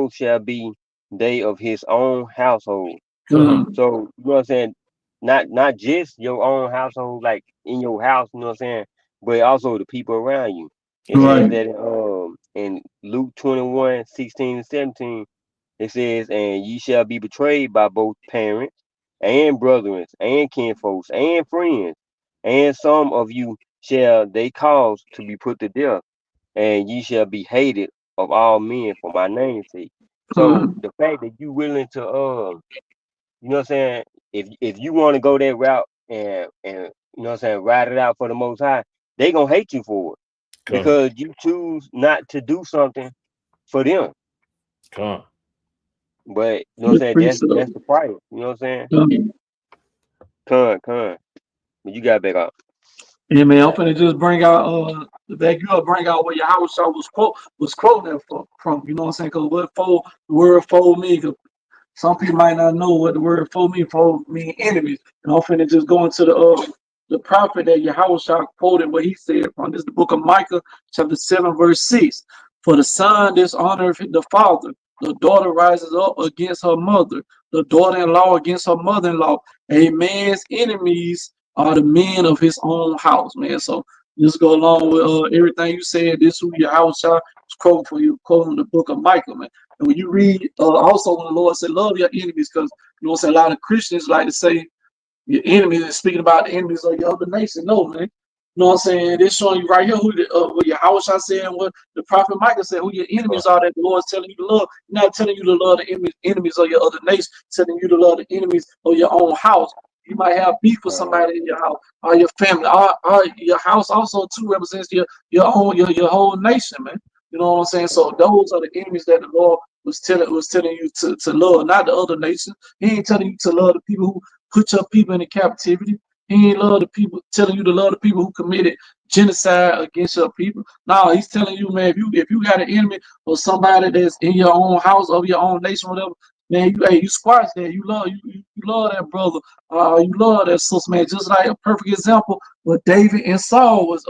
Speaker 4: shall be they of his own household.
Speaker 1: Con.
Speaker 4: So you know what I'm saying? Not just your own household, like in your house, you know what I'm saying, but also the people around you. It says
Speaker 1: Right.
Speaker 4: that in Luke 21:16-17, it says, and ye shall be betrayed by both parents and brethren and kinfolks and friends, and some of you shall they cause to be put to death, and ye shall be hated of all men for my name's sake. So
Speaker 1: Con.
Speaker 4: the fact that you willing to you know what I'm saying, if you want to go that route and you know what I'm saying, ride it out for the most high, they gonna hate you for it
Speaker 2: Con,
Speaker 4: because you choose not to do something for them.
Speaker 2: con.
Speaker 4: But you know what I'm
Speaker 1: Good
Speaker 4: saying,
Speaker 1: precept.
Speaker 4: that's the price. You know what I'm saying?
Speaker 1: Con.
Speaker 4: Con. But you got back up.
Speaker 1: Yeah, man, I'm finna just bring out back you up, bring out what your house was quoting that from. You know what I'm saying? Because what the word foe mean? 'Cause some people might not know what the word foe mean. Foe mean enemies. And I'm finna just go into the prophet that Yahushua quoted what he said from. This is the book of Micah, chapter 7, verse 6. For the son dishonoreth the father, the daughter rises up against her mother, the daughter-in-law against her mother-in-law. A man's enemies are the men of his own house, man. So just go along with everything you said. This is who Yahushua was quoting for you, quoting the book of Micah, man. And when you read, also when the Lord said, love your enemies, because you know what I'm saying, a lot of Christians like to say your enemies is speaking about the enemies of your other nation. No, man. You know what I'm saying? It's showing you right here who what your house I said and what the prophet Micah said, who your
Speaker 2: Con,
Speaker 1: enemies are that the Lord's telling you to love. Not telling you to love the enemies of your other nation, telling you to love the enemies of your own house. You might have beef with somebody in your house or your family. Or your house also too represents your own your whole nation, man. You know what I'm saying? So those are the enemies that the Lord was telling you to love, not the other nations. He ain't telling you to love the people who put your people into captivity. He ain't love the people telling you to love the people who committed genocide against your people. No, he's telling you, man, if you got an enemy or somebody that's in your own house of your own nation, whatever, man, you squash that. You love that brother. You love that sister, man. Just like a perfect example, where David and Saul was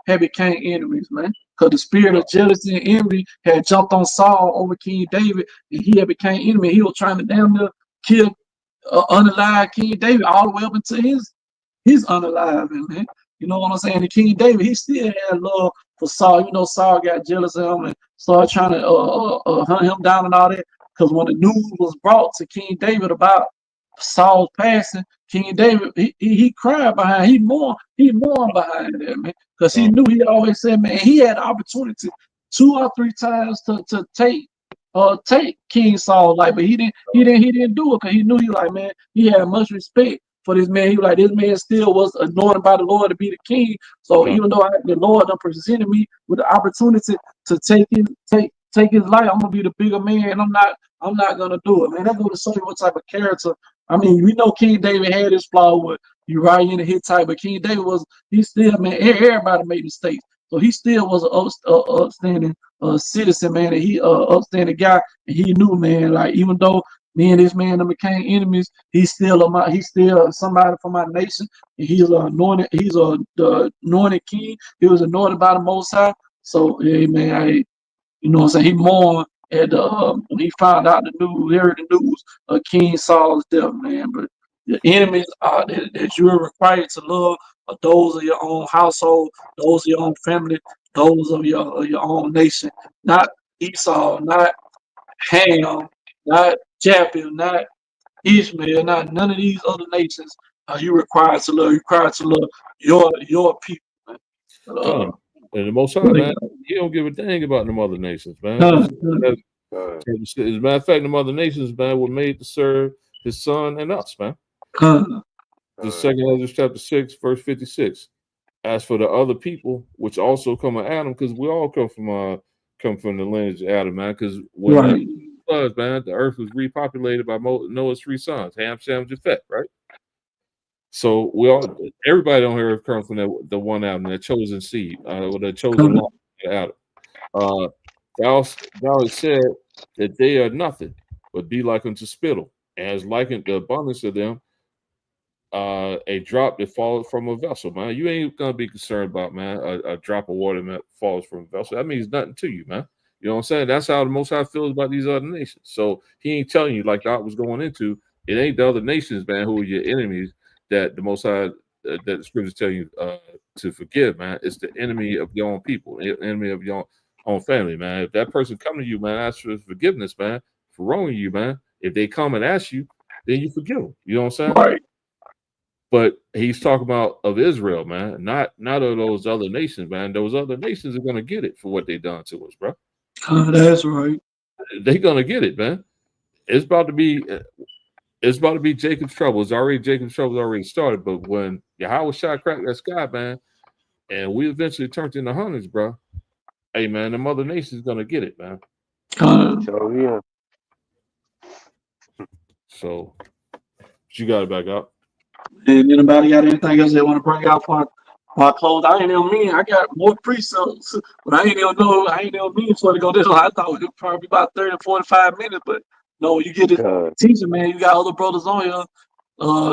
Speaker 1: had became enemies, man. Because the spirit of jealousy and envy had jumped on Saul over King David, and he had became enemy. He was trying to damn near kill unalive King David all the way up into his unaliving, man. You know what I'm saying? The King David, he still had love for Saul. You know, Saul got jealous of him and started trying to hunt him down and all that. Because when the news was brought to King David about Saul's passing, King David, he cried behind, he mourned behind that, man. Because he
Speaker 2: con,
Speaker 1: knew, he had always said, man, he had the opportunity 2 or 3 times to take King Saul life, but he didn't do it because he knew, he like, man, he had much respect for this man. He was like, this man still was anointed by the Lord to be the king. So
Speaker 2: con,
Speaker 1: even though the Lord done presented me with the opportunity to take his life, I'm gonna be the bigger man, and I'm not gonna do it, man. That's going to show you what type of character. I mean, we know King David had his flaw with Uriah and the Hittite, but King David he still, man, everybody made mistakes. So he still was an upstanding citizen, man, and he upstanding guy, and he knew, man, like, even though me and this man became enemies, he's still somebody from my nation, and he's anointed. He's the anointed king. He was anointed by the Most High. So, hey, man, you know what I'm saying? He mourned at when he found out the news, heard the news of King Saul's death, man. But the enemies that you are required to love are those of your own household, those of your own family, those of your own nation. Not Esau, not Ham, not Japheth, not Ishmael, not none of these other nations are you required to love. You're required to love your people, man.
Speaker 2: con. And the Most High, man, he don't give a dang about them other nations, man.
Speaker 1: uh,
Speaker 2: As a matter of fact, them other nations, man, were made to serve his son and us, man. The second Ezra chapter 6, verse 56. As for the other people, which also come of Adam, because we all come from the lineage of Adam, man. Because when
Speaker 1: right.
Speaker 2: the floods, man, the earth was repopulated by Noah's 3 sons, Ham, Shem, Japheth, right? So we all, everybody on here comes from the one Adam, the chosen seed, or the chosen line of Adam. Thou hast said that they are nothing, but be like unto spittle, and has likened the abundance of them a drop that falls from a vessel, man. You ain't gonna be concerned about, man, a drop of water that falls from a vessel. That means nothing to you, man. You know what I'm saying? That's how the Most High feels about these other nations. So he ain't telling you, like Doc was going into, it ain't the other nations, man, who are your enemies that the Most High, that the scriptures tell you to forgive, man. It's the enemy of your own people, the enemy of your own family, man. If that person come to you, man, ask for forgiveness, man, for wronging you, man. If they come and ask you, then you forgive them. You know what I'm saying?
Speaker 1: Right.
Speaker 2: But he's talking about of Israel, man, not of those other nations, man. Those other nations are gonna get it for what they done to us, bro.
Speaker 1: That's right.
Speaker 2: They're gonna get it, man. It's about to be Jacob's trouble. Jacob's trouble already started. But when Yahweh shot cracked that sky, man, and we eventually turned into hundreds, bro. Hey, man, the mother nation is gonna get it, man.
Speaker 4: So yeah.
Speaker 2: So you got it back up.
Speaker 1: And anybody got anything else they want to bring out for our close? I ain't even mean I got more precepts, but I ain't even mean for to go this long. I thought it would probably be about 30 to 45 minutes, but no, you get it teaching, man. You got other brothers on here.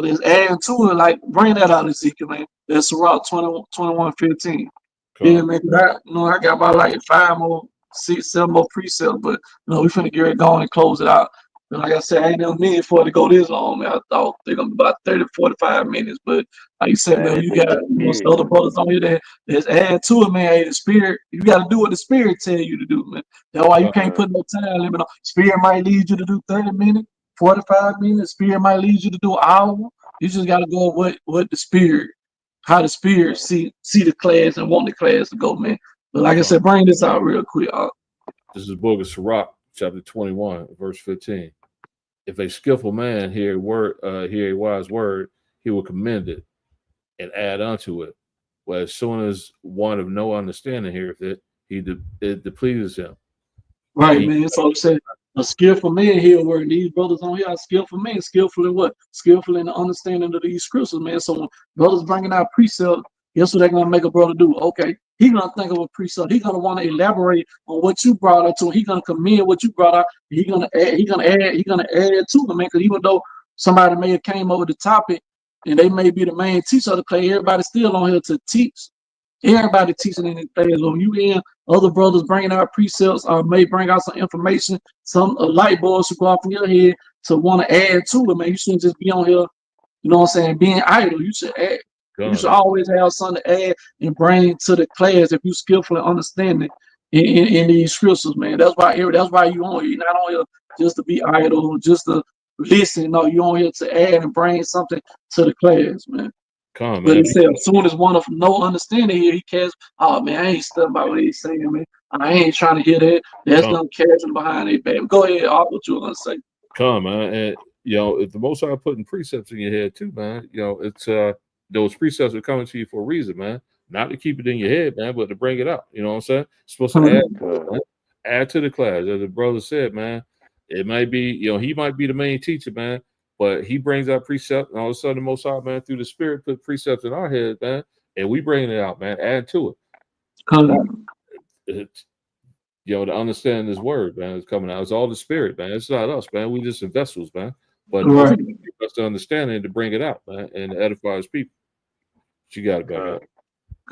Speaker 1: That's adding to it, like bring that out, Ezekiel, man. That's Sirach 21:15. Yeah, man. I got about like 7 more precepts, but we finna get it going and close it out. And like I said, I ain't never mean for it to go this long, man. I thought they're gonna be about 30 to 45 minutes, but like you said, man, you got some other brothers on here that's add to it, man. Hey, the spirit, you got to do what the spirit tell you to do, man. That's why you can't put no time limit on. Spirit might lead you to do 30 minutes, 45 minutes. Spirit might lead you to do an hour. You just got to go what the spirit, how the spirit see the class and want the class to go, man. But like I said, bring this out real quick.
Speaker 2: This is the book of Sirach, chapter 21, verse 15. If a skillful man hear a wise word, he will commend it and add unto it. Well, as soon as one of no understanding heareth it, it displeases him.
Speaker 1: Right, man. So I'm saying a skillful man hear a word. These brothers on here are skillful men. Skillful in what? Skillful in the understanding of these scriptures, man. So when brothers bringing out precept, guess what they're gonna make a brother do? Okay, he's gonna think of a precept. He's gonna want to elaborate on what you brought up to him. He's gonna commend what you brought up. He's gonna add to them, man. Because even though somebody may have came up with the topic and they may be the main teacher of the class, everybody's still on here to teach. Everybody teaching in the class. When you in other brothers bringing out precepts, may bring out some information, some light bulbs should go off in your head to want to add to it, man. You shouldn't just be on here, you know what I'm saying, being idle. You should add. You should always have something to add and bring to the class if you skillfully understand it in these scriptures, man. That's why you on here. You're not on here just to be idle, just to listen. No, you on here to add and bring something to the class, man. But he said, as soon as one of no understanding here, he cares. Oh man, I ain't studying about what he's saying, man. I ain't trying to hear that. That's gonna catch him behind their back. Go ahead, what you were gonna say.
Speaker 2: Come, man, and if the Most High putting precepts in your head too, man, it's those precepts are coming to you for a reason, man. Not to keep it in your head, man, but to bring it out. You know what I'm saying? It's supposed to add to the class. As the brother said, man, it might be, he might be the main teacher, man. But he brings out precept, and all of a sudden, the Most High, man, through the Spirit, put precepts in our head, man, and we bring it out, man. Add to it. To understand this word, man, is coming out. It's all the Spirit, man. It's not us, man. We just vessels, man. But us to understand it, to bring it out, man, and edify His people. You got it back up.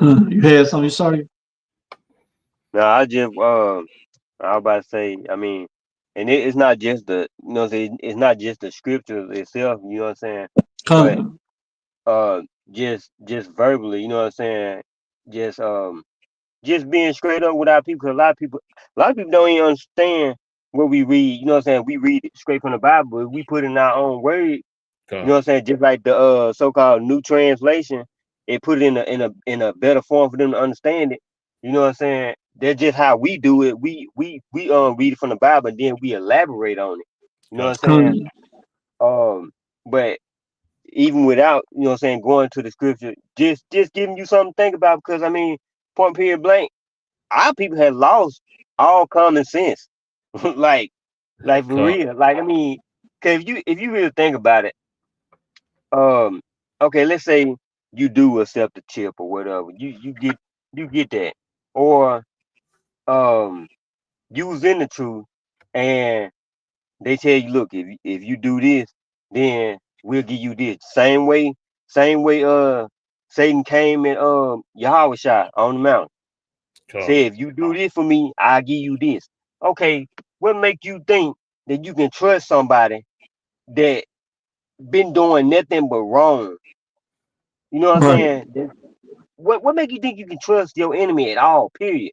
Speaker 1: You had something? Sorry.
Speaker 4: No, I was about to say, I mean. And it's not just it's not just the scriptures itself, you know what I'm saying? But just verbally, you know what I'm saying? Just being straight up with our people, because a lot of people don't even understand what we read, you know what I'm saying? We read it straight from the Bible, but we put in our own word, you know what I'm saying? Just like the so-called new translation, it put it in a better form for them to understand it, you know what I'm saying? That's just how we do it. We read it from the Bible and then we elaborate on it. You know what I'm saying? But even without, you know what I'm saying, going to the scripture, just giving you something to think about, because I mean, point period blank, our people have lost all common sense. like for real. Like, I mean, cause if you really think about it, okay, let's say you do accept the chip or whatever. You get that. Or you was in the truth and they tell you, look, if you do this, then we'll give you this. Same way Satan came and Yahweh shot on the mountain.
Speaker 2: Come.
Speaker 4: Say, if you do this for me, I'll give you this. Okay, what make you think that you can trust somebody that been doing nothing but wrong? You know what I'm
Speaker 1: Right.
Speaker 4: saying? What make you think you can trust your enemy at all? Period.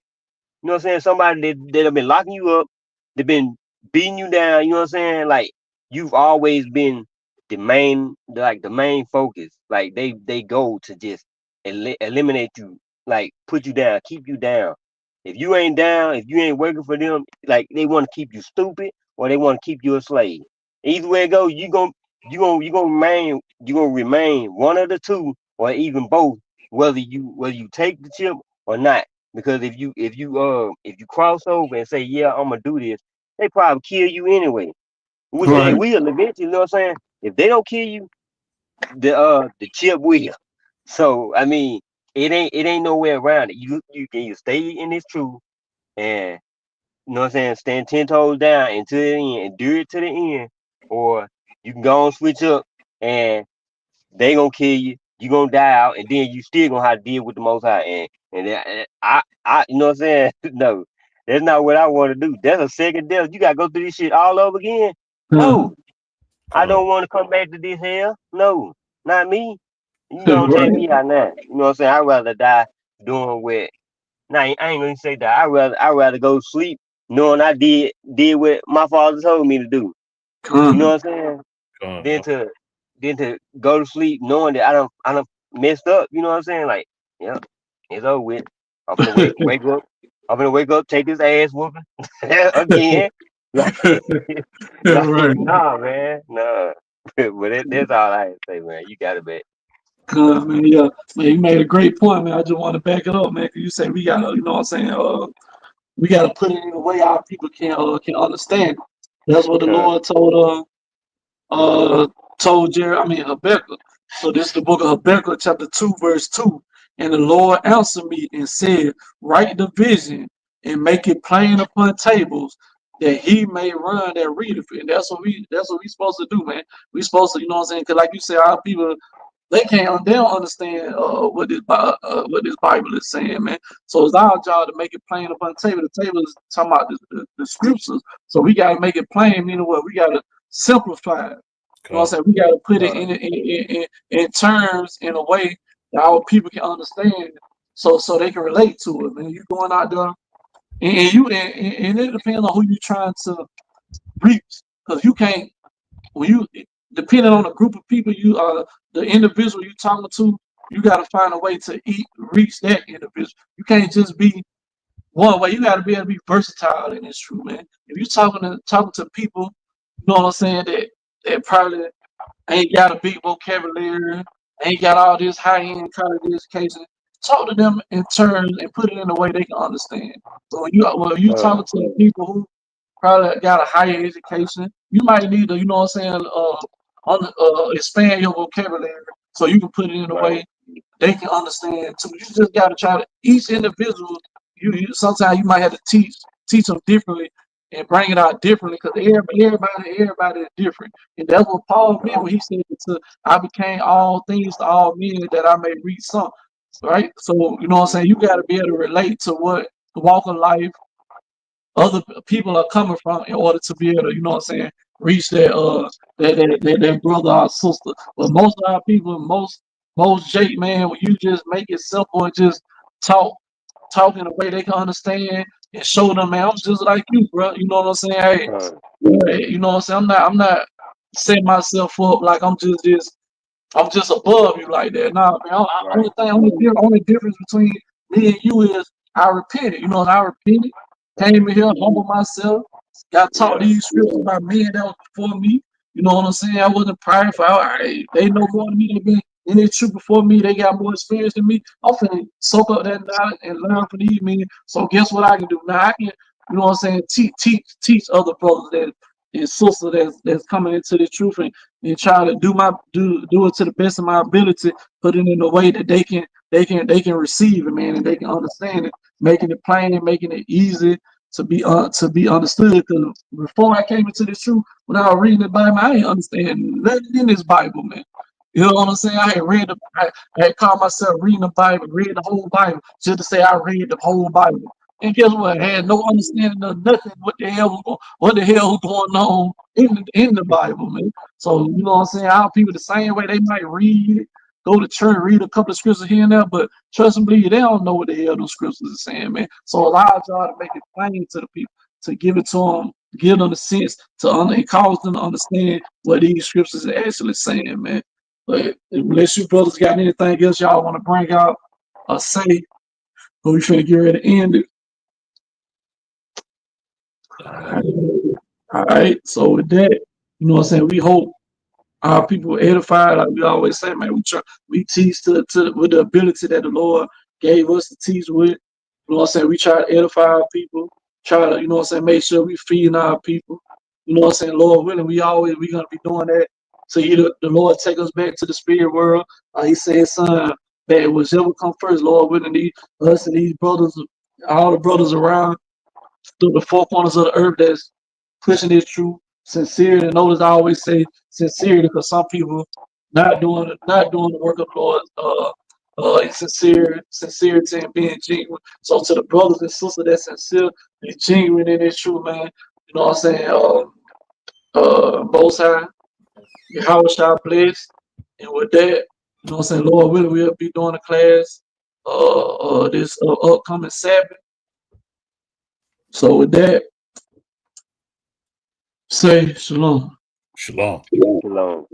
Speaker 4: You know what I'm saying? Somebody that have been locking you up, they've been beating you down. You know what I'm saying? Like you've always been the main focus. Like they go to just eliminate you, like put you down, keep you down. If you ain't down, if you ain't working for them, like they want to keep you stupid or they want to keep you a slave. Either way it goes, you gonna remain one of the two or even both, whether you take the chip or not. Because if you cross over and say, yeah, I'm gonna do this, they probably kill you anyway. Which they
Speaker 1: Right.
Speaker 4: will eventually, you know what I'm saying? If they don't kill you, the chip will. So I mean, it ain't no way around it. You can either stay in this truth and you know what I'm saying, stand 10 toes down until the end, endure it to the end, or you can go and switch up and they gonna kill you. You gonna die out, and then you still gonna have to deal with the Most High. And you know what I'm saying? No, that's not what I want to do. That's a second death. You gotta go through this shit all over again.
Speaker 1: Uh,
Speaker 4: No, I don't want to come back to this hell. No, not me. You gonna take
Speaker 1: right.
Speaker 4: me out now. You know what I'm saying? I'd rather die doing what. Nah, I ain't gonna say that. I rather go sleep knowing I did what my father told me to do. You know
Speaker 1: Uh,
Speaker 4: what I'm saying? Than
Speaker 2: Come.
Speaker 4: to than to go to sleep knowing that I don't messed up. You know what I'm saying? Like, yeah, it's over with. I'm gonna wake up. I'm gonna wake up, take this ass whooping again. Like,
Speaker 1: right.
Speaker 4: nah, man, nah. But that's all I have to say, man. You got it, man.
Speaker 1: Man, yeah, man, you made a great point, man. I just want to back it up, man. 'Cause you say we gotta, you know what I'm saying? We gotta put it in a way our people can understand it. That's what the
Speaker 4: Con,
Speaker 1: Lord told Jerry. I mean Habakkuk. So this is the book of Habakkuk, chapter 2, verse 2. And the Lord answered me and said, "Write the vision and make it plain upon tables, that he may run that readeth it." And that's what we supposed to do, man. We supposed to, you know what I'm saying? Because like you said, our people they don't understand what this Bible is saying, man. So it's our job to make it plain upon the table. The table is talking about the scriptures. So we gotta make it plain, meaning what we gotta simplify it. You know what I'm
Speaker 2: Come.
Speaker 1: saying? We gotta put it
Speaker 4: con,
Speaker 1: in terms in a way that our people can understand, so they can relate to it. Man, you going out there and it depends on who you trying to reach, because you can't when you depending on the group of people the individual you talking to, you got to find a way to reach that individual. You can't just be one way. You got to be able to be versatile in this truth, man. If you talking to people, you know what I'm saying, that probably ain't got a big vocabulary, ain't got all this high end college education. Talk to them in terms and put it in a way they can understand. So when you
Speaker 4: con,
Speaker 1: talking to people who probably got a higher education, you might need to, you know what I'm saying, expand your vocabulary so you can put it in a
Speaker 4: right.
Speaker 1: way they can understand too. You just got to try to each individual. You sometimes you might have to teach them differently and bring it out differently because everybody is different. And that's what Paul meant when he said I became all things to all men that I may reach some. Right? So you know what I'm saying? You gotta be able to relate to what the walk of life other people are coming from in order to be able to, you know what I'm saying, reach their brother or sister. But most of our people, most Jake, man, when you just make it simple and just talk in a way they can understand and show them, man, I'm just like you, bro. You know what I'm saying? Hey,
Speaker 4: Con,
Speaker 1: yeah, you know what I'm saying? I'm not setting myself up like I'm just above you like that. Nah, man.
Speaker 4: right.
Speaker 1: Only difference between me and you is I repented. You know, and I repented, came in here, humbled myself, got taught
Speaker 4: Yeah.
Speaker 1: these scriptures by men that was before me. You know what I'm saying? I wasn't prideful. They know more than me. They've been in this truth before me. They got more experience than me. I'm finna soak up that knowledge and learn from these men. So guess what I can do now? I can, you know what I'm saying? Teach other brothers and sister that's coming into the truth and try to do it to the best of my ability, put it in a way that they can receive it, man, and they can understand it, making it plain and making it easy to be understood. Because before I came into this truth, when I was reading the Bible, I ain't understand nothing in this Bible, man. You know what I'm saying? I had called myself reading the Bible, read the whole Bible, just to say I read the whole Bible. And guess what? I had no understanding of nothing. What the hell was going on in the Bible, man? So you know what I'm saying? Our people the same way, they might read it, go to church, read a couple of scriptures here and there, but trust and believe, they don't know what the hell those scriptures are saying, man. So allow God to make it plain to the people, to give it to them, give them the sense and cause them to understand what these scriptures are actually saying, man. But unless you brothers got anything else y'all want to bring out or say, or we finna get ready to end it. All right. So with that, you know what I'm saying, we hope our people edified. Like we always say, man, we teach with the ability that the Lord gave us to teach with. You know what I'm saying? We try to edify our people, try to, you know what I'm saying, make sure we feeding our people. You know what I'm saying? Lord willing, we gonna be doing that. So either the Lord take us back to the spirit world, he said, son, that whichever come first, Lord willing, us and these brothers, all the brothers around through the four corners of the earth that's pushing this truth, sincerity. And notice I always say sincerity because some people not doing the work of the Lord, sincerity and being genuine. So to the brothers and sisters that's sincere and genuine in this truth, man, you know what I'm saying? Most High, Yahweh shall bless. And with that, you know what I'm saying, Lord willing, we'll be doing a class this upcoming Sabbath. So with that, say shalom.
Speaker 2: Shalom.
Speaker 4: Shalom.